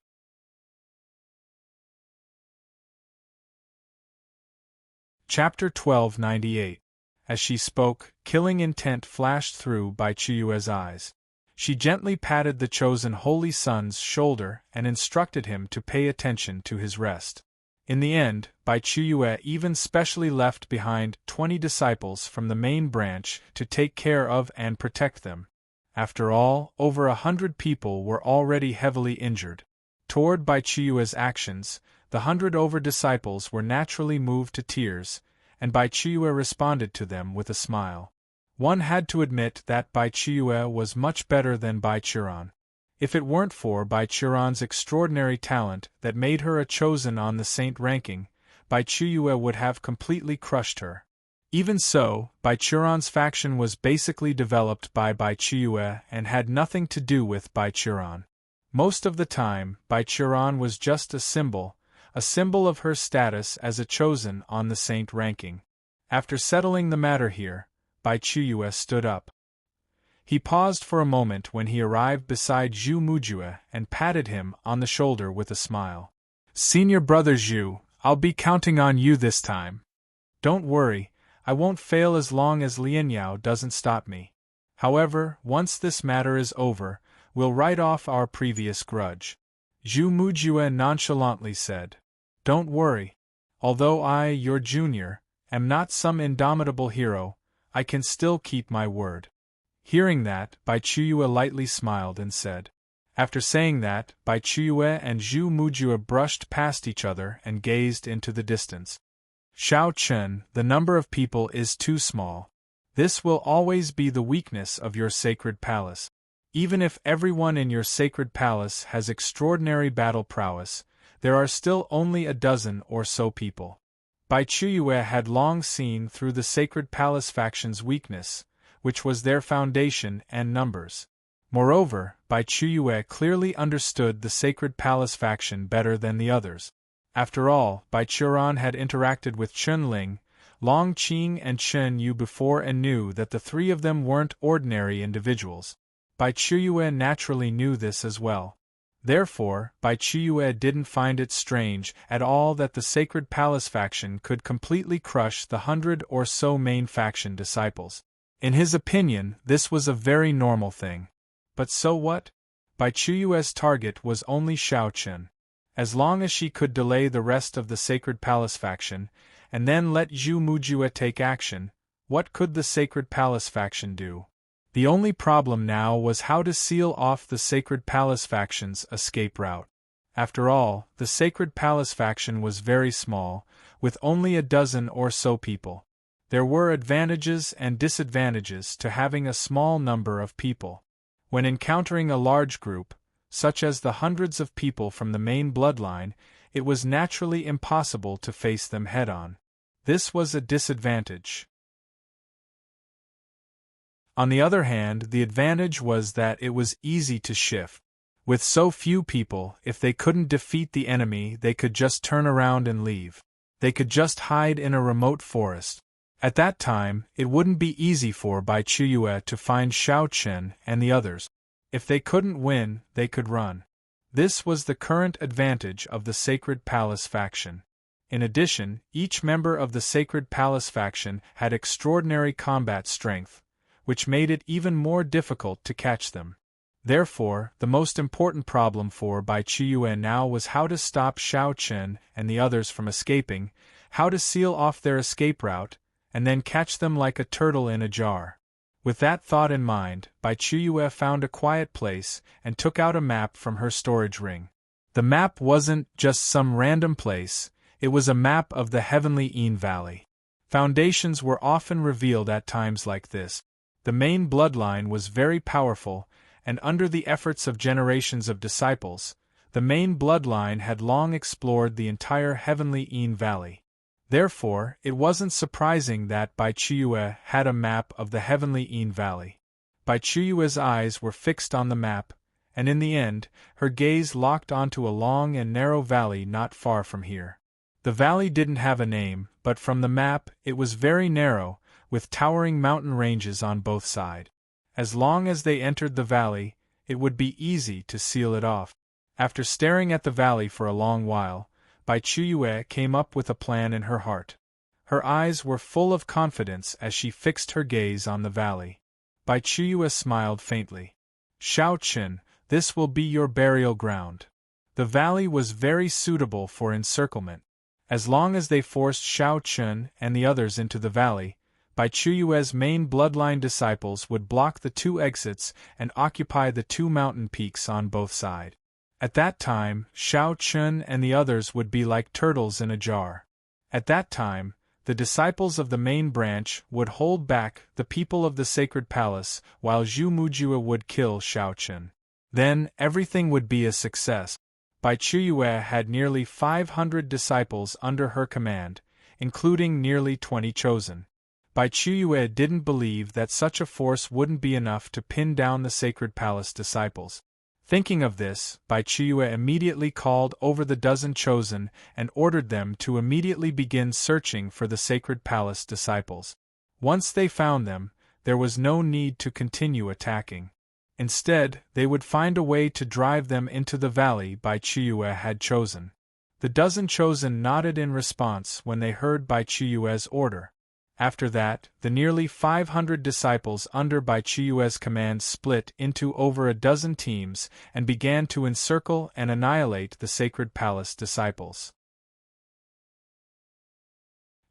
Chapter 1298. As she spoke, killing intent flashed through Bai Chiyue's eyes. She gently patted the chosen Holy Son's shoulder and instructed him to pay attention to his rest. In the end, Bai Chiyue even specially left behind 20 disciples from the main branch to take care of and protect them. After all, over 100 people were already heavily injured. Toward Bai Chiyue's actions, the 100 over disciples were naturally moved to tears, and Bai Chiyue responded to them with a smile. One had to admit that Bai Chiyue was much better than Bai Churan. If it weren't for Bai Churan's extraordinary talent that made her a chosen on the saint ranking, Bai Chiyue would have completely crushed her. Even so, Bai Churan's faction was basically developed by Bai Chiyue and had nothing to do with Bai Churan. Most of the time, Bai Churan was just a symbol of her status as a chosen on the saint ranking. After settling the matter here, Bai Chiyue stood up. He paused for a moment when he arrived beside Zhu Mujue and patted him on the shoulder with a smile. "Senior brother Zhu, I'll be counting on you this time. Don't worry, I won't fail as long as Lianyao doesn't stop me. However, once this matter is over, we'll write off our previous grudge." Zhu Mujue nonchalantly said. "Don't worry. Although I, your junior, am not some indomitable hero, I can still keep my word." Hearing that, Bai Chiyue lightly smiled and said. After saying that, Bai Chiyue and Zhu Mujue brushed past each other and gazed into the distance. "Xiao Chen, the number of people is too small. This will always be the weakness of your sacred palace. Even if everyone in your sacred palace has extraordinary battle prowess, there are still only a dozen or so people." Bai Chiyue had long seen through the Sacred Palace faction's weakness, which was their foundation and numbers. Moreover, Bai Chiyue clearly understood the Sacred Palace faction better than the others. After all, Bai Churan had interacted with Chun Ling, Long Qing and Chen Yu before and knew that the three of them weren't ordinary individuals. Bai Chiyue naturally knew this as well. Therefore, Bai Chiyue didn't find it strange at all that the Sacred Palace faction could completely crush the 100 or so main faction disciples. In his opinion, this was a very normal thing. But so what? Bai Chiyue's target was only Xiao Chen. As long as she could delay the rest of the Sacred Palace faction, and then let Zhu Mujue take action, what could the Sacred Palace faction do? The only problem now was how to seal off the Sacred Palace faction's escape route. After all, the Sacred Palace faction was very small, with only a dozen or so people. There were advantages and disadvantages to having a small number of people. When encountering a large group, such as the hundreds of people from the main bloodline, it was naturally impossible to face them head-on. This was a disadvantage. On the other hand, the advantage was that it was easy to shift. With so few people, if they couldn't defeat the enemy, they could just turn around and leave. They could just hide in a remote forest. At that time, it wouldn't be easy for Bai Chiyue to find Xiao Chen and the others. If they couldn't win, they could run. This was the current advantage of the Sacred Palace faction. In addition, each member of the Sacred Palace faction had extraordinary combat strength, which made it even more difficult to catch them. Therefore, the most important problem for Bai Chiyue now was how to stop Xiao Chen and the others from escaping, how to seal off their escape route, and then catch them like a turtle in a jar. With that thought in mind, Bai Chiyue found a quiet place and took out a map from her storage ring. The map wasn't just some random place, it was a map of the heavenly Yin Valley. Foundations were often revealed at times like this. The main bloodline was very powerful, and under the efforts of generations of disciples, the main bloodline had long explored the entire heavenly Yin Valley. Therefore, it wasn't surprising that Bai Chiyue had a map of the heavenly Yin Valley. Bai Chiyue's eyes were fixed on the map, and in the end, her gaze locked onto a long and narrow valley not far from here. The valley didn't have a name, but from the map, it was very narrow, with towering mountain ranges on both sides. As long as they entered the valley, it would be easy to seal it off. After staring at the valley for a long while, Bai Chiyue came up with a plan in her heart. Her eyes were full of confidence as she fixed her gaze on the valley. Bai Chiyue smiled faintly. Xiao Chen, this will be your burial ground. The valley was very suitable for encirclement. As long as they forced Xiao Chen and the others into the valley, Bai Chiyue's main bloodline disciples would block the two exits and occupy the two mountain peaks on both sides. At that time, Xiao Chen and the others would be like turtles in a jar. At that time, the disciples of the main branch would hold back the people of the Sacred Palace while Zhu Mujue would kill Xiao Chen. Then, everything would be a success. Bai Chiyue had nearly 500 disciples under her command, including nearly 20 chosen. Bai Chiyue didn't believe that such a force wouldn't be enough to pin down the Sacred Palace disciples. Thinking of this, Bai Chiyue immediately called over the dozen chosen and ordered them to immediately begin searching for the Sacred Palace disciples. Once they found them, there was no need to continue attacking. Instead, they would find a way to drive them into the valley Bai Chiyue had chosen. The dozen chosen nodded in response when they heard Bai Chiyue's order. After that, the nearly 500 disciples under Bai Chiyue's command split into over a dozen teams and began to encircle and annihilate the Sacred Palace disciples.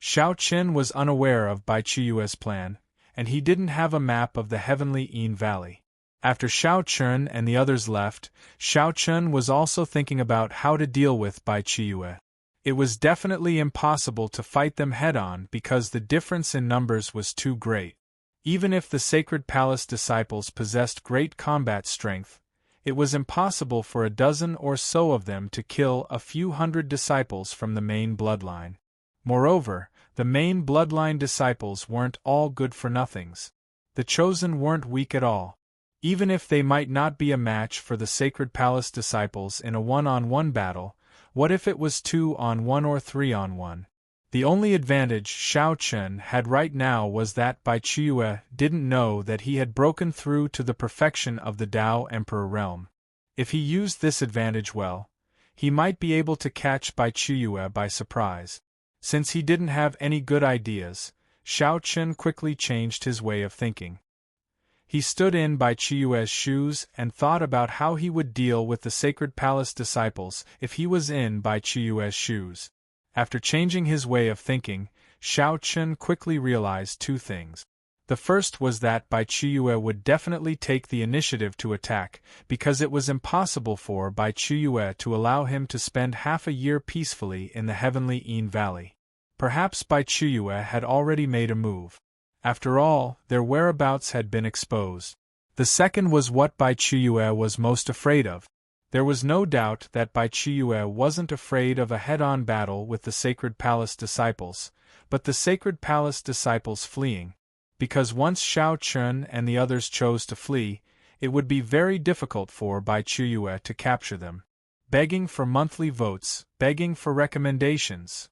Xiao Chen was unaware of Bai Chiyue's plan, and he didn't have a map of the heavenly Yin Valley. After Xiao Chen and the others left, Xiao Chen was also thinking about how to deal with Bai Chiyue. It was definitely impossible to fight them head-on because the difference in numbers was too great. Even if the Sacred Palace disciples possessed great combat strength, it was impossible for a dozen or so of them to kill a few hundred disciples from the main bloodline. Moreover, the main bloodline disciples weren't all good-for-nothings. The chosen weren't weak at all. Even if they might not be a match for the Sacred Palace disciples in a one-on-one battle, what if it was 2-on-1 or 3-on-1? The only advantage Xiao Chen had right now was that Bai Chiyue didn't know that he had broken through to the perfection of the Tao Emperor realm. If he used this advantage well, he might be able to catch Bai Chiyue by surprise. Since he didn't have any good ideas, Xiao Chen quickly changed his way of thinking. He stood in Bai Chiyue's shoes and thought about how he would deal with the Sacred Palace disciples if he was in Bai Chiyue's shoes. After changing his way of thinking, Xiao Chen quickly realized two things. The first was that Bai Chiyue would definitely take the initiative to attack, because it was impossible for Bai Chiyue to allow him to spend half a year peacefully in the heavenly Yin Valley. Perhaps Bai Chiyue had already made a move. After all, their whereabouts had been exposed. The second was what Bai Chiyue was most afraid of. There was no doubt that Bai Chiyue wasn't afraid of a head-on battle with the Sacred Palace disciples, but the Sacred Palace disciples fleeing. Because once Shao Chun and the others chose to flee, it would be very difficult for Bai Chiyue to capture them. Begging for monthly votes, begging for recommendations.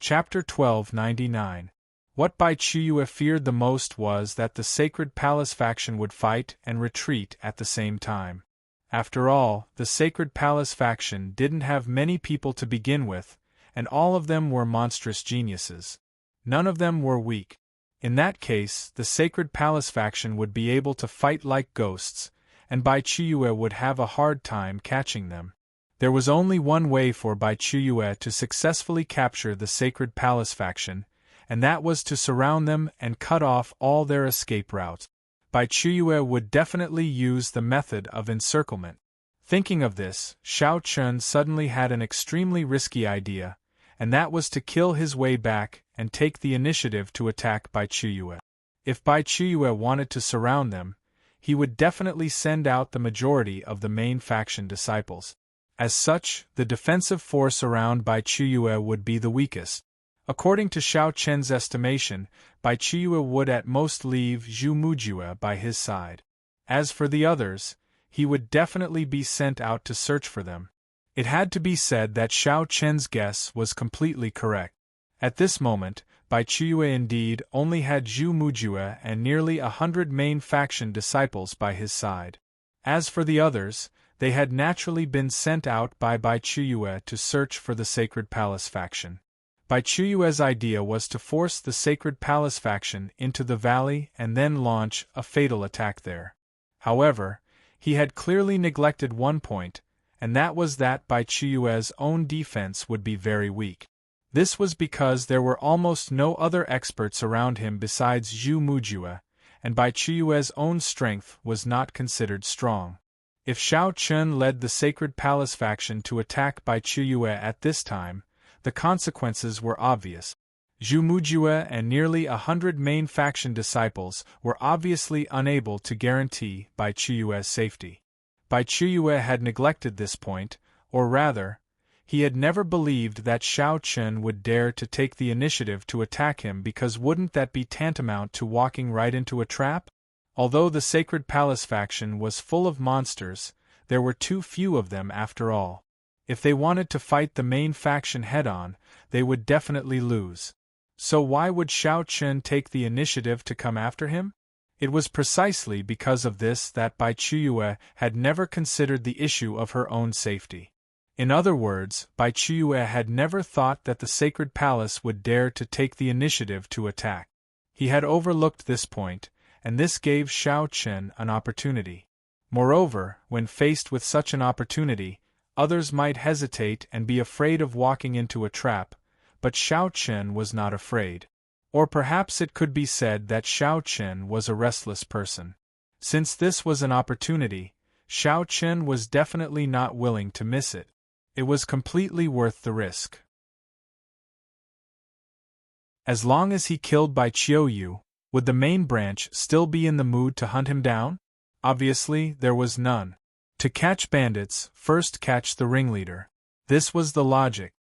Chapter 1299. What Bai Chiyue feared the most was that the Sacred Palace faction would fight and retreat at the same time. After all, the Sacred Palace faction didn't have many people to begin with, and all of them were monstrous geniuses. None of them were weak. In that case, the Sacred Palace faction would be able to fight like ghosts, and Bai Chiyue would have a hard time catching them. There was only one way for Bai Chiyue to successfully capture the Sacred Palace faction, and that was to surround them and cut off all their escape routes. Bai Chiyue would definitely use the method of encirclement. Thinking of this, Shao Chun suddenly had an extremely risky idea, and that was to kill his way back and take the initiative to attack Bai Chiyue. If Bai Chiyue wanted to surround them, he would definitely send out the majority of the main faction disciples. As such, the defensive force around Bai Chiyue would be the weakest. According to Shao Chen's estimation, Bai Chiyue would at most leave Zhu Mujue by his side. As for the others, he would definitely be sent out to search for them. It had to be said that Shao Chen's guess was completely correct. At this moment, Bai Chiyue indeed only had Zhu Mujue and nearly 100 main faction disciples by his side. As for the others, they had naturally been sent out by Bai Chiyue to search for the Sacred Palace faction. Bai Chiyue's idea was to force the Sacred Palace faction into the valley and then launch a fatal attack there. However, he had clearly neglected one point, and that was that Bai Chiyue's own defense would be very weak. This was because there were almost no other experts around him besides Zhu Mujue, and Bai Chiyue's own strength was not considered strong. If Shao Chun led the Sacred Palace faction to attack Bai Chiyue at this time, the consequences were obvious. Zhu Mujue and nearly 100 main faction disciples were obviously unable to guarantee Bai Chiyue's safety. Bai Chiyue had neglected this point, or rather, he had never believed that Shao Chun would dare to take the initiative to attack him because wouldn't that be tantamount to walking right into a trap? Although the Sacred Palace faction was full of monsters, there were too few of them after all. If they wanted to fight the main faction head-on, they would definitely lose. So why would Shao Chun take the initiative to come after him? It was precisely because of this that Bai Chiyue had never considered the issue of her own safety. In other words, Bai Chiyue had never thought that the Sacred Palace would dare to take the initiative to attack. He had overlooked this point, and this gave Shao Chun an opportunity. Moreover, when faced with such an opportunity, others might hesitate and be afraid of walking into a trap, but Shao Chun was not afraid. Or perhaps it could be said that Shao Chun was a restless person. Since this was an opportunity, Shao Chun was definitely not willing to miss it. It was completely worth the risk. As long as he killed Bai Chiyue, would the main branch still be in the mood to hunt him down? Obviously, there was none. To catch bandits, first catch the ringleader. This was the logic.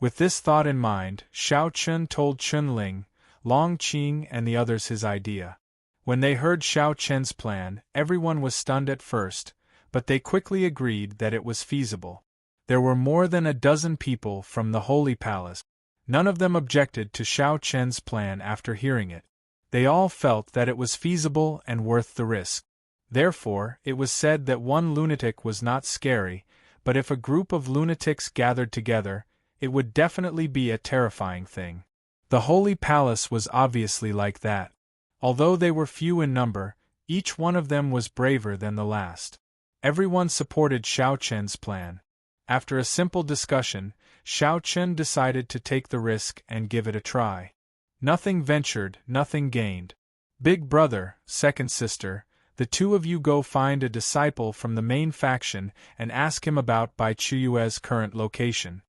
With this thought in mind, Shao Chun told Chun Ling, Long Qing and the others his idea. When they heard Shao Chun's plan, everyone was stunned at first, but they quickly agreed that it was feasible. There were more than a dozen people from the Holy Palace. None of them objected to Shao Chun's plan after hearing it. They all felt that it was feasible and worth the risk. Therefore, it was said that one lunatic was not scary, but if a group of lunatics gathered together, it would definitely be a terrifying thing. The Holy Palace was obviously like that. Although they were few in number, each one of them was braver than the last. Everyone supported Shao Chun's plan. After a simple discussion, Xiao Chen decided to take the risk and give it a try. Nothing ventured, nothing gained. Big brother, second sister, the two of you go find a disciple from the main faction and ask him about Bai Chuyue's current location,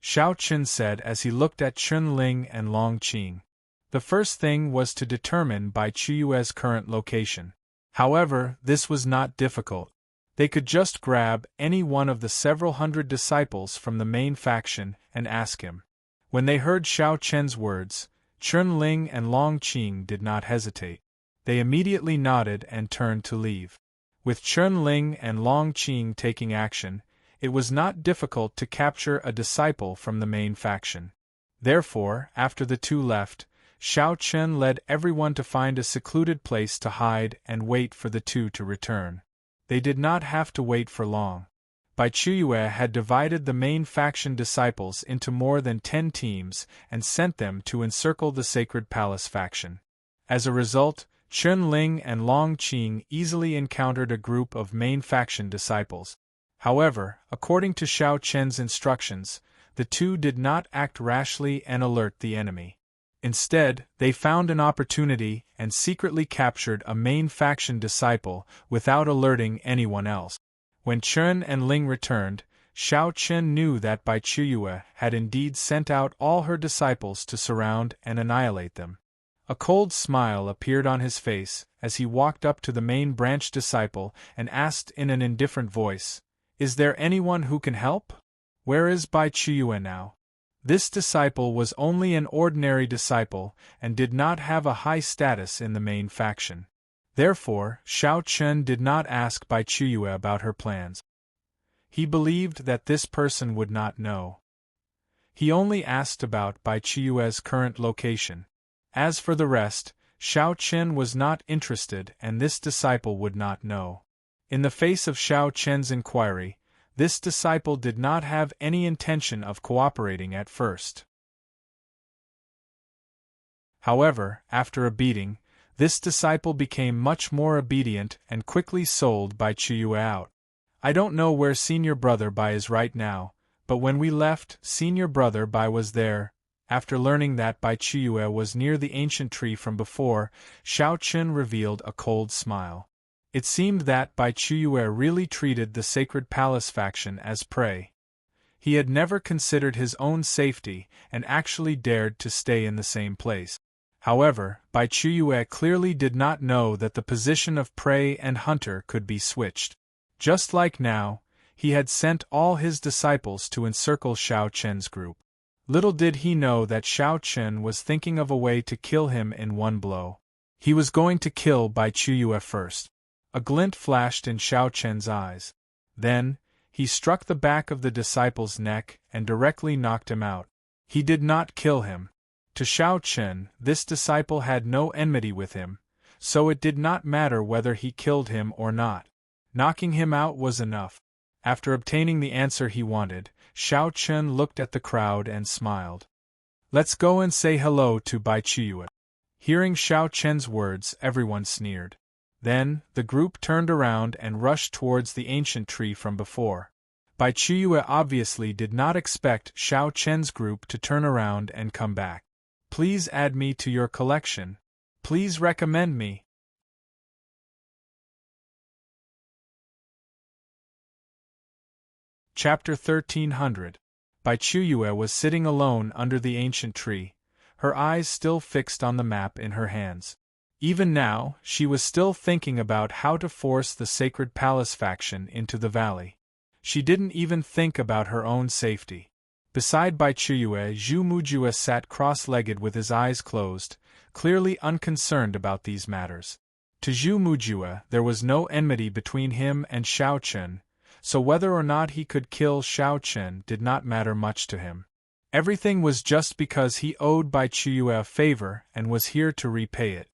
Xiao Chen said as he looked at Chun Ling and Long Qing. The first thing was to determine Bai Chuyue's current location. However, this was not difficult. They could just grab any one of the several hundred disciples from the main faction and ask him. When they heard Xiao Chen's words, Chun Ling and Long Qing did not hesitate. They immediately nodded and turned to leave. With Chun Ling and Long Qing taking action, it was not difficult to capture a disciple from the main faction. Therefore, after the two left, Xiao Chen led everyone to find a secluded place to hide and wait for the two to return. They did not have to wait for long. Bai Chuyue had divided the main faction disciples into more than 10 teams and sent them to encircle the Sacred Palace faction. As a result, Chun Ling and Long Qing easily encountered a group of main faction disciples. However, according to Xiao Chen's instructions, the two did not act rashly and alert the enemy. Instead, they found an opportunity and secretly captured a main faction disciple without alerting anyone else. When Chun and Ling returned, Xiao Chen knew that Bai Chuyue had indeed sent out all her disciples to surround and annihilate them. A cold smile appeared on his face as he walked up to the main branch disciple and asked in an indifferent voice, "Is there anyone who can help? Where is Bai Chuyue now?" This disciple was only an ordinary disciple and did not have a high status in the main faction. Therefore, Xiao Chen did not ask Bai Chuyue about her plans. He believed that this person would not know. He only asked about Bai Chuyue's current location. As for the rest, Xiao Chen was not interested and this disciple would not know. In the face of Xiao Chen's inquiry, this disciple did not have any intention of cooperating at first. However, after a beating, this disciple became much more obedient and quickly sold Bai Chuyue out. "I don't know where Senior Brother Bai is right now, but when we left, Senior Brother Bai was there." After learning that Bai Chuyue was near the ancient tree from before, Xiao Chen revealed a cold smile. It seemed that Bai Chuyue really treated the Sacred Palace faction as prey. He had never considered his own safety and actually dared to stay in the same place. However, Bai Chuyue clearly did not know that the position of prey and hunter could be switched. Just like now, he had sent all his disciples to encircle Xiao Chen's group. Little did he know that Xiao Chen was thinking of a way to kill him in one blow. He was going to kill Bai Chuyue first. A glint flashed in Xiao Chen's eyes. Then, he struck the back of the disciple's neck and directly knocked him out. He did not kill him. To Xiao Chen, this disciple had no enmity with him, so it did not matter whether he killed him or not. Knocking him out was enough. After obtaining the answer he wanted, Xiao Chen looked at the crowd and smiled. "Let's go and say hello to Bai Chuyue." Hearing Xiao Chen's words, everyone sneered. Then, the group turned around and rushed towards the ancient tree from before. Bai Chuyue obviously did not expect Xiao Chen's group to turn around and come back. "Please add me to your collection. Please recommend me." Chapter 1300. Bai Chuyue was sitting alone under the ancient tree, her eyes still fixed on the map in her hands. Even now, she was still thinking about how to force the Sacred Palace faction into the valley. She didn't even think about her own safety. Beside Bai Chuyue, Zhu Mujue sat cross-legged with his eyes closed, clearly unconcerned about these matters. To Zhu Mujue, there was no enmity between him and Xiao Chen, so whether or not he could kill Xiao Chen did not matter much to him. Everything was just because he owed Bai Chuyue a favor and was here to repay it.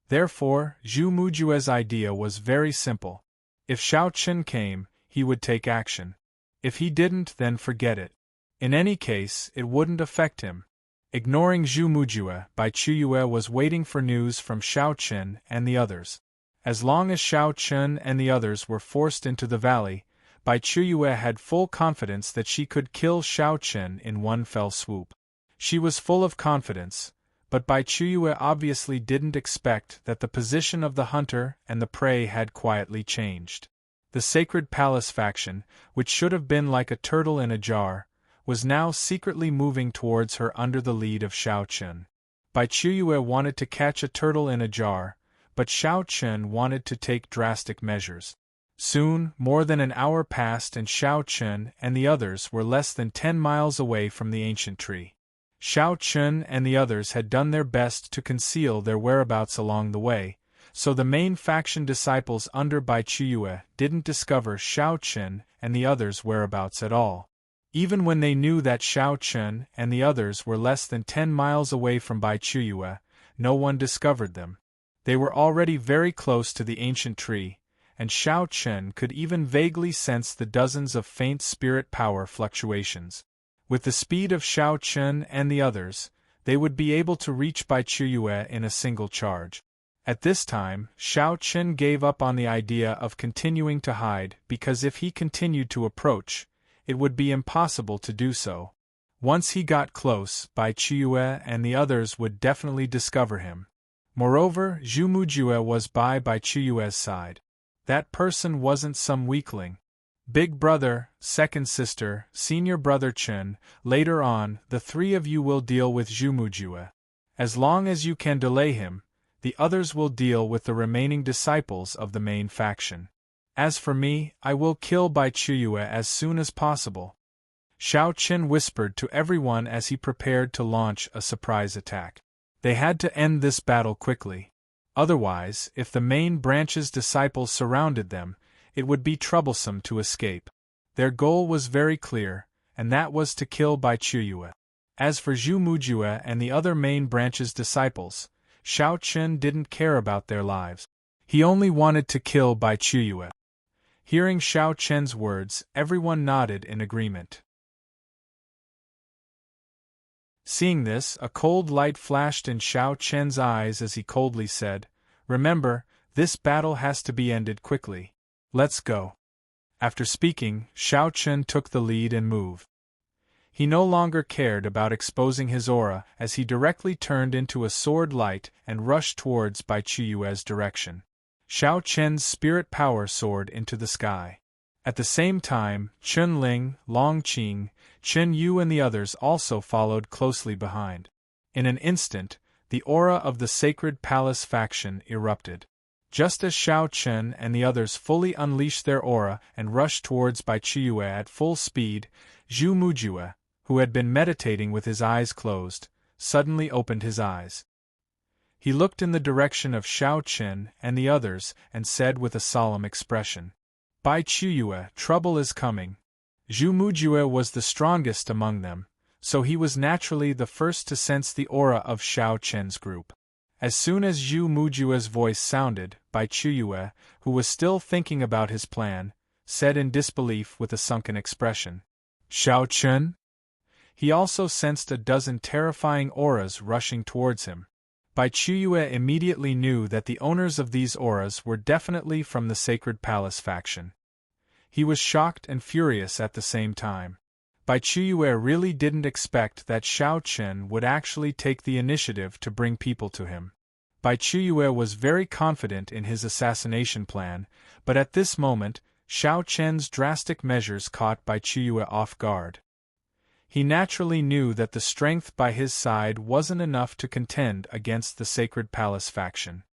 Therefore, Zhu Mujue's idea was very simple. If Xiao Chen came, he would take action. If he didn't, then forget it. In any case, it wouldn't affect him. Ignoring Zhu Mujue, Bai Chuyue was waiting for news from Xiao Chen and the others. As long as Xiao Chen and the others were forced into the valley, Bai Chuyue had full confidence that she could kill Xiao Chen in one fell swoop. She was full of confidence, but Bai Chuyue obviously didn't expect that the position of the hunter and the prey had quietly changed. The Sacred Palace faction, which should have been like a turtle in a jar, was now secretly moving towards her under the lead of Xiao Chen. Bai Chuyue wanted to catch a turtle in a jar, but Xiao Chen wanted to take drastic measures. Soon, more than an hour passed and Xiao Chen and the others were less than 10 miles away from the ancient tree. Xiao Chen and the others had done their best to conceal their whereabouts along the way, so the main faction disciples under Bai Chuyue didn't discover Xiao Chen and the others' whereabouts at all. Even when they knew that Xiao Chen and the others were less than 10 miles away from Bai Chuyue, no one discovered them. They were already very close to the ancient tree, and Xiao Chen could even vaguely sense the dozens of faint spirit power fluctuations. With the speed of Xiao Chen and the others, they would be able to reach Bai Chuyue in a single charge. At this time, Xiao Chen gave up on the idea of continuing to hide because if he continued to approach, it would be impossible to do so. Once he got close, Bai Chuyue and the others would definitely discover him. Moreover, Zhu Mujue was by Bai Chuyue's side. That person wasn't some weakling. Big brother, second sister, senior brother Chen, later on, the three of you will deal with Zhu Mujue. As long as you can delay him, the others will deal with the remaining disciples of the main faction. As for me, I will kill Bai Chuyue as soon as possible. Xiao Chen whispered to everyone as he prepared to launch a surprise attack. They had to end this battle quickly. Otherwise, if the main branch's disciples surrounded them, it would be troublesome to escape. Their goal was very clear, and that was to kill Bai Chuyue. As for Zhu Mujue and the other main branch's disciples, Xiao Chen didn't care about their lives. He only wanted to kill Bai Chuyue. Hearing Xiao Chen's words, everyone nodded in agreement. Seeing this, a cold light flashed in Xiao Chen's eyes as he coldly said, "Remember, this battle has to be ended quickly. Let's go." After speaking, Xiao Chen took the lead and moved. He no longer cared about exposing his aura as he directly turned into a sword light and rushed towards Bai Chuyue's direction. Xiao Chen's spirit power soared into the sky. At the same time, Chun Ling, Long Qing, Chen Yu and the others also followed closely behind. In an instant, the aura of the Sacred Palace faction erupted. Just as Xiao Chen and the others fully unleashed their aura and rushed towards Bai Chuyue at full speed, Zhu Mujue, who had been meditating with his eyes closed, suddenly opened his eyes. He looked in the direction of Xiao Chen and the others and said with a solemn expression, "Bai Chuyue, trouble is coming." Zhu Mujue was the strongest among them, so he was naturally the first to sense the aura of Xiao Chen's group. As soon as Zhu Mujue's voice sounded, Bai Chuyue, who was still thinking about his plan, said in disbelief with a sunken expression, "Xiao Chen?" He also sensed a dozen terrifying auras rushing towards him. Bai Chuyue immediately knew that the owners of these auras were definitely from the Sacred Palace faction. He was shocked and furious at the same time. Bai Chuyue really didn't expect that Xiao Chen would actually take the initiative to bring people to him. Bai Chuyue was very confident in his assassination plan, but at this moment, Xiao Chen's drastic measures caught Bai Chuyue off guard. He naturally knew that the strength by his side wasn't enough to contend against the Sacred Palace faction.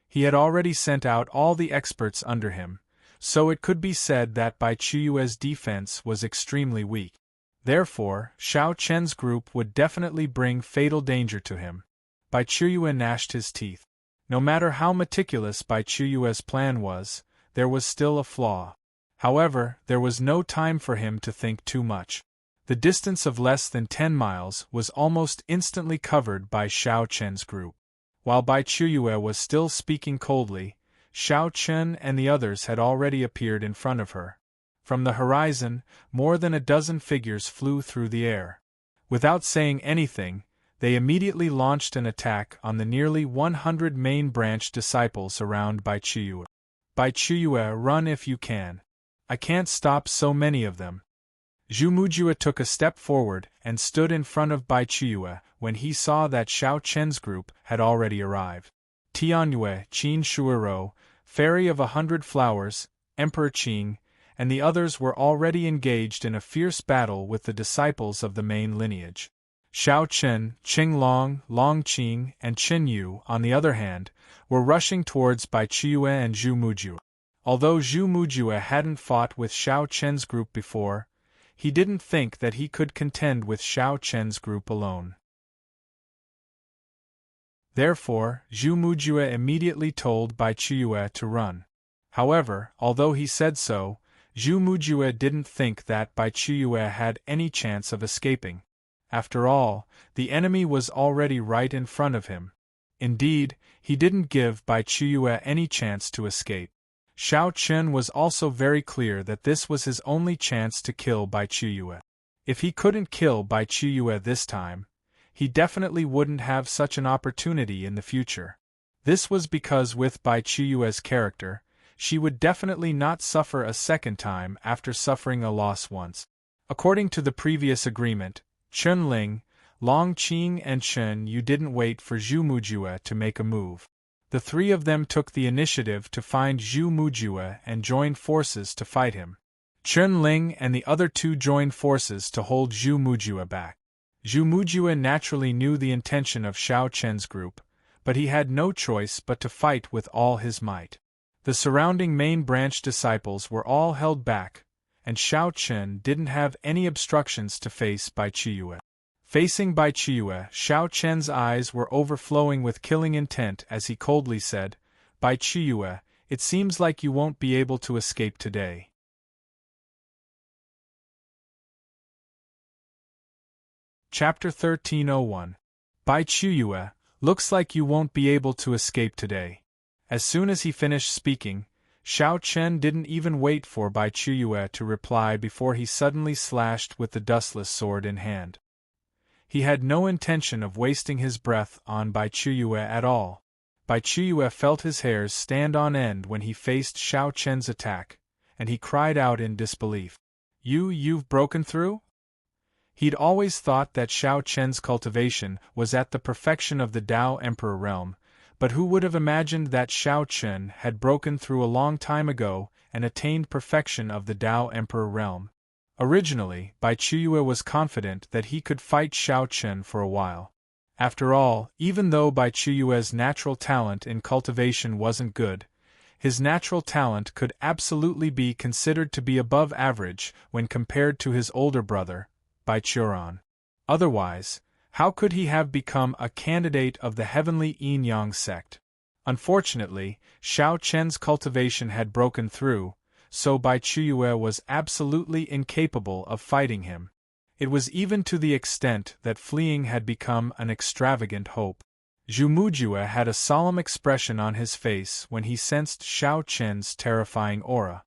He had already sent out all the experts under him, so it could be said that Bai Chuyue's defense was extremely weak. Therefore, Xiao Chen's group would definitely bring fatal danger to him. Bai Chuyue gnashed his teeth. No matter how meticulous Bai Chuyue's plan was, there was still a flaw. However, there was no time for him to think too much. The distance of less than 10 miles was almost instantly covered by Xiao Chen's group. While Bai Chuyue was still speaking coldly, Xiao Chen and the others had already appeared in front of her. From the horizon, more than a dozen figures flew through the air. Without saying anything, they immediately launched an attack on the nearly 100 main branch disciples around Bai Chuyue. "Bai Chuyue, run if you can. I can't stop so many of them. Zhu Mujue took a step forward and stood in front of Bai Chiyue when he saw that Xiao Chen's group had already arrived. Tianyue, Qin Shuero, Fairy of 100 Flowers, Emperor Qing, and the others were already engaged in a fierce battle with the disciples of the main lineage. Xiao Chen, Qing Long, Long Qing, and Qin Yu, on the other hand, were rushing towards Bai Chiyue and Zhu Mujue. Although Zhu Mujue hadn't fought with Xiao Chen's group before, he didn't think that he could contend with Xiao Chen's group alone. Therefore, Zhu Mujue immediately told Bai Chiyue to run. However, although he said so, Zhu Mujue didn't think that Bai Chiyue had any chance of escaping. After all, the enemy was already right in front of him. Indeed, he didn't give Bai Chiyue any chance to escape. Xiao Chen was also very clear that this was his only chance to kill Bai Chiyue. If he couldn't kill Bai Chiyue this time, he definitely wouldn't have such an opportunity in the future. This was because with Bai Chiyue's character, she would definitely not suffer a second time after suffering a loss once. According to the previous agreement, Chen Ling, Long Qing and Chen Yu didn't wait for Zhu Mujue to make a move. The three of them took the initiative to find Zhu Mujue and joined forces to fight him. Chen Ling and the other two joined forces to hold Zhu Mujue back. Zhu Mujue naturally knew the intention of Xiao Chen's group, but he had no choice but to fight with all his might. The surrounding main branch disciples were all held back, and Xiao Chen didn't have any obstructions to face Bai Chiyue. Facing Bai Chiyue, Xiao Chen's eyes were overflowing with killing intent as he coldly said, "Bai Chiyue, it seems like you won't be able to escape today." Chapter 1301. Bai Chiyue, looks like you won't be able to escape today. As soon as he finished speaking, Xiao Chen didn't even wait for Bai Chiyue to reply before he suddenly slashed with the dustless sword in hand. He had no intention of wasting his breath on Bai Chiyue at all. Bai Chiyue felt his hairs stand on end when he faced Xiao Chen's attack, and he cried out in disbelief. You've broken through?" He'd always thought that Xiao Chen's cultivation was at the perfection of the Tao Emperor realm, but who would have imagined that Xiao Chen had broken through a long time ago and attained perfection of the Tao Emperor realm? Originally, Bai Chiyue was confident that he could fight Xiao Chen for a while. After all, even though Bai Chiyue's natural talent in cultivation wasn't good, his natural talent could absolutely be considered to be above average when compared to his older brother, Bai Churan. Otherwise, how could he have become a candidate of the heavenly Yin-Yang sect? Unfortunately, Xiao Chen's cultivation had broken through, so Bai Chiyue was absolutely incapable of fighting him. It was even to the extent that fleeing had become an extravagant hope. Zhu Mujue had a solemn expression on his face when he sensed Xiao Chen's terrifying aura.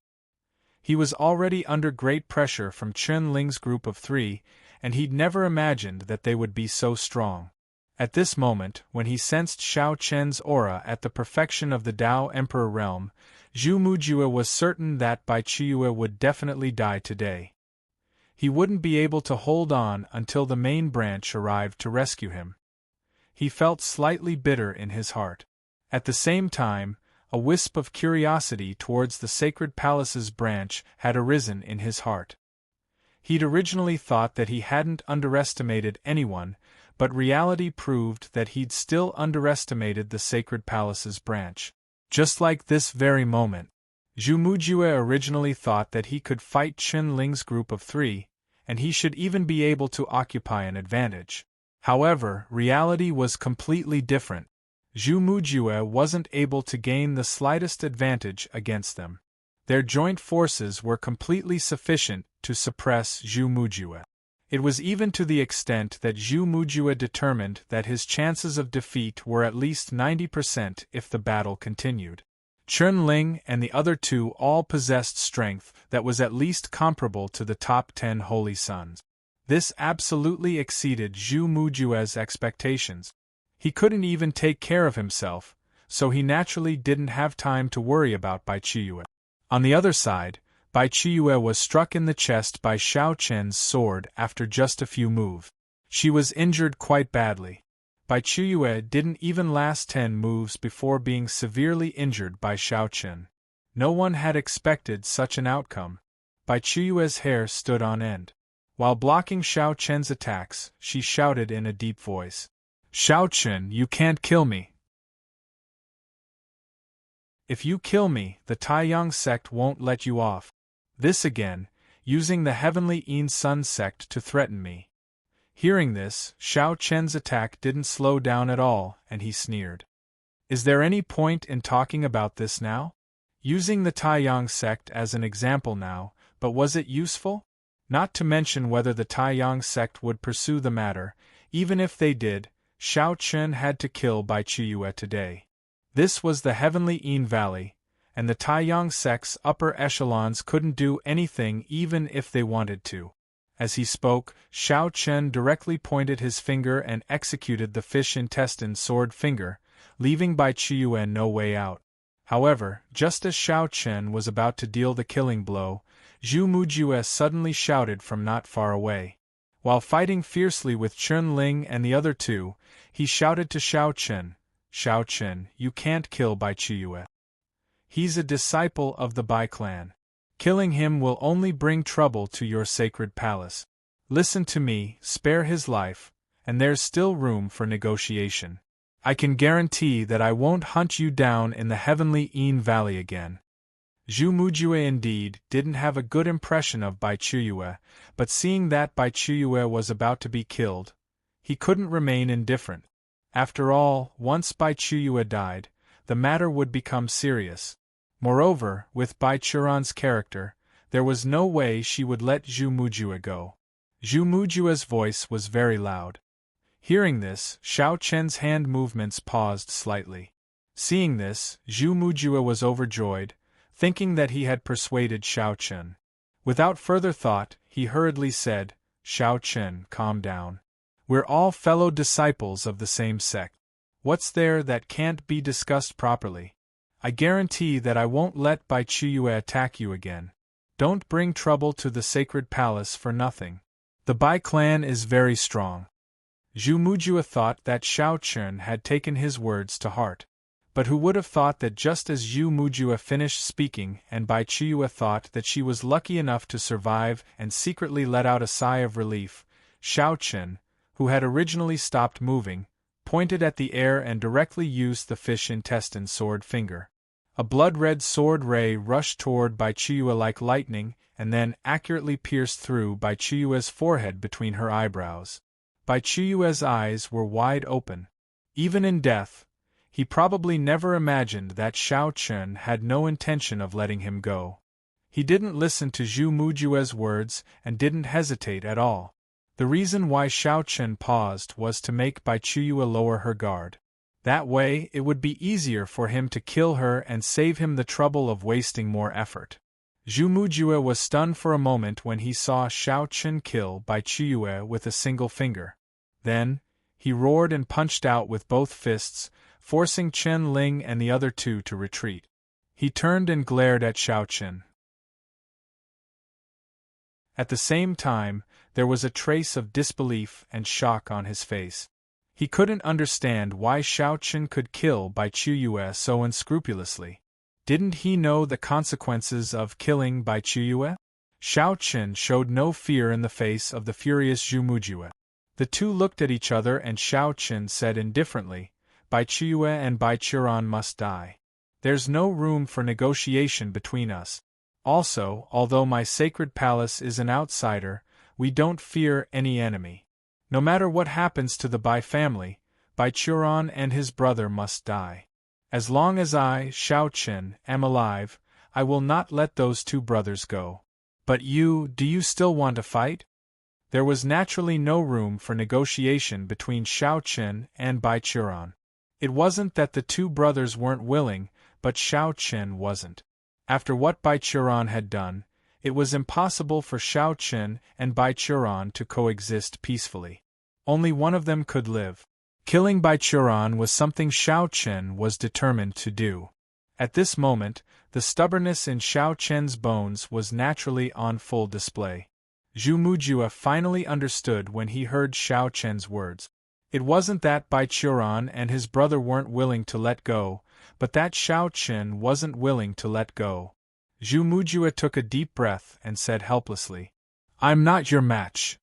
He was already under great pressure from Chen Ling's group of three, and he'd never imagined that they would be so strong. At this moment, when he sensed Xiao Chen's aura at the perfection of the Tao Emperor realm, Zhu Mujue was certain that Bai Chiyue would definitely die today. He wouldn't be able to hold on until the main branch arrived to rescue him. He felt slightly bitter in his heart. At the same time, a wisp of curiosity towards the Sacred Palace's branch had arisen in his heart. He'd originally thought that he hadn't underestimated anyone, but reality proved that he'd still underestimated the Sacred Palace's branch. Just like this very moment, Zhu Mujue originally thought that he could fight Chen Ling's group of three, and he should even be able to occupy an advantage. However, reality was completely different. Zhu Mujue wasn't able to gain the slightest advantage against them. Their joint forces were completely sufficient to suppress Zhu Mujue. It was even to the extent that Zhu Mujue determined that his chances of defeat were at least 90% if the battle continued. Chen Ling and the other two all possessed strength that was at least comparable to the top 10 holy sons. This absolutely exceeded Zhu Mujue's expectations. He couldn't even take care of himself, so he naturally didn't have time to worry about Bai Chiyue. On the other side, Bai Chiyue was struck in the chest by Xiao Chen's sword after just a few moves. She was injured quite badly. Bai Chiyue didn't even last 10 moves before being severely injured by Xiao Chen. No one had expected such an outcome. Bai Chiyue's hair stood on end. While blocking Xiao Chen's attacks, she shouted in a deep voice, "Xiao Chen, you can't kill me. If you kill me, the Taiyang sect won't let you off." This again, using the Heavenly Yin Sun sect to threaten me. Hearing this, Xiao Chen's attack didn't slow down at all, and he sneered. Is there any point in talking about this now? Using the Taiyang sect as an example now, but was it useful? Not to mention whether the Taiyang sect would pursue the matter. Even if they did, Xiao Chen had to kill Bai Chiyue today. This was the Heavenly Yin Valley, and the Taiyang sect's upper echelons couldn't do anything even if they wanted to. As he spoke, Xiao Chen directly pointed his finger and executed the fish intestine sword finger, leaving Bai Chiyue no way out. However, just as Xiao Chen was about to deal the killing blow, Zhu Mujue suddenly shouted from not far away. While fighting fiercely with Chun Ling and the other two, he shouted to Xiao Chen, "Xiao Chen, you can't kill Bai Chiyue. He's a disciple of the Bai clan. Killing him will only bring trouble to your sacred palace. Listen to me, spare his life, and there's still room for negotiation. I can guarantee that I won't hunt you down in the Heavenly Yin Valley again." Zhu Mujue indeed didn't have a good impression of Bai Chiyue, but seeing that Bai Chiyue was about to be killed, he couldn't remain indifferent. After all, once Bai Chiyue died, the matter would become serious. Moreover, with Bai Churan's character, there was no way she would let Zhu Mujue go. Zhu Mujue's voice was very loud. Hearing this, Xiao Chen's hand movements paused slightly. Seeing this, Zhu Mujue was overjoyed, thinking that he had persuaded Xiao Chen. Without further thought, he hurriedly said, "Xiao Chen, calm down. We're all fellow disciples of the same sect. What's there that can't be discussed properly? I guarantee that I won't let Bai Chiyue attack you again. Don't bring trouble to the sacred palace for nothing. The Bai clan is very strong." Zhu Mujue thought that Xiao Chen had taken his words to heart. But who would have thought that just as Zhu Mujue finished speaking and Bai Chiyue thought that she was lucky enough to survive and secretly let out a sigh of relief, Xiao Chen, who had originally stopped moving, pointed at the air and directly used the fish intestine sword finger. A blood-red sword ray rushed toward Bai Chiyue like lightning and then accurately pierced through Bai Chiyue's forehead between her eyebrows. Bai Chiyue's eyes were wide open. Even in death, he probably never imagined that Xiao Chen had no intention of letting him go. He didn't listen to Zhu Mujue's words and didn't hesitate at all. The reason why Xiao Chen paused was to make Bai Chiyue lower her guard. That way, it would be easier for him to kill her and save him the trouble of wasting more effort. Zhu Mujue was stunned for a moment when he saw Xiao Chen kill Bai Chiyue with a single finger. Then, he roared and punched out with both fists, forcing Chen Ling and the other two to retreat. He turned and glared at Xiao Chen. At the same time, there was a trace of disbelief and shock on his face. He couldn't understand why Xiao Chen could kill Bai Chiyue so unscrupulously. Didn't he know the consequences of killing Bai Chiyue? Xiao Chen showed no fear in the face of the furious Zhu Mujue. The two looked at each other and Xiao Chen said indifferently, "Bai Chiyue and Bai Churan must die. There's no room for negotiation between us. Also, although my sacred palace is an outsider, we don't fear any enemy. No matter what happens to the Bai family, Bai Churan and his brother must die. As long as I, Xiao Chen, am alive, I will not let those two brothers go. But do you still want to fight?" There was naturally no room for negotiation between Xiao Chen and Bai Churan. It wasn't that the two brothers weren't willing, but Xiao Chen wasn't. After what Bai Churan had done, it was impossible for Xiao Chen and Bai Churan to coexist peacefully. Only one of them could live. Killing Bai Churan was something Xiao Chen was determined to do. At this moment, the stubbornness in Xiao Chen's bones was naturally on full display. Zhu Mujue finally understood when he heard Xiao Chen's words. It wasn't that Bai Qiuran and his brother weren't willing to let go, but that Xiao Chen wasn't willing to let go. Zhu Mujue took a deep breath and said helplessly, "I'm not your match."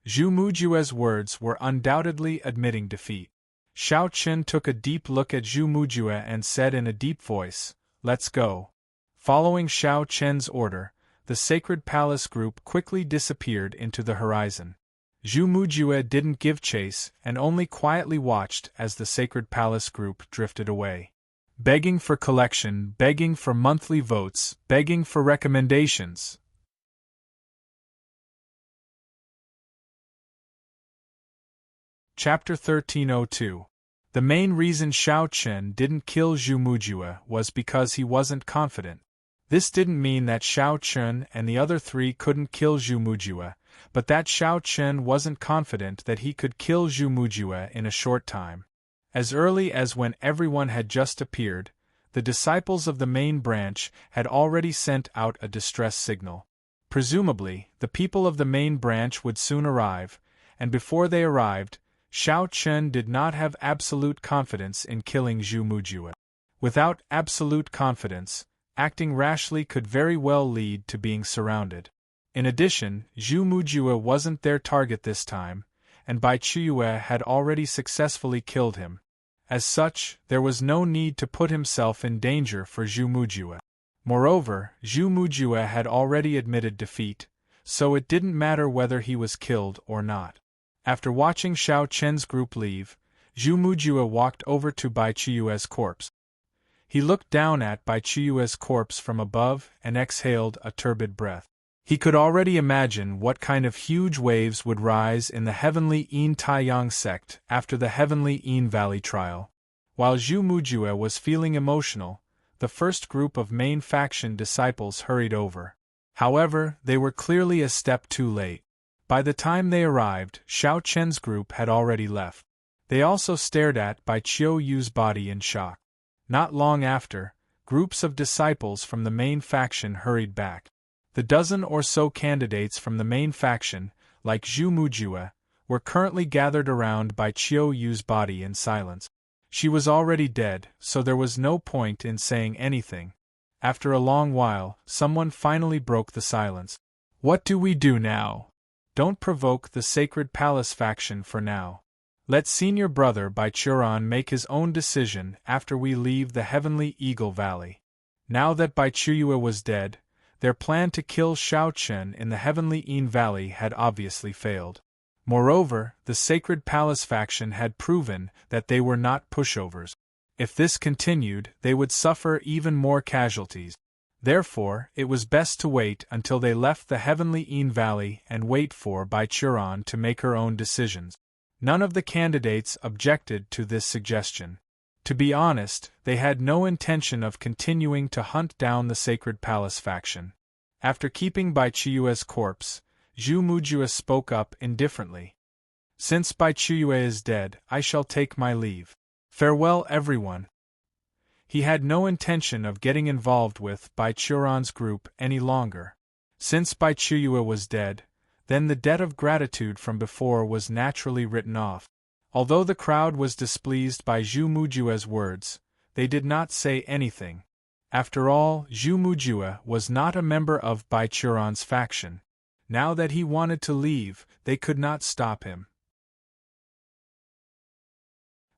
Zhu Mujue's words were undoubtedly admitting defeat. Xiao Chen took a deep look at Zhu Mujue and said in a deep voice, "Let's go." Following Xiao Chen's order, the Sacred Palace group quickly disappeared into the horizon. Zhu Mujue didn't give chase and only quietly watched as the Sacred Palace group drifted away. Begging for collection, begging for monthly votes, begging for recommendations. Chapter 1302. The main reason Xiao Chen didn't kill Zhu Mujue was because he wasn't confident. This didn't mean that Xiao Chen and the other three couldn't kill Zhu Mujue, but that Xiao Chen wasn't confident that he could kill Zhu Mujue in a short time. As early as when everyone had just appeared, the disciples of the main branch had already sent out a distress signal. Presumably, the people of the main branch would soon arrive, and before they arrived, Xiao Chen did not have absolute confidence in killing Zhu Mujue. Without absolute confidence, acting rashly could very well lead to being surrounded. In addition, Zhu Mujue wasn't their target this time, and Bai Qiuye had already successfully killed him. As such, there was no need to put himself in danger for Zhu Mujue. Moreover, Zhu Mujue had already admitted defeat, so it didn't matter whether he was killed or not. After watching Xiao Chen's group leave, Zhu Mujue walked over to Bai Qiuye's corpse. He looked down at Bai Qiuye's corpse from above and exhaled a turbid breath. He could already imagine what kind of huge waves would rise in the heavenly Yin Taiyang sect after the heavenly Yin Valley trial. While Zhu Mujue was feeling emotional, the first group of main faction disciples hurried over. However, they were clearly a step too late. By the time they arrived, Xiao Chen's group had already left. They also stared at Bai Qiuyu's body in shock. Not long after, groups of disciples from the main faction hurried back. The dozen or so candidates from the main faction, like Zhu Mujue, were currently gathered around Bai Qiuyu's body in silence. She was already dead, so there was no point in saying anything. After a long while, someone finally broke the silence. "What do we do now? Don't provoke the Sacred Palace faction for now. Let senior brother Bai Qiuran make his own decision after we leave the Heavenly Eagle Valley." Now that Bai Qiuye was dead, their plan to kill Xiao Chen in the Heavenly Yin Valley had obviously failed. Moreover, the Sacred Palace faction had proven that they were not pushovers. If this continued, they would suffer even more casualties. Therefore, it was best to wait until they left the Heavenly Yin Valley and wait for Bai Qiuran to make her own decisions. None of the candidates objected to this suggestion. To be honest, they had no intention of continuing to hunt down the Sacred Palace faction. After keeping Bai Qiuye's corpse, Zhu Mujue spoke up indifferently. "Since Bai Qiuye is dead, I shall take my leave. Farewell, everyone." He had no intention of getting involved with Bai Qiuran's group any longer. Since Bai Qiuye was dead, then the debt of gratitude from before was naturally written off. Although the crowd was displeased by Zhu Mujue's words, they did not say anything. After all, Zhu Mujue was not a member of Bai Qiuran's faction. Now that he wanted to leave, they could not stop him.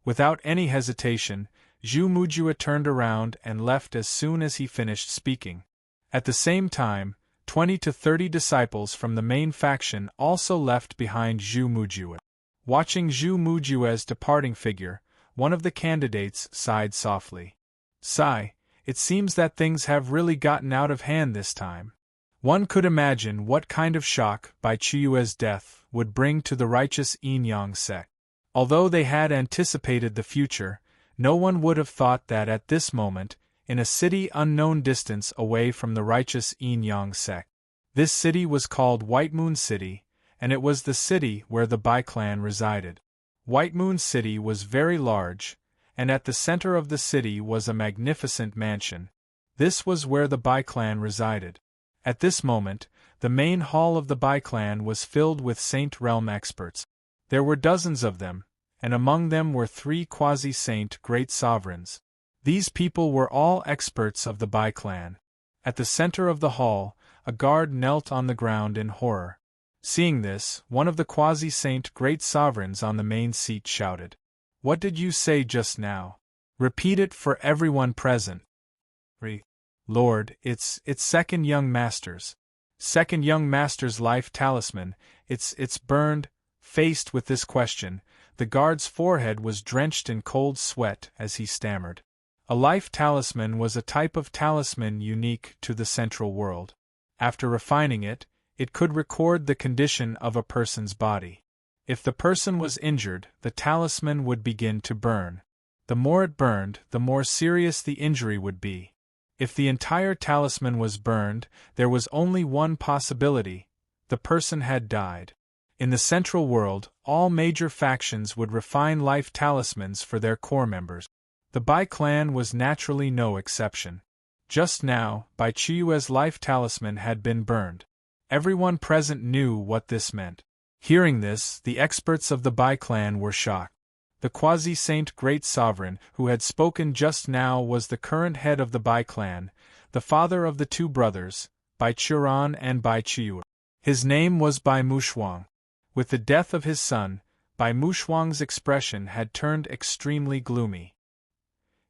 Without any hesitation, Zhu Mujue turned around and left as soon as he finished speaking. At the same time, 20 to 30 disciples from the main faction also left behind Zhu Mujue. Watching Zhu Mujue's departing figure, one of the candidates sighed softly. "Sigh, it seems that things have really gotten out of hand this time." One could imagine what kind of shock Bai Qiuye's death would bring to the righteous Yin Yang sect. Although they had anticipated the future, no one would have thought that at this moment, in a city unknown distance away from the righteous Yin Yang sect. This city was called White Moon City, and it was the city where the Bai clan resided. White Moon City was very large, and at the center of the city was a magnificent mansion. This was where the Bai clan resided. At this moment, the main hall of the Bai clan was filled with Saint Realm experts. There were dozens of them, and among them were 3 quasi-saint great sovereigns. These people were all experts of the Bai clan. At the center of the hall, a guard knelt on the ground in horror. Seeing this, one of the quasi-saint great sovereigns on the main seat shouted, "What did you say just now? Repeat it for everyone present." "Lord, it's Second Young Master's. Second Young Master's life talisman, it's burned." Faced with this question, the guard's forehead was drenched in cold sweat as he stammered. A life talisman was a type of talisman unique to the Central World. After refining it, it could record the condition of a person's body. If the person was injured, the talisman would begin to burn. The more it burned, the more serious the injury would be. If the entire talisman was burned, there was only one possibility: the person had died. In the Central World, all major factions would refine life talismans for their core members. The Bai clan was naturally no exception. Just now, Bai Chiyue's life talisman had been burned. Everyone present knew what this meant. Hearing this, the experts of the Bai clan were shocked. The quasi-saint great sovereign who had spoken just now was the current head of the Bai clan, the father of the 2 brothers, Bai Churan and Bai Chiyue. His name was Bai Mushuang. With the death of his son, Bai Mushuang's expression had turned extremely gloomy.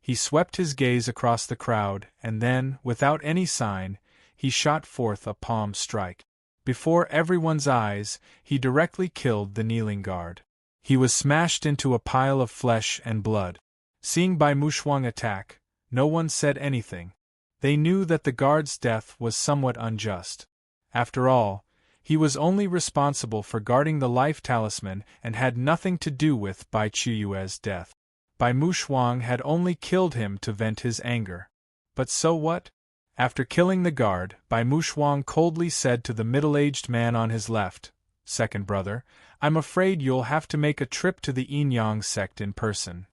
He swept his gaze across the crowd, and then, without any sign, he shot forth a palm strike. Before everyone's eyes, he directly killed the kneeling guard. He was smashed into a pile of flesh and blood. Seeing Bai Mushuang attack, no one said anything. They knew that the guard's death was somewhat unjust. After all, he was only responsible for guarding the life talisman and had nothing to do with Bai Chiyue's death. Bai Mushuang had only killed him to vent his anger. But so what? After killing the guard, Bai Mushuang coldly said to the middle-aged man on his left, "Second brother, I'm afraid you'll have to make a trip to the Yin-Yang sect in person.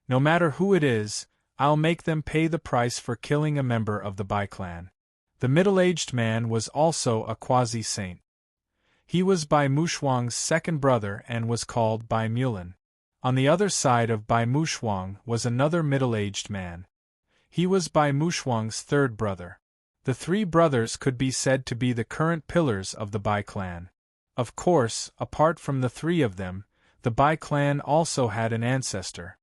No matter who it is, I'll make them pay the price for killing a member of the Bai clan." The middle-aged man was also a quasi-saint. He was Bai Mushuang's second brother and was called Bai Mulan. On the other side of Bai Mushuang was another middle-aged man. He was Bai Mushuang's third brother. The 3 brothers could be said to be the current pillars of the Bai clan. Of course, apart from the 3 of them, the Bai clan also had an ancestor.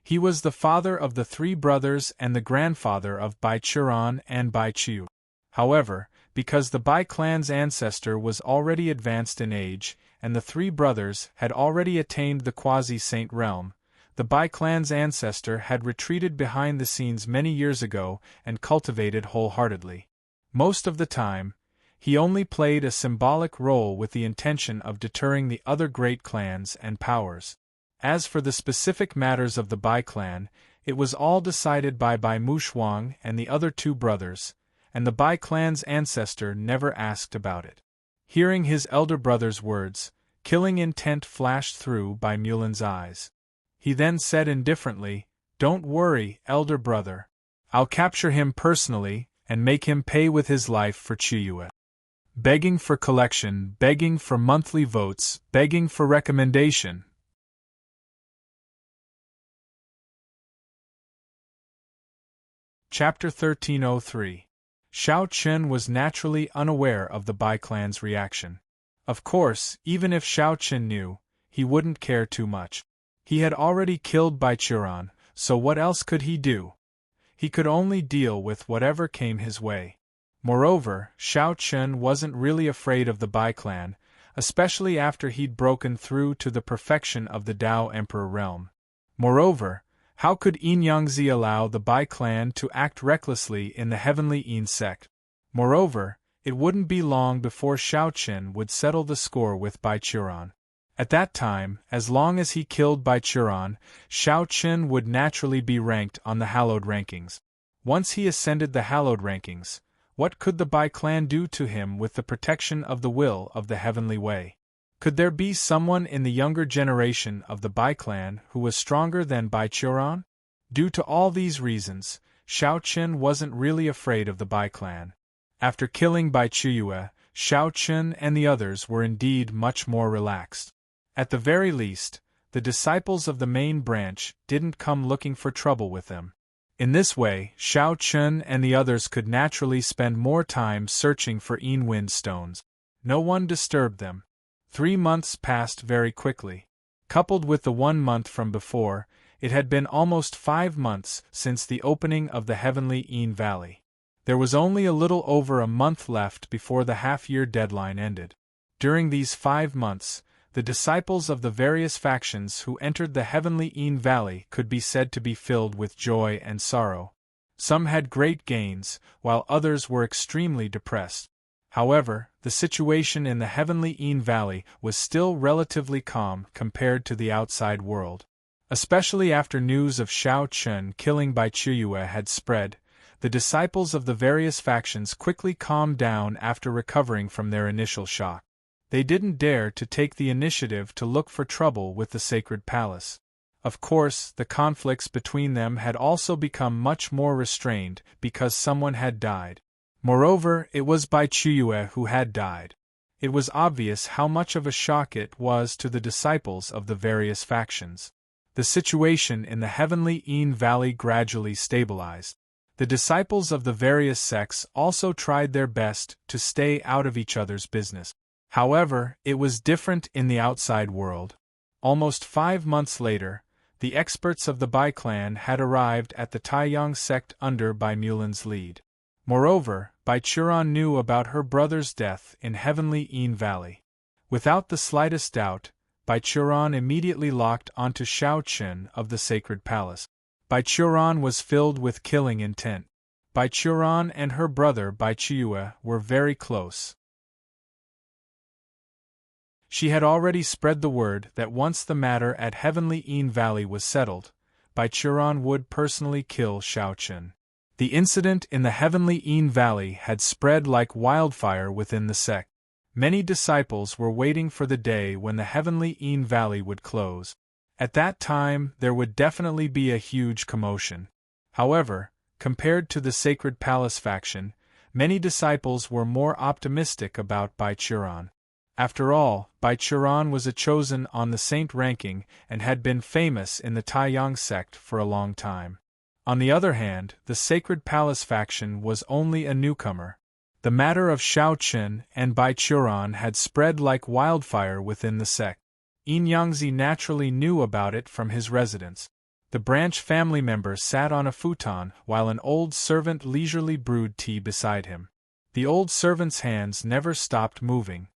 He was the father of the 3 brothers and the grandfather of Bai Churan and Bai Chiyue. However, because the Bai clan's ancestor was already advanced in age, and the 3 brothers had already attained the quasi-saint realm, the Bai clan's ancestor had retreated behind the scenes many years ago and cultivated wholeheartedly. Most of the time, he only played a symbolic role with the intention of deterring the other great clans and powers. As for the specific matters of the Bai clan, it was all decided by Bai Mushuang and the other 2 brothers, and the Bai clan's ancestor never asked about it. Hearing his elder brother's words, killing intent flashed through Bai Mulan's eyes. He then said indifferently, "Don't worry, elder brother. I'll capture him personally and make him pay with his life for Chiyue. Begging for collection, begging for monthly votes, begging for recommendation." Chapter 1303. Xiao Chen was naturally unaware of the Bai clan's reaction. Of course, even if Xiao Chen knew, he wouldn't care too much. He had already killed Bai Churan, so what else could he do? He could only deal with whatever came his way. Moreover, Xiao Chen wasn't really afraid of the Bai clan, especially after he'd broken through to the perfection of the Dao Emperor realm. Moreover, how could Yin Yangzi allow the Bai clan to act recklessly in the heavenly Yin sect? Moreover, it wouldn't be long before Xiao Chen would settle the score with Bai Churan. At that time, as long as he killed Bai Churan, Xiao Chen would naturally be ranked on the hallowed rankings. Once he ascended the hallowed rankings, what could the Bai clan do to him with the protection of the will of the heavenly way? Could there be someone in the younger generation of the Bai clan who was stronger than Bai Qiuran? Due to all these reasons, Xiao Qun wasn't really afraid of the Bai clan. After killing Bai Qiuyue, Xiao Qun and the others were indeed much more relaxed. At the very least, the disciples of the main branch didn't come looking for trouble with them. In this way, Xiao Qun and the others could naturally spend more time searching for Wind stones. No one disturbed them. 3 months passed very quickly. Coupled with the 1 month from before, it had been almost 5 months since the opening of the heavenly Valley. There was only a little over a month left before the half-year deadline ended. During these 5 months, the disciples of the various factions who entered the heavenly Valley could be said to be filled with joy and sorrow. Some had great gains, while others were extremely depressed. However, the situation in the heavenly Valley was still relatively calm compared to the outside world. Especially after news of Xiao Qun killing Bai Qiuyue had spread, the disciples of the various factions quickly calmed down after recovering from their initial shock. They didn't dare to take the initiative to look for trouble with the sacred palace. Of course, the conflicts between them had also become much more restrained because someone had died. Moreover, it was Bai Qiuyue who had died. It was obvious how much of a shock it was to the disciples of the various factions. The situation in the heavenly Valley gradually stabilized. The disciples of the various sects also tried their best to stay out of each other's business. However, it was different in the outside world. Almost 5 months later, the experts of the Bai clan had arrived at the Taiyang sect under Bai Mulan's lead. Moreover, Bai Qiuran knew about her brother's death in heavenly Valley. Without the slightest doubt, Bai Qiuran immediately locked onto Xiao Qun of the sacred palace. Bai Qiuran was filled with killing intent. Bai Qiuran and her brother Bai Qiuyue were very close. She had already spread the word that once the matter at heavenly Valley was settled, Bai Qiuran would personally kill Xiao Qun. The incident in the heavenly Valley had spread like wildfire within the sect. Many disciples were waiting for the day when the heavenly Valley would close. At that time, there would definitely be a huge commotion. However, compared to the Sacred Palace faction, many disciples were more optimistic about Bai Qiuran. After all, Bai Qiuran was a chosen on the saint ranking and had been famous in the Taiyang sect for a long time. On the other hand, the Sacred Palace faction was only a newcomer. The matter of Xiao Qun and Bai Qiuran had spread like wildfire within the sect. Yangzi naturally knew about it from his residence. The branch family member sat on a futon while an old servant leisurely brewed tea beside him. The old servant's hands never stopped moving.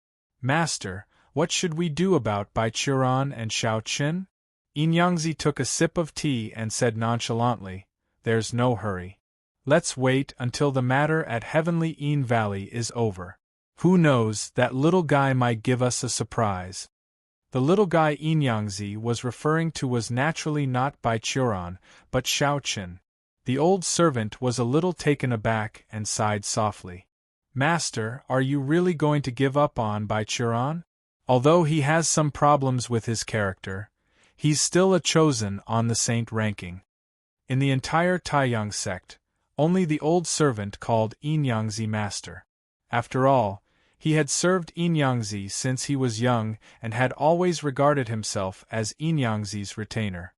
"Master, what should we do about Bai Qiuran and Xiao Qun?" Yangzi took a sip of tea and said nonchalantly, "There's no hurry. Let's wait until the matter at heavenly Valley is over. Who knows, that little guy might give us a surprise." The little guy Yangzi was referring to was naturally not Bai Qiuran, but Xiao Qun. The old servant was a little taken aback and sighed softly. "Master, are you really going to give up on Bai Qiuran? Although he has some problems with his character, he's still a chosen on the saint ranking." In the entire Taiyang sect, only the old servant called Yangzi master. After all, he had served Yangzi since he was young and had always regarded himself as Yangzi's retainer.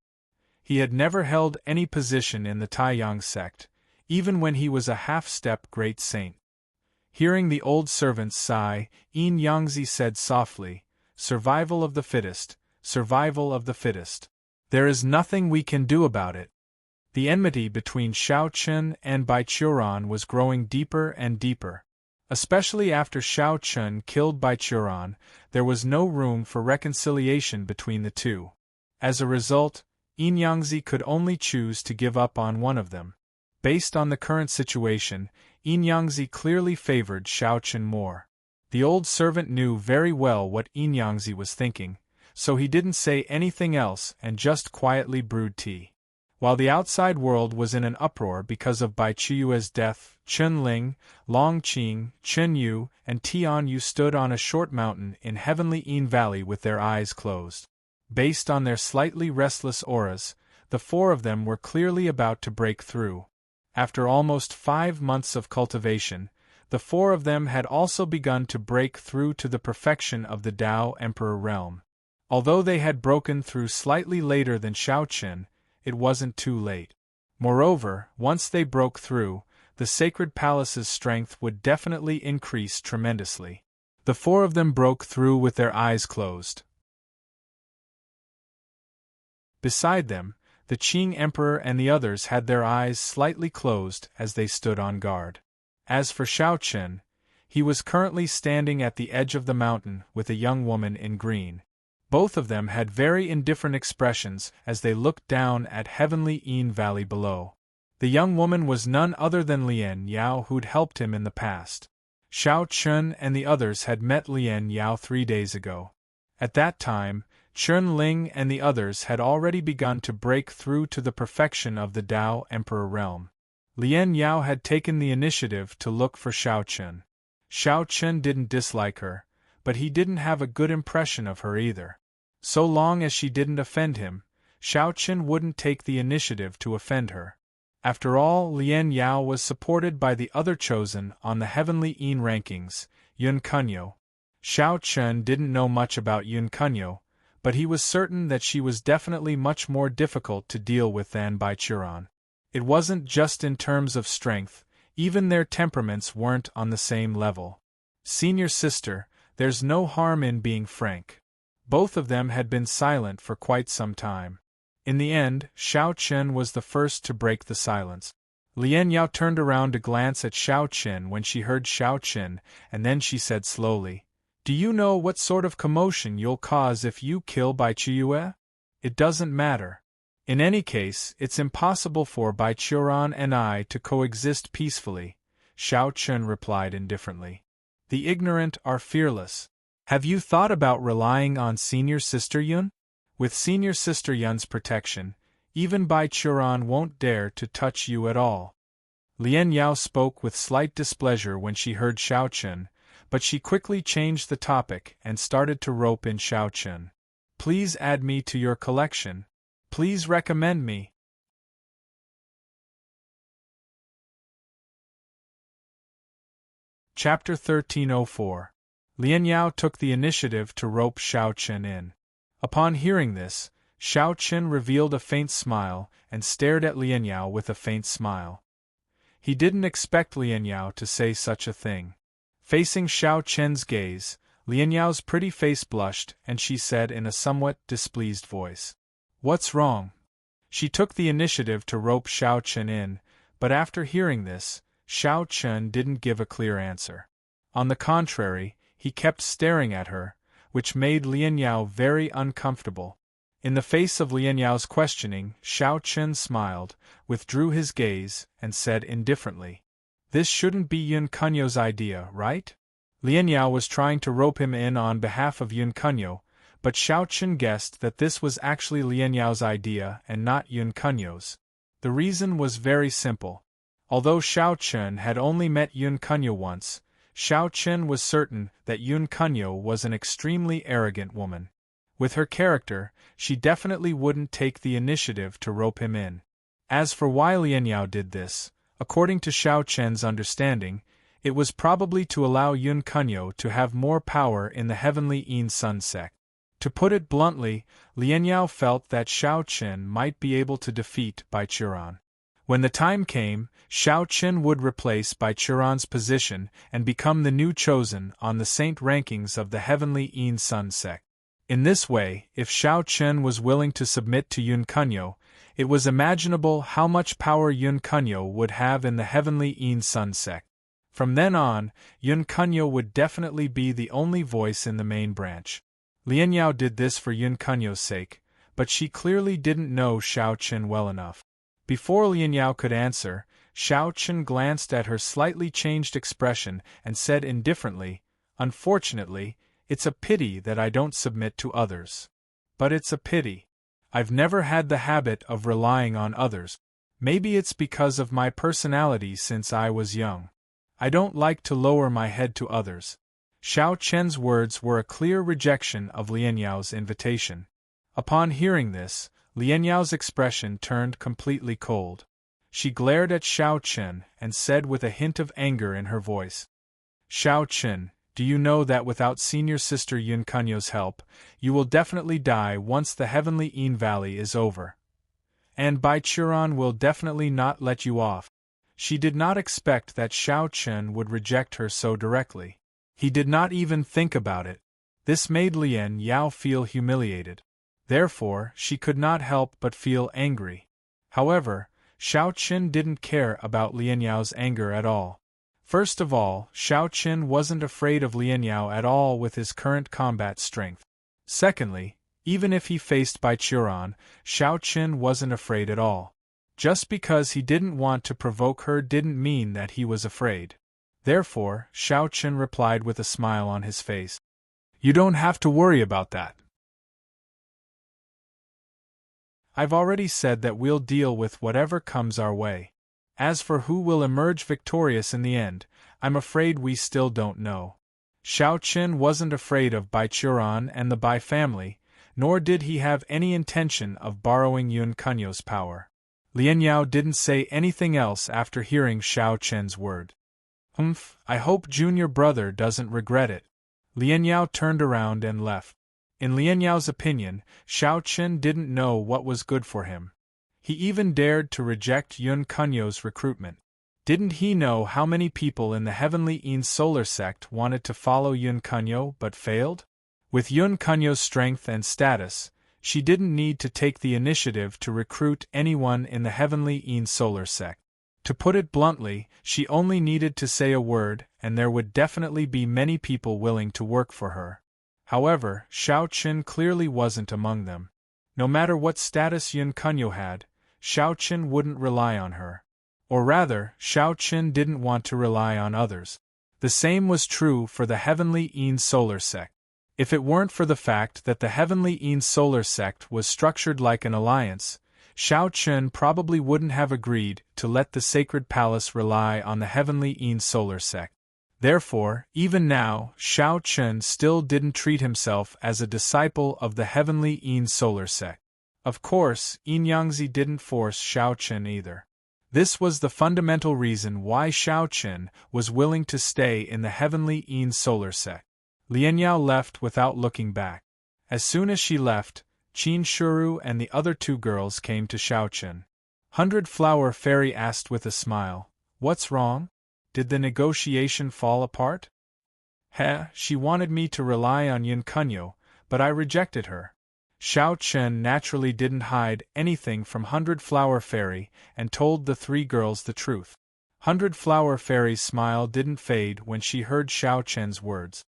He had never held any position in the Taiyang sect, even when he was a half-step great saint. Hearing the old servant's sigh, Yangzi said softly, "Survival of the fittest, survival of the fittest. There is nothing we can do about it." The enmity between Xiao Qun and Bai Qiuran was growing deeper and deeper. Especially after Xiao Qun killed Bai Qiuran, there was no room for reconciliation between the two. As a result, Yangzi could only choose to give up on one of them. Based on the current situation, Yangzi clearly favored Xiao Qun more. The old servant knew very well what Yangzi was thinking, so he didn't say anything else and just quietly brewed tea. While the outside world was in an uproar because of Bai Chiyue's death, Chun Ling, Long Qing, Chun Yu, and Tian Yu stood on a short mountain in heavenly Yin Valley with their eyes closed. Based on their slightly restless auras, the four of them were clearly about to break through. After almost 5 months of cultivation, the four of them had also begun to break through to the perfection of the Tao Emperor realm. Although they had broken through slightly later than Shaoqin, it wasn't too late. Moreover, once they broke through, the sacred palace's strength would definitely increase tremendously. The four of them broke through with their eyes closed. Beside them, the Qing Emperor and the others had their eyes slightly closed as they stood on guard. As for Shaoqin, he was currently standing at the edge of the mountain with a young woman in green. Both of them had very indifferent expressions as they looked down at heavenly Yin Valley below. The young woman was none other than Lian Yao, who'd helped him in the past. Shao Chun and the others had met Lian Yao 3 days ago. At that time, Chun Ling and the others had already begun to break through to the perfection of the Tao Emperor realm. Lian Yao had taken the initiative to look for Shao Chun. Shao Chun didn't dislike her, but he didn't have a good impression of her either. So long as she didn't offend him, Shao Chun wouldn't take the initiative to offend her. After all, Lian Yao was supported by the other chosen on the heavenly Yin rankings, Yun Kunyo. Shao Chun didn't know much about Yun Kunyo, but he was certain that she was definitely much more difficult to deal with than Bai Churan. It wasn't just in terms of strength, even their temperaments weren't on the same level. Senior sister, there's no harm in being frank. Both of them had been silent for quite some time. In the end, Shao Chen was the first to break the silence. Lian Yao turned around to glance at Shao Chen when she heard Shao Chen, and then she said slowly, "Do you know what sort of commotion you'll cause if you kill Bai Chiyue? It doesn't matter. In any case, it's impossible for Bai Churan and I to coexist peacefully," Shao Chen replied indifferently. "The ignorant are fearless. Have you thought about relying on Senior Sister Yun? With Senior Sister Yun's protection, even Bai Churan won't dare to touch you at all." Lian Yao spoke with slight displeasure when she heard Shao Chen, but she quickly changed the topic and started to rope in Shao Chen. "Please add me to your collection. Please recommend me." Chapter 1304. Lian Yao took the initiative to rope Shao Chen in. Upon hearing this, Shao Chen revealed a faint smile and stared at Lian Yao with a faint smile. He didn't expect Lian Yao to say such a thing. Facing Shao Chen's gaze, Lian Yao's pretty face blushed and she said in a somewhat displeased voice, "What's wrong?" She took the initiative to rope Shao Chen in, but after hearing this, Shao Chen didn't give a clear answer. On the contrary, he kept staring at her, which made Lian Yao very uncomfortable. In the face of Lian Yao's questioning, Shao Chen smiled, withdrew his gaze, and said indifferently, "This shouldn't be Yun Kunyo's idea, right?" Lian Yao was trying to rope him in on behalf of Yun Kunyo, but Shao Chen guessed that this was actually Lian Yao's idea and not Yun Kunyo's. The reason was very simple. Although Shao Chen had only met Yun Kunyo once, Shao Chen was certain that Yun Kunyo was an extremely arrogant woman. With her character, she definitely wouldn't take the initiative to rope him in. As for why Lian Yao did this, according to Shao Chen's understanding, it was probably to allow Yun Kunyo to have more power in the heavenly Yin Sun sect. To put it bluntly, Lian Yao felt that Shao Chen might be able to defeat Bai Churan. When the time came, Shao Chen would replace Bai Churan's position and become the new chosen on the saint rankings of the heavenly Yin Sun sect. In this way, if Shao Chen was willing to submit to Yun Kunyo, it was imaginable how much power Yun Kunyo would have in the heavenly Yin Sun sect. From then on, Yun Kunyo would definitely be the only voice in the main branch. Lian Yao did this for Yun Kunyo's sake, but she clearly didn't know Shao Chen well enough. Before Lian Yao could answer, Shao Chen glanced at her slightly changed expression and said indifferently, "Unfortunately, it's a pity that I don't submit to others. But it's a pity. I've never had the habit of relying on others. Maybe it's because of my personality since I was young. I don't like to lower my head to others. Xiao Chen's words were a clear rejection of Lian Yao's invitation. Upon hearing this, Lian Yao's expression turned completely cold. She glared at Xiao Chen and said with a hint of anger in her voice, "Xiao Chen, do you know that without senior sister Yun Kunyo's help, you will definitely die once the heavenly Yin Valley is over? And Bai Churan will definitely not let you off." She did not expect that Xiao Chen would reject her so directly. He did not even think about it. This made Lian Yao feel humiliated. Therefore, she could not help but feel angry. However, Xiao Chen didn't care about Lian Yao's anger at all. First of all, Xiao Chen wasn't afraid of Lian Yao at all with his current combat strength. Secondly, even if he faced Bai Churan, Xiao Chen wasn't afraid at all. Just because he didn't want to provoke her didn't mean that he was afraid. Therefore, Xiao Chen replied with a smile on his face, "You don't have to worry about that. I've already said that we'll deal with whatever comes our way. As for who will emerge victorious in the end, I'm afraid we still don't know." Xiao Chen wasn't afraid of Bai Churan and the Bai family, nor did he have any intention of borrowing Yun Kunyo's power. Lian Yao didn't say anything else after hearing Xiao Chen's word. I hope junior brother doesn't regret it." Lian Yao turned around and left. In Lian Yao's opinion, Xiao Chen didn't know what was good for him. He even dared to reject Yun Kunyo's recruitment. Didn't he know how many people in the Heavenly Yin Solar Sect wanted to follow Yun Kunyo but failed? With Yun Kunyo's strength and status, she didn't need to take the initiative to recruit anyone in the Heavenly Yin Solar Sect. To put it bluntly, she only needed to say a word, and there would definitely be many people willing to work for her. However, Xiao Chen clearly wasn't among them. No matter what status Yun Kunyo had, Xiao Chen wouldn't rely on her. Or rather, Xiao Chen didn't want to rely on others. The same was true for the Heavenly Yin Solar Sect. If it weren't for the fact that the Heavenly Yin Solar Sect was structured like an alliance, Xiao Chen probably wouldn't have agreed to let the Sacred Palace rely on the Heavenly Yin Solar Sect. Therefore, even now, Xiao Chen still didn't treat himself as a disciple of the Heavenly Yin Solar Sect. Of course, Yin Yangzi didn't force Xiao Chen either. This was the fundamental reason why Xiao Chen was willing to stay in the Heavenly Yin Solar Sect. Lian Yao left without looking back. As soon as she left, Qin Shuru and the other two girls came to Xiao Chen. 100 Flower Fairy asked with a smile, "What's wrong? Did the negotiation fall apart?" She wanted me to rely on Yun Kunyo, but I rejected her." Xiao Chen naturally didn't hide anything from 100 Flower Fairy and told the three girls the truth. 100 Flower Fairy's smile didn't fade when she heard Xiao Chen's words.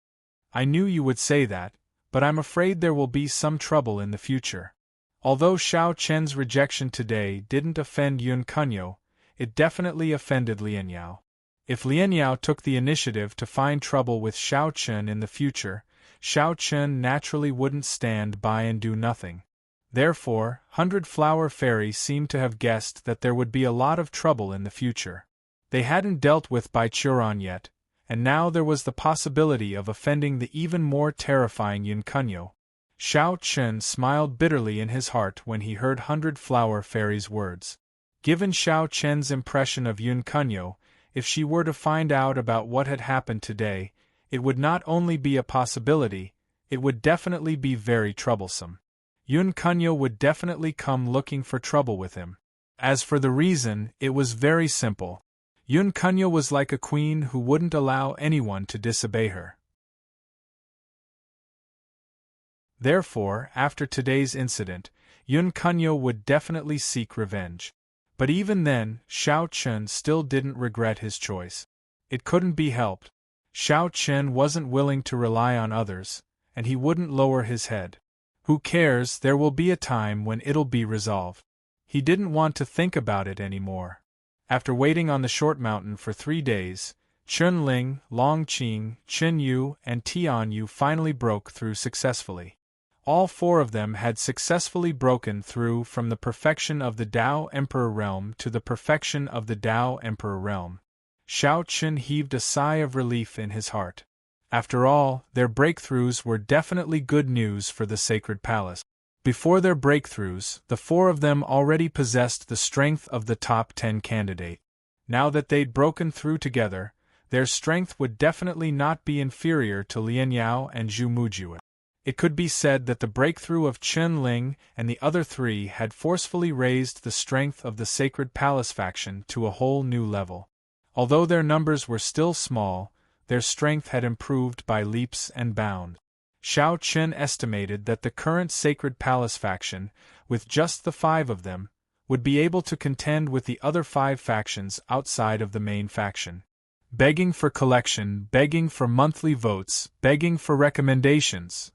"I knew you would say that, but I'm afraid there will be some trouble in the future." Although Xiao Chen's rejection today didn't offend Yun Kunyo, it definitely offended Lian Yao. If Lian Yao took the initiative to find trouble with Xiao Chen in the future, Xiao Chen naturally wouldn't stand by and do nothing. Therefore, 100 Flower Fairy seemed to have guessed that there would be a lot of trouble in the future. They hadn't dealt with Bai Churan yet, and now there was the possibility of offending the even more terrifying Yun Kunyo. Xiao Chen smiled bitterly in his heart when he heard 100 Flower Fairy's words. Given Xiao Chen's impression of Yun Kunyo, if she were to find out about what had happened today, it would not only be a possibility, it would definitely be very troublesome. Yun Kunyo would definitely come looking for trouble with him. As for the reason, it was very simple. Yun Kunyo was like a queen who wouldn't allow anyone to disobey her. Therefore, after today's incident, Yun Kunyo would definitely seek revenge. But even then, Xiao Chen still didn't regret his choice. It couldn't be helped. Xiao Chen wasn't willing to rely on others, and he wouldn't lower his head. Who cares, there will be a time when it'll be resolved. He didn't want to think about it anymore. After waiting on the short mountain for 3 days, Chun Ling, Long Qing, Chen Yu, and Tian Yu finally broke through successfully. All four of them had successfully broken through from the perfection of the Tao Emperor realm to the perfection of the Tao Emperor realm. Shao Chun heaved a sigh of relief in his heart. After all, their breakthroughs were definitely good news for the Sacred Palace. Before their breakthroughs, the four of them already possessed the strength of the top 10 candidate. Now that they'd broken through together, their strength would definitely not be inferior to Lian Yao and Zhu Mujue. It could be said that the breakthrough of Chen Ling and the other three had forcefully raised the strength of the Sacred Palace faction to a whole new level. Although their numbers were still small, their strength had improved by leaps and bounds. Shao Chen estimated that the current Sacred Palace faction, with just the 5 of them, would be able to contend with the other 5 factions outside of the main faction. Begging for collection, begging for monthly votes, begging for recommendations.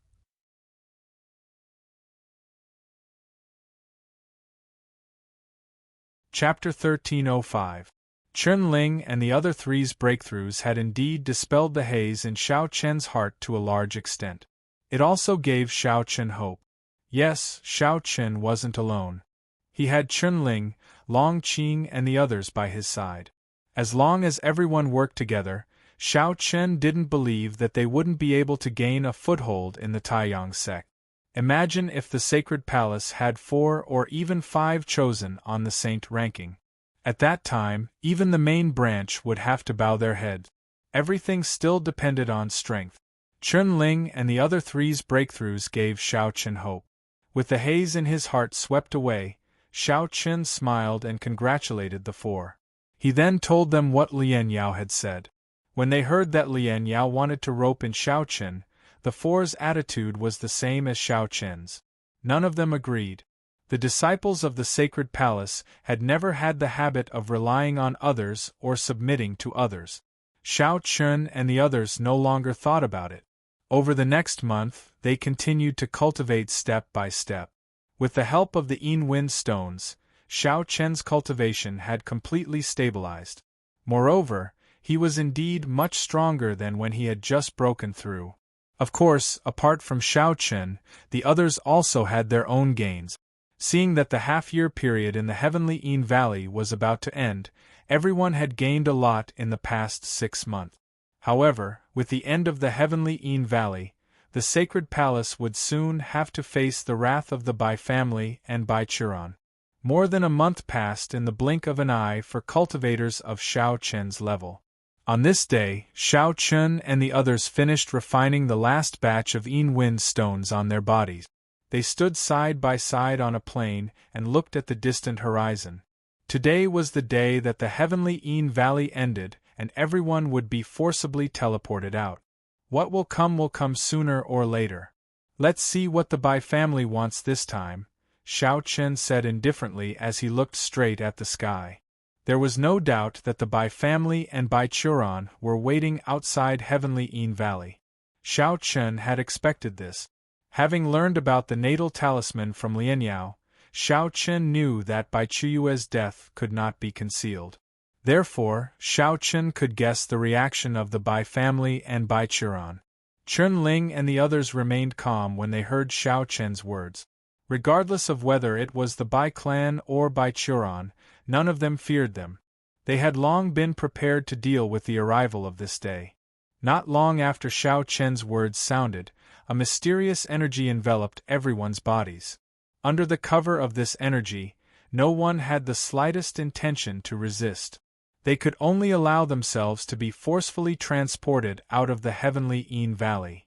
Chapter 1305. Chen Ling and the other three's breakthroughs had indeed dispelled the haze in Shao Chen's heart to a large extent. It also gave Shao Chen hope. Yes, Shao Chen wasn't alone. He had Chen Ling, Long Qing and the others by his side. As long as everyone worked together, Shao Chen didn't believe that they wouldn't be able to gain a foothold in the Taiyang sect. Imagine if the Sacred Palace had 4 or even 5 chosen on the saint ranking. At that time, even the main branch would have to bow their head. Everything still depended on strength. Chen Ling and the other three's breakthroughs gave Shao Chen hope. With the haze in his heart swept away, Shao Chen smiled and congratulated the 4. He then told them what Lian Yao had said. When they heard that Lian Yao wanted to rope in Shao Chen, the 4's attitude was the same as Shao Chen's. None of them agreed. The disciples of the Sacred Palace had never had the habit of relying on others or submitting to others. Shao Chen and the others no longer thought about it. Over the next month, they continued to cultivate step by step. With the help of the Yin Wind stones, Shao Chen's cultivation had completely stabilized. Moreover, he was indeed much stronger than when he had just broken through. Of course, apart from Shao Chen, the others also had their own gains. Seeing that the half-year period in the Heavenly Yin Valley was about to end, everyone had gained a lot in the past 6 months. However, with the end of the Heavenly Yin Valley, the Sacred Palace would soon have to face the wrath of the Bai family and Bai Churan. More than a month passed in the blink of an eye for cultivators of Shao Chen's level. On this day, Shao Chen and the others finished refining the last batch of Yin Wind stones on their bodies. They stood side by side on a plain and looked at the distant horizon. Today was the day that the Heavenly Yin Valley ended, and everyone would be forcibly teleported out. What will come sooner or later. Let's see what the Bai family wants this time, Shao Chen said indifferently as he looked straight at the sky. There was no doubt that the Bai family and Bai Churan were waiting outside Heavenly Yin Valley. Shao Chen had expected this. Having learned about the natal talisman from Lian Yao, Shao Chen knew that Bai Chuyue's death could not be concealed. Therefore, Shao Chen could guess the reaction of the Bai family and Bai Churan. Chen Ling and the others remained calm when they heard Shao Chen's words. Regardless of whether it was the Bai clan or Bai Churan, none of them feared them. They had long been prepared to deal with the arrival of this day. Not long after Shao Chen's words sounded, a mysterious energy enveloped everyone's bodies. Under the cover of this energy, no one had the slightest intention to resist. They could only allow themselves to be forcefully transported out of the Heavenly Yin Valley.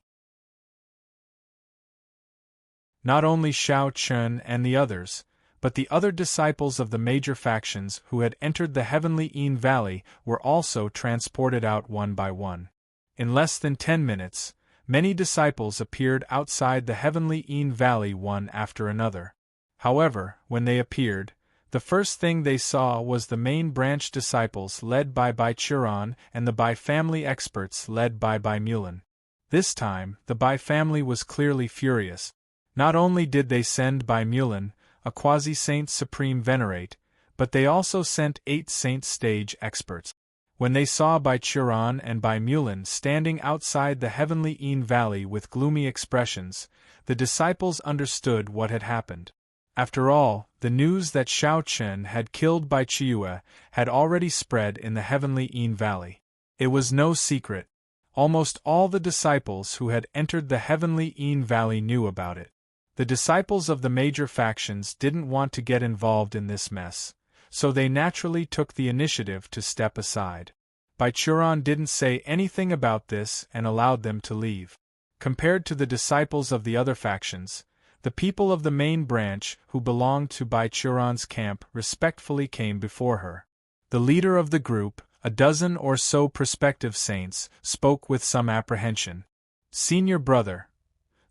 Not only Shao Chen and the others, but the other disciples of the major factions who had entered the Heavenly Yin Valley were also transported out one by one. In less than 10 minutes, many disciples appeared outside the Heavenly Yin Valley one after another. However, when they appeared, the first thing they saw was the main branch disciples led by Bai Churan and the Bai family experts led by Bai Mulan. This time, the Bai family was clearly furious. Not only did they send Bai Mulan, a quasi-saint supreme venerate, but they also sent 8 saint stage experts. When they saw Bai Churan and Bai Mulan standing outside the heavenly Yin Valley with gloomy expressions, the disciples understood what had happened. After all, the news that Shao Chen had killed Bai Chiue had already spread in the heavenly Yin Valley. It was no secret. Almost all the disciples who had entered the heavenly Yin Valley knew about it. The disciples of the major factions didn't want to get involved in this mess, so they naturally took the initiative to step aside. Bai Churan didn't say anything about this and allowed them to leave. Compared to the disciples of the other factions, the people of the main branch who belonged to Bai Churan's camp respectfully came before her. The leader of the group, a dozen or so prospective saints, spoke with some apprehension. "Senior brother."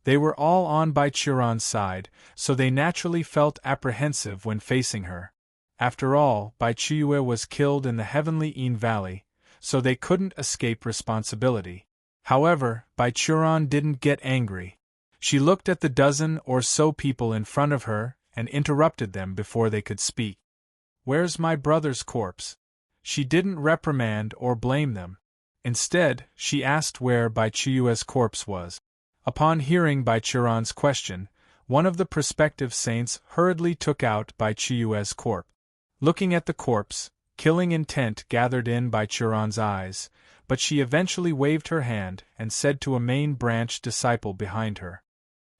They were all on Bai Churan's side, so they naturally felt apprehensive when facing her. After all, Bai Chiue was killed in the heavenly Yin Valley, so they couldn't escape responsibility. However, Bai Churan didn't get angry. She looked at the dozen or so people in front of her and interrupted them before they could speak. "Where's my brother's corpse?" She didn't reprimand or blame them. Instead, she asked where Bai Chiue's corpse was. Upon hearing Bai Churan's question, one of the prospective saints hurriedly took out Bai Chiue's corpse. Looking at the corpse, killing intent gathered in Bai Churan's eyes, but she eventually waved her hand and said to a main branch disciple behind her,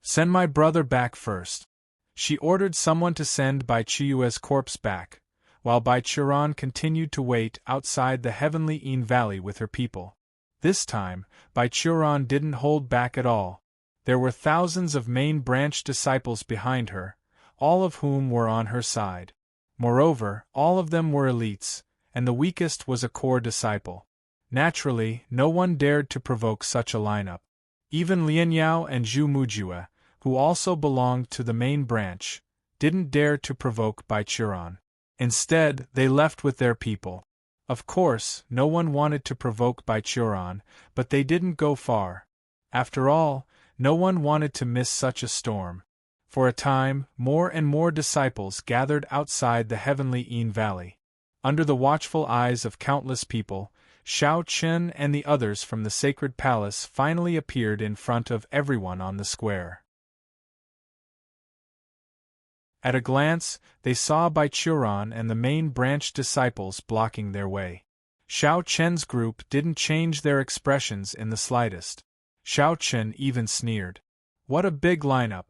"Send my brother back first." She ordered someone to send Bai Chiue's corpse back, while Bai Churan continued to wait outside the heavenly Yin Valley with her people. This time, Bai Churan didn't hold back at all. There were thousands of main branch disciples behind her, all of whom were on her side. Moreover, all of them were elites, and the weakest was a core disciple. Naturally, no one dared to provoke such a lineup. Even Lian Yao and Zhu Mujue, who also belonged to the main branch, didn't dare to provoke Bai Churan. Instead, they left with their people. Of course, no one wanted to provoke Bai Churan, but they didn't go far. After all, no one wanted to miss such a storm. For a time, more and more disciples gathered outside the heavenly Yin Valley. Under the watchful eyes of countless people, Shao Chen and the others from the sacred palace finally appeared in front of everyone on the square. At a glance, they saw Bai Churan and the main branch disciples blocking their way. Shao Chen's group didn't change their expressions in the slightest. Shao Chen even sneered. "What a big lineup!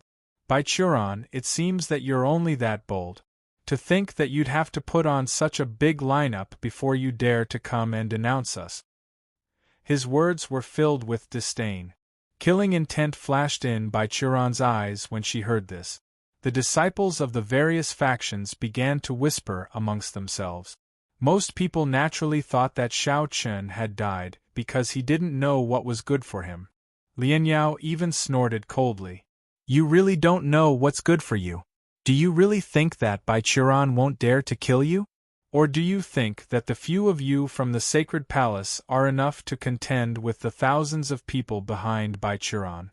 Bai Churan, it seems that you're only that bold. To think that you'd have to put on such a big lineup before you dare to come and denounce us." His words were filled with disdain. Killing intent flashed in Bai Churan's eyes when she heard this. The disciples of the various factions began to whisper amongst themselves. Most people naturally thought that Shao Chen had died because he didn't know what was good for him. Lian Yao even snorted coldly. "You really don't know what's good for you. Do you really think that Bai Churan won't dare to kill you? Or do you think that the few of you from the sacred palace are enough to contend with the thousands of people behind Bai Churan?"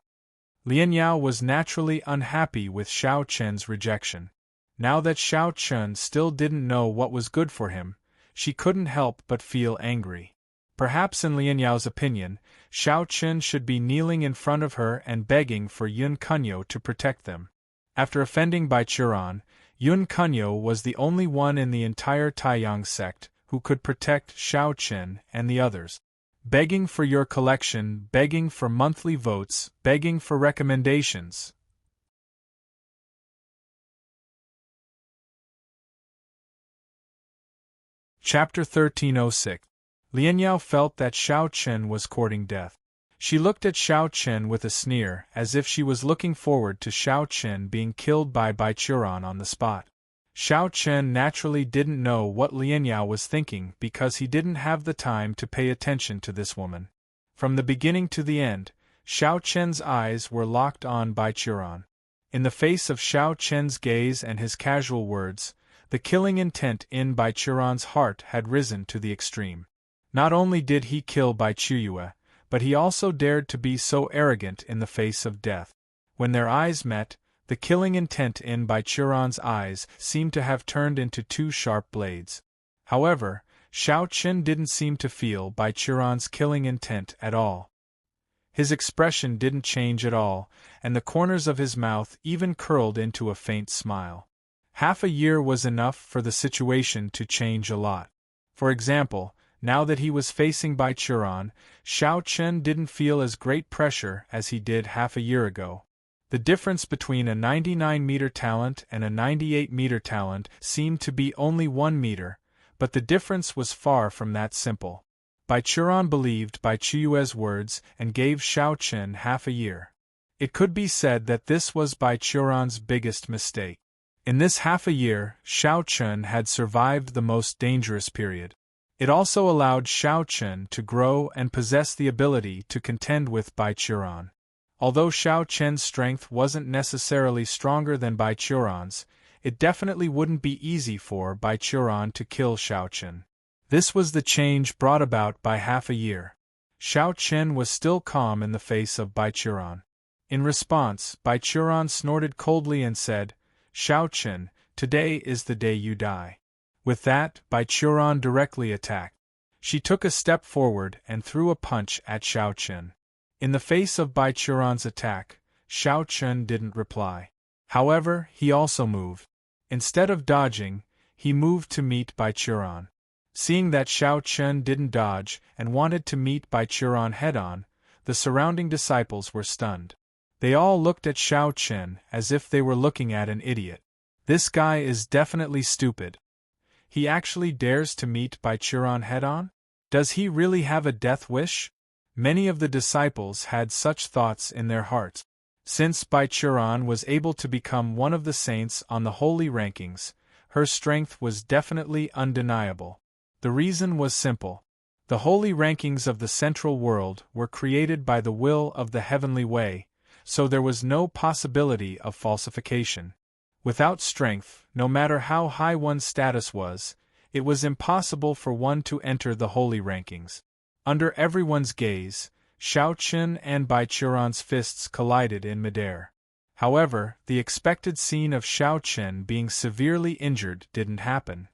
Lian Yao was naturally unhappy with Shao Chen's rejection. Now that Shao Chen still didn't know what was good for him, she couldn't help but feel angry. Perhaps in Lian Yao's opinion, Shao Chen should be kneeling in front of her and begging for Yun Kunyo to protect them. After offending Bai Churan, Yun Kunyo was the only one in the entire Taiyang sect who could protect Shao Chen and the others. Begging for your collection, begging for monthly votes, begging for recommendations. Chapter 1306. Lian Yao felt that Shao Chen was courting death. She looked at Shao Chen with a sneer, as if she was looking forward to Shao Chen being killed by Bai Churan on the spot. Shao Chen naturally didn't know what Lian Yao was thinking because he didn't have the time to pay attention to this woman. From the beginning to the end, Shao Chen's eyes were locked on Bai Churan. In the face of Shao Chen's gaze and his casual words, the killing intent in Bai Churan's heart had risen to the extreme. Not only did he kill Bai Chiue, but he also dared to be so arrogant in the face of death. When their eyes met, the killing intent in Bai Churan's eyes seemed to have turned into two sharp blades. However, Shao Qin didn't seem to feel Bai Qiran's killing intent at all. His expression didn't change at all, and the corners of his mouth even curled into a faint smile. Half a year was enough for the situation to change a lot. For example, now that he was facing Bai Qiran, Shao Qin didn't feel as great pressure as he did half a year ago. The difference between a 99-meter talent and a 98-meter talent seemed to be only 1 meter, but the difference was far from that simple. Bai Qiran believed Bai Qiyue's words and gave Shao Qin half a year. It could be said that this was Bai Qiran's biggest mistake. In this half a year, Shao Qin had survived the most dangerous period. It also allowed Shao Qin to grow and possess the ability to contend with Bai Qiran. Although Shao Qin's strength wasn't necessarily stronger than Bai Qiran's, it definitely wouldn't be easy for Bai Qiran to kill Shao Qin. This was the change brought about by half a year. Shao Qin was still calm in the face of Bai Qiran. In response, Bai Qiran snorted coldly and said, "Shao Qin, today is the day you die." With that, Bai Qiran directly attacked. She took a step forward and threw a punch at Shao Qin. In the face of Bai Qiran's attack, Shao Qin didn't reply. However, he also moved. Instead of dodging, he moved to meet Bai Qiran. Seeing that Shao Qin didn't dodge and wanted to meet Bai Qiran head-on, the surrounding disciples were stunned. They all looked at Shao Qin as if they were looking at an idiot. This guy is definitely stupid. He actually dares to meet Bai Qiran head-on? Does he really have a death wish? Many of the disciples had such thoughts in their hearts. Since Bai Qiran was able to become one of the saints on the holy rankings, her strength was definitely undeniable. The reason was simple. The holy rankings of the central world were created by the will of the heavenly way, so there was no possibility of falsification. Without strength, no matter how high one's status was, it was impossible for one to enter the holy rankings. Under everyone's gaze, Shao Qin and Bai Qiran's fists collided in midair. However, the expected scene of Shao Qin being severely injured didn't happen.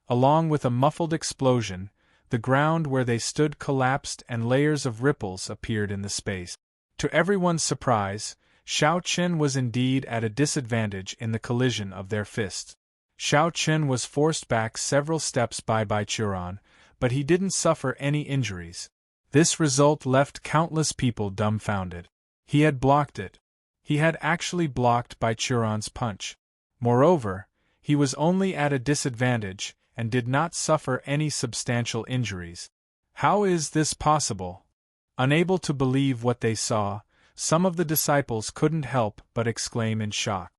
Along with a muffled explosion, the ground where they stood collapsed and layers of ripples appeared in the space. To everyone's surprise, Shao Qin was indeed at a disadvantage in the collision of their fists. Shao Qin was forced back several steps by Bai Qiran, but he didn't suffer any injuries. This result left countless people dumbfounded. He had blocked it. He had actually blocked Bai Qiran's punch. Moreover, he was only at a disadvantage and did not suffer any substantial injuries. How is this possible? Unable to believe what they saw, some of the disciples couldn't help but exclaim in shock.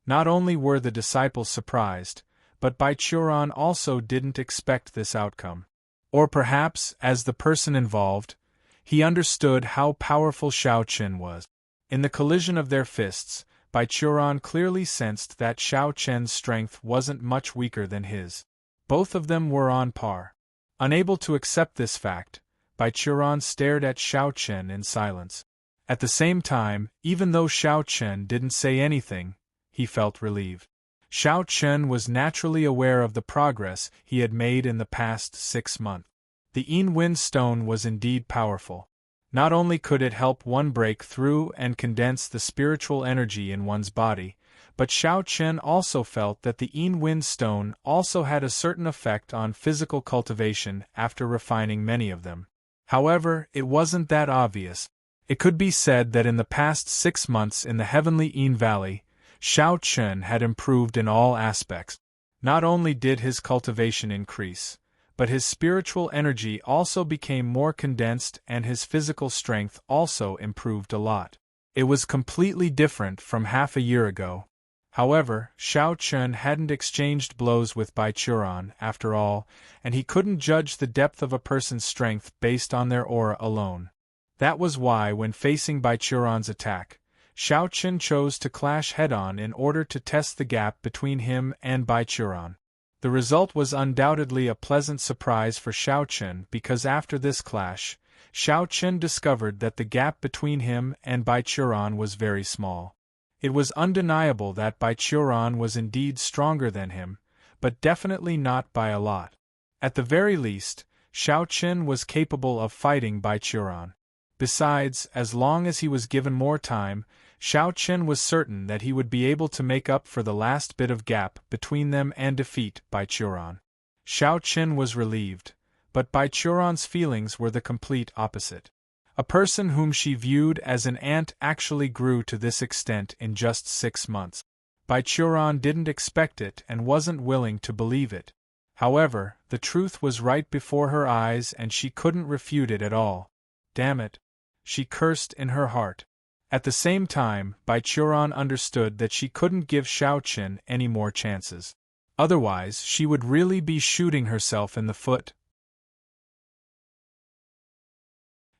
Not only were the disciples surprised, but Bai Qiran also didn't expect this outcome. Or perhaps, as the person involved, he understood how powerful Shao Qin was. In the collision of their fists, Bai Qiran clearly sensed that Shao Qin's strength wasn't much weaker than his. Both of them were on par. Unable to accept this fact, Bai Qiran stared at Shao Qin in silence. At the same time, even though Shao Qin didn't say anything, he felt relieved. Shao Qin was naturally aware of the progress he had made in the past 6 months. The Yin stone was indeed powerful. Not only could it help one break through and condense the spiritual energy in one's body, but Shao Qin also felt that the Yin stone also had a certain effect on physical cultivation after refining many of them. However, it wasn't that obvious. It could be said that in the past 6 months in the heavenly Yin Valley, Shao Qin had improved in all aspects. Not only did his cultivation increase, but his spiritual energy also became more condensed and his physical strength also improved a lot. It was completely different from half a year ago. However, Shao Qin hadn't exchanged blows with Bai Qiran after all, and he couldn't judge the depth of a person's strength based on their aura alone. That was why, when facing Bai Qiran's attack, Shao Qin chose to clash head-on in order to test the gap between him and Bai Qiran. The result was undoubtedly a pleasant surprise for Shao Qin because after this clash, Shao Qin discovered that the gap between him and Bai Qiran was very small. It was undeniable that Bai Qiran was indeed stronger than him, but definitely not by a lot. At the very least, Xiao Qin was capable of fighting Bai Qiuran. Besides, as long as he was given more time, Xiao Qin was certain that he would be able to make up for the last bit of gap between them and defeat Bai Qiuran. Xiao Qin was relieved, but Bai Qiuran's feelings were the complete opposite. A person whom she viewed as an ant actually grew to this extent in just 6 months. Bai Qiuran didn't expect it and wasn't willing to believe it. However, the truth was right before her eyes and she couldn't refute it at all. Damn it! She cursed in her heart. At the same time, Bai Qiuran understood that she couldn't give Xiao Qin any more chances. Otherwise, she would really be shooting herself in the foot.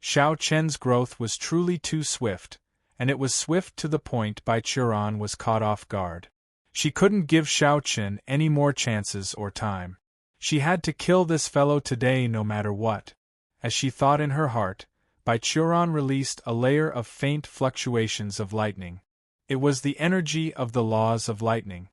Xiao Qin's growth was truly too swift, and it was swift to the point Bai Qiuran was caught off guard. She couldn't give Xiao Qin any more chances or time. She had to kill this fellow today no matter what. As she thought in her heart, Bai Qiuran released a layer of faint fluctuations of lightning. It was the energy of the laws of lightning.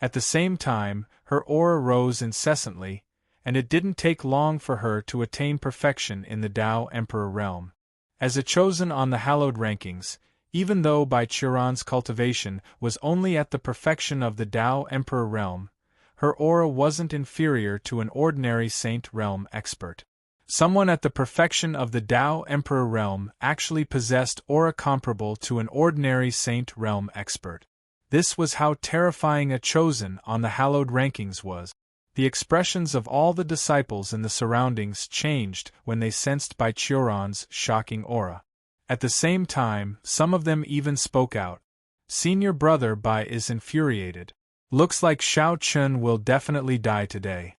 At the same time, her aura rose incessantly, and it didn't take long for her to attain perfection in the Tao Emperor realm. As a chosen on the hallowed rankings, even though Bai Qiuran's cultivation was only at the perfection of the Tao Emperor realm, her aura wasn't inferior to an ordinary Saint realm expert. Someone at the perfection of the Tao Emperor realm actually possessed aura comparable to an ordinary Saint realm expert. This was how terrifying a chosen on the hallowed rankings was. The expressions of all the disciples in the surroundings changed when they sensed Bai Qiuran's shocking aura. At the same time, some of them even spoke out. Senior brother Bai is infuriated. Looks like Xiao Qin will definitely die today.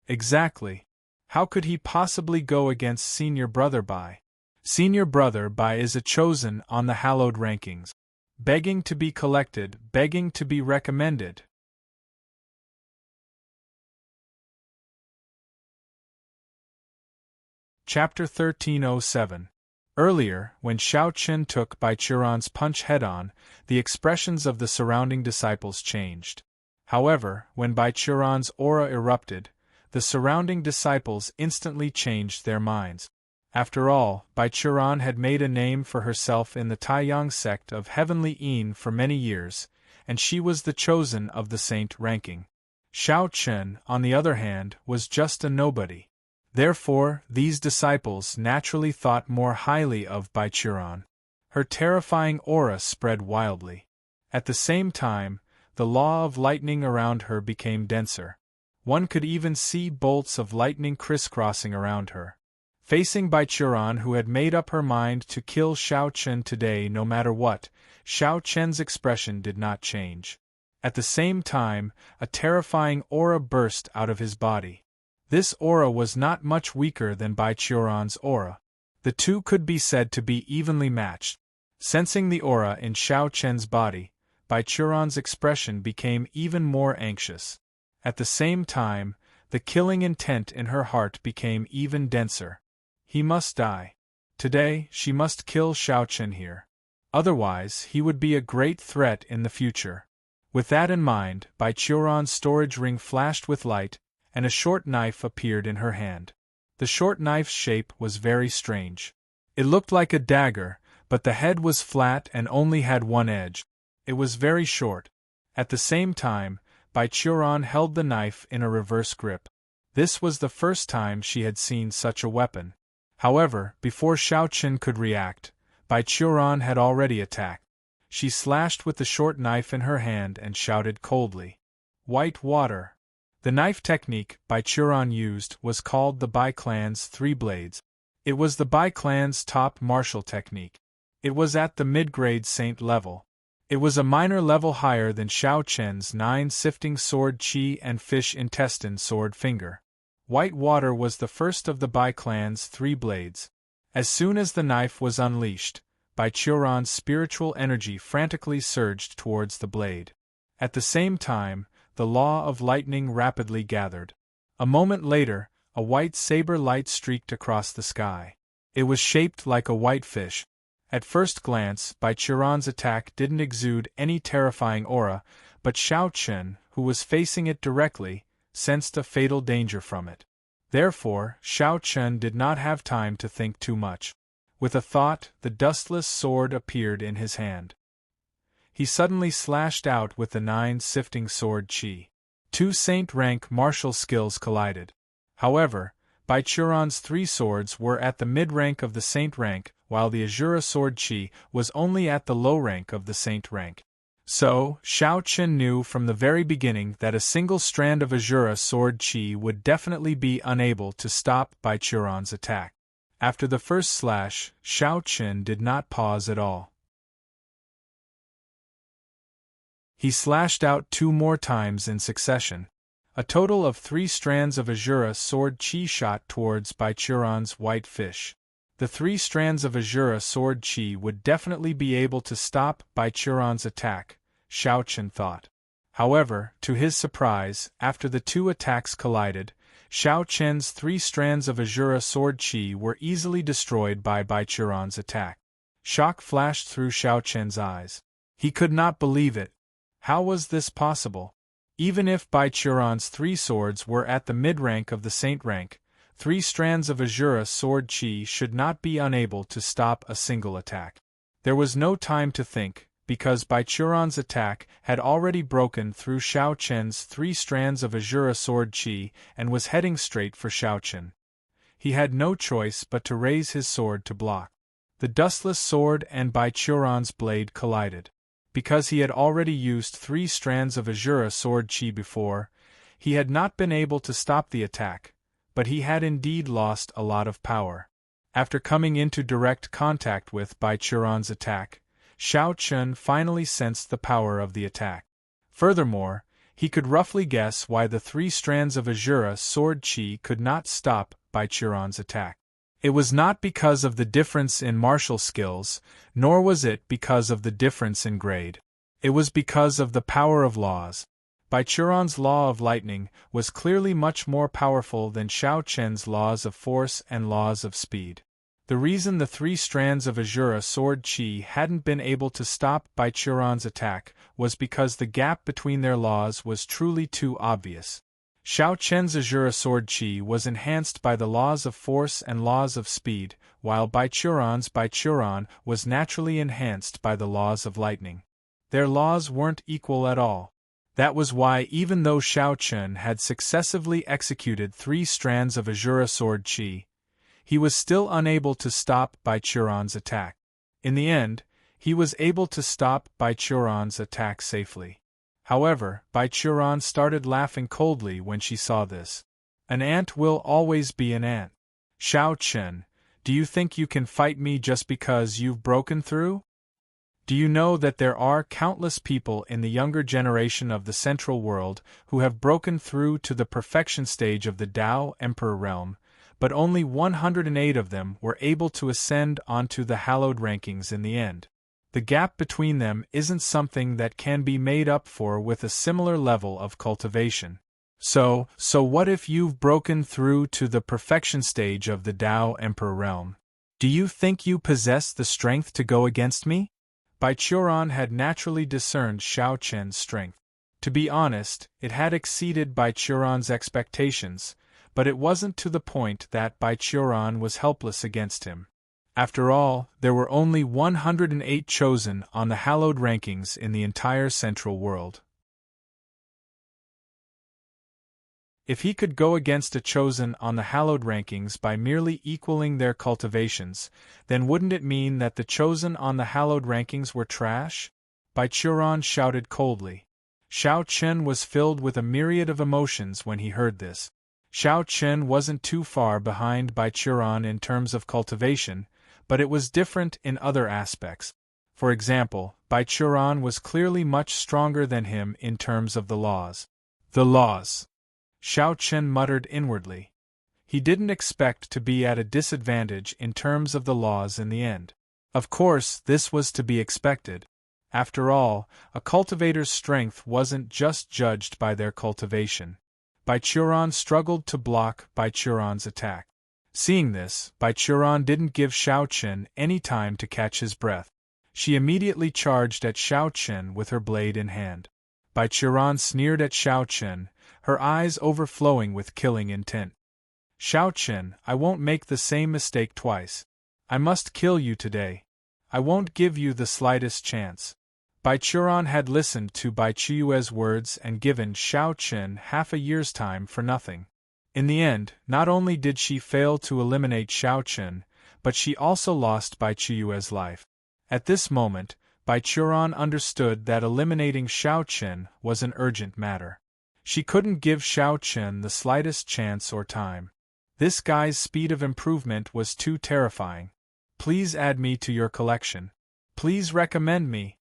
Exactly. How could he possibly go against senior brother Bai? Senior brother Bai is a chosen on the hallowed rankings. Begging to be collected, begging to be recommended. Chapter 1307. Earlier, when Xiao Qin took Bai Qiuran's punch head-on, the expressions of the surrounding disciples changed. However, when Bai Qiuran's aura erupted, the surrounding disciples instantly changed their minds. After all, Bai Qiuran had made a name for herself in the Taiyang sect of Heavenly Yin for many years, and she was the chosen of the saint ranking. Xiao Qin, on the other hand, was just a nobody. Therefore, these disciples naturally thought more highly of Bai Qiuran. Her terrifying aura spread wildly. At the same time, the law of lightning around her became denser. One could even see bolts of lightning crisscrossing around her. Facing Bai Qiuran, who had made up her mind to kill Xiao Qin today no matter what, Xiao Qin's expression did not change. At the same time, a terrifying aura burst out of his body. This aura was not much weaker than Bai Qiuran's aura. The two could be said to be evenly matched. Sensing the aura in Xiao Qin's body, Bai Qiuran's expression became even more anxious. At the same time, the killing intent in her heart became even denser. He must die. Today, she must kill Xiao Qin here. Otherwise, he would be a great threat in the future. With that in mind, Bai Qiuran's storage ring flashed with light, and a short knife appeared in her hand. The short knife's shape was very strange. It looked like a dagger, but the head was flat and only had one edge. It was very short. At the same time, Bai Qiuran held the knife in a reverse grip. This was the first time she had seen such a weapon. However, before Xiao Qin could react, Bai Qiuran had already attacked. She slashed with the short knife in her hand and shouted coldly, "White water!" The knife technique Bai Qiuran used was called the Bai clan's 3 blades. It was the Bai clan's top martial technique. It was at the mid-grade saint level. It was a minor level higher than Xiao Qin's 9 sifting sword qi and fish intestine sword finger. White water was the first of the Bai clan's 3 blades. As soon as the knife was unleashed, Bai Qiuran's spiritual energy frantically surged towards the blade. At the same time, the law of lightning rapidly gathered. A moment later, a white saber light streaked across the sky. It was shaped like a white fish. At first glance, Bai Qiuran's attack didn't exude any terrifying aura, but Xiao Qin, who was facing it directly, sensed a fatal danger from it. Therefore, Xiao Chen did not have time to think too much. With a thought, the dustless sword appeared in his hand. He suddenly slashed out with the 9 sifting sword Qi. 2 saint-rank martial skills collided. However, Bai Churan's 3 swords were at the mid-rank of the saint rank, while the Azura sword Qi was only at the low rank of the saint rank. So, Xiao Chen knew from the very beginning that a single strand of Azura sword Qi would definitely be unable to stop Bai Churan's attack. After the first slash, Xiao Chen did not pause at all. He slashed out 2 more times in succession. A total of 3 strands of Azura sword Qi shot towards Bai Churan's white fish. The 3 strands of Azura sword Qi would definitely be able to stop Bai Churan's attack, Xiao Chen thought. However, to his surprise, after the 2 attacks collided, Xiao Chen's 3 strands of Azura sword Qi were easily destroyed by Bai Churan's attack. Shock flashed through Xiao Chen's eyes. He could not believe it. How was this possible? Even if Bai Churan's 3 swords were at the mid-rank of the saint rank, 3 strands of Azura sword Qi should not be unable to stop a single attack. There was no time to think, because Bai Churan's attack had already broken through Xiao Chen's 3 strands of Azura sword Qi and was heading straight for Xiao Chen. He had no choice but to raise his sword to block. The dustless sword and Bai Churan's blade collided. Because he had already used 3 strands of Azura sword Qi before, he had not been able to stop the attack, but he had indeed lost a lot of power. After coming into direct contact with Bai Churan's attack, Xiao Chen finally sensed the power of the attack. Furthermore, he could roughly guess why the 3 strands of Azura sword Qi could not stop Bai Churan's attack. It was not because of the difference in martial skills, nor was it because of the difference in grade. It was because of the power of laws. Bai Churan's law of lightning was clearly much more powerful than Xiao Chen's laws of force and laws of speed. The reason the 3 strands of Azura sword Qi hadn't been able to stop Bai Churan's attack was because the gap between their laws was truly too obvious. Xiao Chen's Azura sword Qi was enhanced by the laws of force and laws of speed, while Bai Churan's Bai Churan was naturally enhanced by the laws of lightning. Their laws weren't equal at all. That was why even though Xiao Chen had successively executed 3 strands of Azura sword Qi, he was still unable to stop Bai Churan's attack. In the end, he was able to stop Bai Churan's attack safely. However, Bai Churan started laughing coldly when she saw this. An ant will always be an ant. Xiao Chen, do you think you can fight me just because you've broken through? Do you know that there are countless people in the younger generation of the Central World who have broken through to the perfection stage of the Tao Emperor realm, but only 108 of them were able to ascend onto the hallowed rankings in the end? The gap between them isn't something that can be made up for with a similar level of cultivation. So what if you've broken through to the perfection stage of the Tao Emperor realm? Do you think you possess the strength to go against me? Bai Churan had naturally discerned Xiao Chen's strength. To be honest, it had exceeded Bai Churan's expectations, but it wasn't to the point that Bai Churan was helpless against him. After all, there were only 108 chosen on the hallowed rankings in the entire Central World. If he could go against a chosen on the hallowed rankings by merely equaling their cultivations, then wouldn't it mean that the chosen on the hallowed rankings were trash? Bai Churan shouted coldly. Xiao Chen was filled with a myriad of emotions when he heard this. Xiao Chen wasn't too far behind Bai Churan in terms of cultivation, but it was different in other aspects. For example, Bai Churan was clearly much stronger than him in terms of the laws. The laws! Xiao Chen muttered inwardly. He didn't expect to be at a disadvantage in terms of the laws in the end. Of course, this was to be expected. After all, a cultivator's strength wasn't just judged by their cultivation. Bai Churan struggled to block Bai Churan's attack. Seeing this, Bai Churan didn't give Xiao Chen any time to catch his breath. She immediately charged at Xiao Chen with her blade in hand. Bai Churan sneered at Xiao Chen, her eyes overflowing with killing intent. Xiao Qin, I won't make the same mistake twice. I must kill you today. I won't give you the slightest chance. Bai Churan had listened to Bai Chiyue's words and given Xiao Qin half a year's time for nothing. In the end, not only did she fail to eliminate Xiao Qin, but she also lost Bai Chiyue's life. At this moment, Bai Churan understood that eliminating Xiao Qin was an urgent matter. She couldn't give Xiao Qin the slightest chance or time. This guy's speed of improvement was too terrifying. Please add me to your collection. Please recommend me.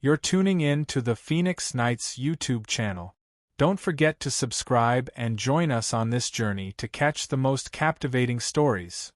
You're tuning in to the Phoenix Knights YouTube channel. Don't forget to subscribe and join us on this journey to catch the most captivating stories.